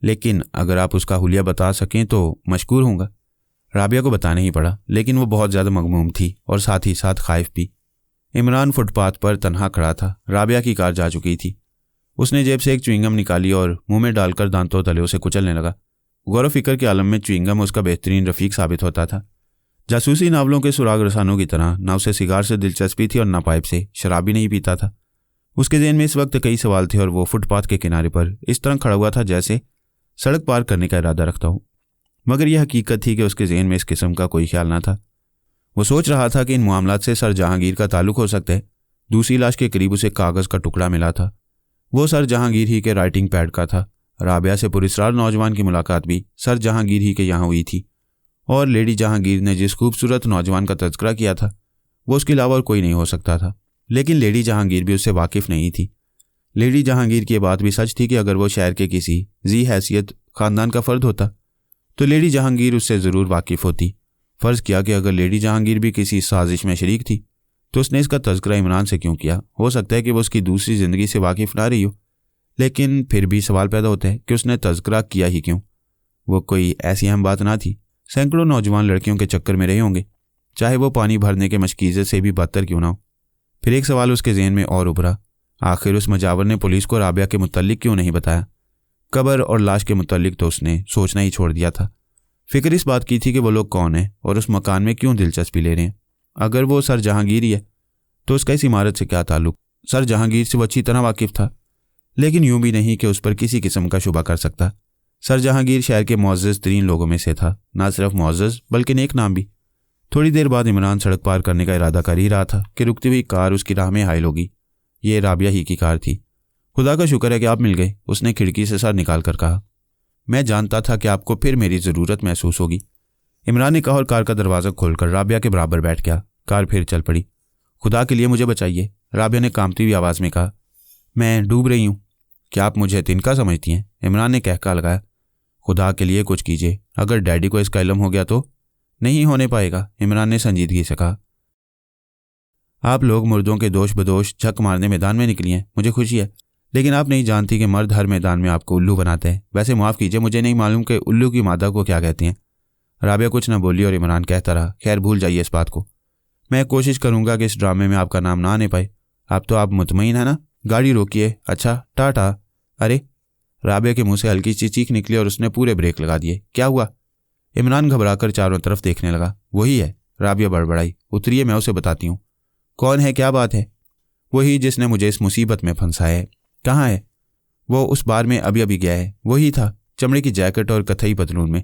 लेकिन अगर आप उसका हुलिया बता सकें तो मशकूर होऊंगा। राबिया को बताना ही पड़ा, लेकिन वो बहुत ज़्यादा मगमूम थी और साथ ही साथ खाइफ भी। इमरान फुटपाथ पर तन्हा खड़ा था। राबिया की कार जा चुकी थी। उसने जेब से एक च्युइंगम निकाली और मुंह में डालकर दांतों तले उसे कुचलने लगा। गौर फिक्र के आलम में च्युइंगम उसका बेहतरीन रफीक साबित होता था। जासूसी नावलों के सुराग रसानों की तरह ना उसे सिगार से दिलचस्पी थी और ना पाइप से। शराब भी नहीं पीता था। उसके ज़हन में इस वक्त कई सवाल थे और वो फुटपाथ के किनारे पर इस तरह खड़ा हुआ था जैसे सड़क पार करने का इरादा रखता हो, मगर यह हकीकत थी कि उसके ज़हन में इस किस्म का कोई ख्याल ना था। वो सोच रहा था कि इन मामलात से सर जहांगीर का ताल्लुक हो सकता है। दूसरी लाश के करीब उसे कागज़ का टुकड़ा मिला था। वो सर जहांगीर ही के राइटिंग पैड का था। राबिया से पुरस्रार नौजवान की मुलाकात भी सर जहांगीर ही के यहाँ हुई थी, और लेडी जहांगीर ने जिस खूबसूरत नौजवान का तज़किरा किया था वो उसके अलावा और कोई नहीं हो सकता था। लेकिन लेडी जहांगीर भी उससे वाकिफ़ नहीं थी। लेडी जहांगीर की बात भी सच थी कि अगर वो शहर के किसी जी हैसियत ख़ानदान का फ़र्द होता तो लेडी जहांगीर उससे ज़रूर वाकिफ़ होती। फ़र्ज़ किया कि अगर लेडी जहांगीर भी किसी साजिश में शरीक थी तो उसने इसका तज़किरा इमरान से क्यों किया? हो सकता है कि वो उसकी दूसरी ज़िंदगी से वाकिफ़ ना रही हो, लेकिन फिर भी सवाल पैदा होता है कि उसने तज़किरा किया ही क्यों? वो कोई ऐसी अहम बात ना थी। सैकड़ों नौजवान लड़कियों के चक्कर में रहे होंगे, चाहे वो पानी भरने के मशकीज़े से भी बदतर क्यों ना हो। फिर एक सवाल उसके ज़हन में और उभरा, आखिर उस मजावर ने पुलिस को राबिया के मुतल्लिक क्यों नहीं बताया? कब्र और लाश के मुतल्लिक तो उसने सोचना ही छोड़ दिया था। फिक्र इस बात की थी कि वो लोग कौन हैं और उस मकान में क्यों दिलचस्पी ले रहे हैं। अगर वो सर जहांगीर ही है तो उसका इस इमारत से क्या ताल्लुक? सर जहांगीर से वो अच्छी तरह वाकिफ़ था, लेकिन यूं भी नहीं कि उस पर किसी किस्म का शुबा कर सकता। सर जहांगीर शहर के मुअज़्ज़ज़ तरीन लोगों में से था, ना सिर्फ मुअज़्ज़ज़ बल्कि नेक नाम भी। थोड़ी देर बाद इमरान सड़क पार करने का इरादा कर ही रहा था कि रुकती हुई कार उसकी राह में हाइल होगी। ये राबिया ही की कार थी। खुदा का शुक्र है कि आप मिल गए, उसने खिड़की से सर निकाल कर कहा। मैं जानता था कि आपको फिर मेरी ज़रूरत महसूस होगी, इमरान ने कहा और कार का दरवाज़ा खोलकर राबिया के बराबर बैठ गया। कार फिर चल पड़ी। खुदा के लिए मुझे बचाइए, राबिया ने कांपती हुई आवाज़ में कहा। मैं डूब रही हूँ। क्या आप मुझे तिनका समझती हैं? इमरान ने कहका लगाया। खुदा के लिए कुछ कीजिए, अगर डैडी को इसका इल्म हो गया तो। नहीं होने पाएगा, इमरान ने संजीदगी से कहा। आप लोग मुर्दों के दोष बदोश झक मारने मैदान में निकली हैं, मुझे खुशी है, लेकिन आप नहीं जानती कि मर्द हर मैदान में आपको उल्लू बनाते हैं। वैसे माफ़ कीजिए, मुझे नहीं मालूम कि उल्लू की मादा को क्या कहते हैं। राबिया कुछ न बोली और इमरान कहता रहा, खैर भूल जाइए इस बात को। मैं कोशिश करूंगा कि इस ड्रामे में आपका नाम ना आने पाए। अब तो आप मुतमईन है ना? गाड़ी रोकिए। अच्छा, टाटा। अरे, राबिया के मुंह से हल्की सी चीख निकली और उसने पूरे ब्रेक लगा दिए। क्या हुआ? इमरान घबराकर चारों तरफ देखने लगा। वही है, राबिया बड़बड़ाई। उतरिए, मैं उसे बताती हूँ। कौन है, क्या बात है? वही जिसने मुझे इस मुसीबत में फंसाया है। कहाँ है वो? उस बार में अभी अभी गया है। वही था, चमड़े की जैकेट और कथई पतलून में।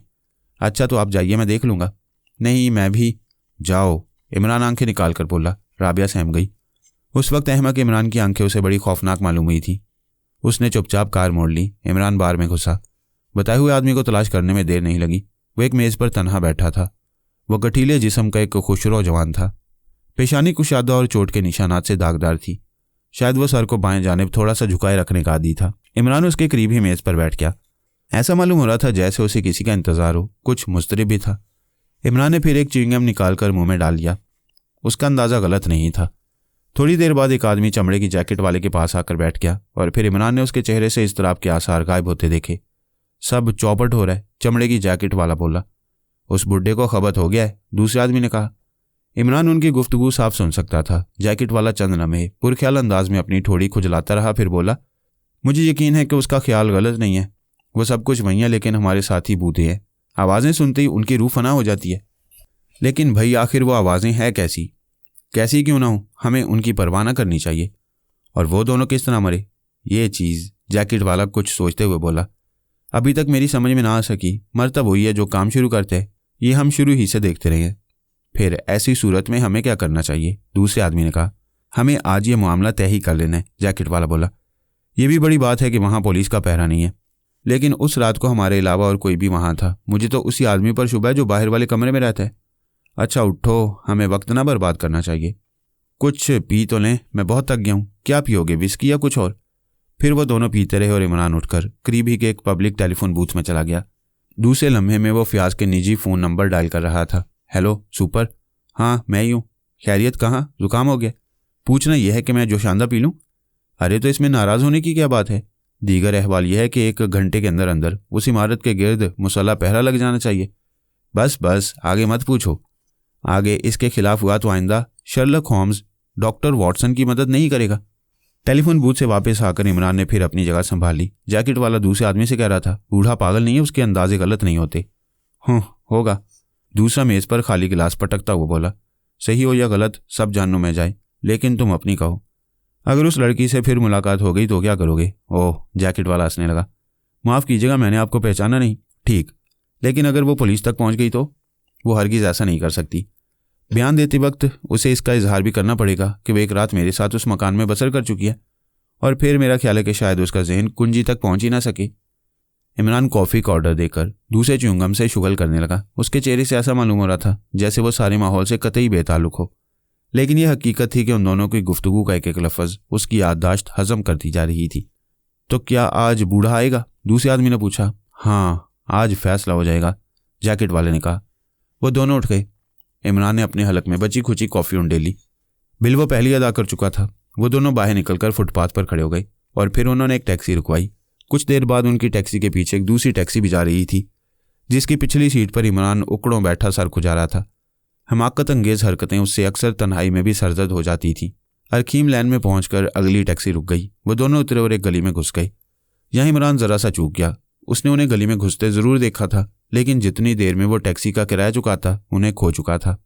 अच्छा, तो आप जाइए, मैं देख लूँगा। नहीं, मैं भी। जाओ, इमरान आंखें निकाल कर बोला। राबिया सहम गई। उस वक्त अहमक इमरान की आंखें उसे बड़ी खौफनाक मालूम हुई थी। उसने चुपचाप कार मोड़ ली। इमरान बार में घुसा। बताए हुए आदमी को तलाश करने में देर नहीं लगी। वो एक मेज़ पर तन्हा बैठा था। वो गठीले जिस्म का एक खुशरो जवान था। पेशानी कुशादा और चोट के निशानात से दागदार थी। शायद वो सर को बाएं जानिब थोड़ा सा झुकाए रखने का आदी था। इमरान उसके करीब ही मेज़ पर बैठ गया। ऐसा मालूम हो रहा था जैसे उसे किसी का इंतजार हो। कुछ मुस्तरिब भी था। इमरान ने फिर एक च्युइंगम निकालकर मुंह में डाल लिया। उसका अंदाज़ा गलत नहीं था। थोड़ी देर बाद एक आदमी चमड़े की जैकेट वाले के पास आकर बैठ गया और फिर इमरान ने उसके चेहरे से इज़्तिराब के आसार गायब होते देखे। सब चौपट हो रहा है, चमड़े की जैकेट वाला बोला। उस बुढ़े को खबत हो गया है, दूसरे आदमी ने कहा। इमरान उनकी गुफ्तगू साफ सुन सकता था। जैकेट वाला चंद लम्हे पुरख्याल अंदाज में अपनी ठोड़ी खुजलाता रहा, फिर बोला, मुझे यकीन है कि उसका ख्याल गलत नहीं है। वो सब कुछ वही है, लेकिन हमारे साथ ही बूढ़े हैं। आवाज़ें सुनते ही उनकी रूह फना हो जाती है। लेकिन भाई, आखिर वो आवाज़ें हैं कैसी? कैसी क्यों ना हो, हमें उनकी परवाह न करनी चाहिए। और वो दोनों किस तरह मरे? ये चीज़, जैकेट वाला कुछ सोचते हुए बोला, अभी तक मेरी समझ में ना आ सकी। मरतब वही है जो काम शुरू करते हैं। ये हम शुरू ही से देखते रहे हैं। फिर ऐसी सूरत में हमें क्या करना चाहिए? दूसरे आदमी ने कहा। हमें आज ये मामला तय ही कर लेना है, जैकेट वाला बोला। ये भी बड़ी बात है कि वहाँ पुलिस का पहरा नहीं है, लेकिन उस रात को हमारे अलावा और कोई भी वहाँ था। मुझे तो उसी आदमी पर शुबह है जो बाहर वाले कमरे में रहता है। अच्छा उठो, हमें वक्त ना बर्बाद करना चाहिए। कुछ पी तो लें, मैं बहुत थक गया हूँ। क्या पियोगे, विस्की या कुछ और? फिर वो दोनों पीते रहे और इमरान उठकर करीब ही के एक पब्लिक टेलीफोन बूथ में चला गया। दूसरे लम्हे में वो फयाज के निजी फ़ोन नंबर डायल कर रहा था। Hello super. हाँ मैं ही हूँ। खैरियत? कहाँ, जुकाम हो गया? पूछना यह है कि मैं जोशांदा पी लूँ? अरे तो इसमें नाराज़ होने की क्या बात है? दीगर अहवाल यह है कि 1 घंटे के अंदर अंदर उस इमारत के गिर्द मुसल्ला पहरा लग जाना चाहिए। बस बस, आगे मत पूछो। आगे इसके खिलाफ हुआ तो आइंदा शर्लक होम्स डॉक्टर वॉटसन की मदद नहीं करेगा। टेलीफोन बूथ से वापस आकर इमरान ने फिर अपनी जगह संभाली। जैकेट वाला दूसरे आदमी से कह रहा था, बूढ़ा पागल नहीं है, उसके अंदाजे गलत नहीं होते। होगा। दूसरा मेज़ पर खाली गिलास पटकता हुआ बोला। सही हो या गलत, सब जानू में जाए, लेकिन तुम अपनी कहो। अगर उस लड़की से फिर मुलाकात हो गई तो क्या करोगे? ओह, जैकेट वाला हंसने लगा। माफ़ कीजिएगा, मैंने आपको पहचाना नहीं। ठीक, लेकिन अगर वो पुलिस तक पहुंच गई तो? वो हरगिज़ ऐसा नहीं कर सकती। बयान देते वक्त उसे इसका इजहार भी करना पड़ेगा कि वो एक रात मेरे साथ उस मकान में बसर कर चुकी है, और फिर मेरा ख्याल है कि शायद उसका जहन कुंजी तक पहुंच ही ना सके। इमरान कॉफ़ी का ऑर्डर देकर दूसरे च्युइंगम से शुगल करने लगा। उसके चेहरे से ऐसा मालूम हो रहा था जैसे वो सारे माहौल से कतई बेताल्लुक हो, लेकिन यह हकीकत थी कि उन दोनों की गुफ्तगू का एक एक लफ्ज़ उसकी याददाश्त हजम करती जा रही थी। तो क्या आज बूढ़ा आएगा? दूसरे आदमी ने पूछा। हाँ, आज फैसला हो जाएगा, जैकेट वाले ने कहा। वो दोनों उठ गए। इमरान ने अपने हलक में बची खुची कॉफ़ी उंडेली। बिल वो पहले अदा कर चुका था। वो दोनों बाहर निकलकर फुटपाथ पर खड़े हो गए और फिर उन्होंने एक टैक्सी रुकवाई। कुछ देर बाद उनकी टैक्सी के पीछे एक दूसरी टैक्सी भी जा रही थी, जिसकी पिछली सीट पर इमरान उकड़ों बैठा सर खुजा रहा था। हमाकत अंगेज हरकतें उससे अक्सर तन्हाई में भी सरदर्द हो जाती थीं। अरखीम लैन में पहुंचकर अगली टैक्सी रुक गई। वो दोनों उतरे और एक गली में घुस गए। यहाँ इमरान ज़रा सा चूक गया। उसने उन्हें गली में घुसते ज़रूर देखा था, लेकिन जितनी देर में वो टैक्सी का किराया चुकाता उन्हें खो चुका था।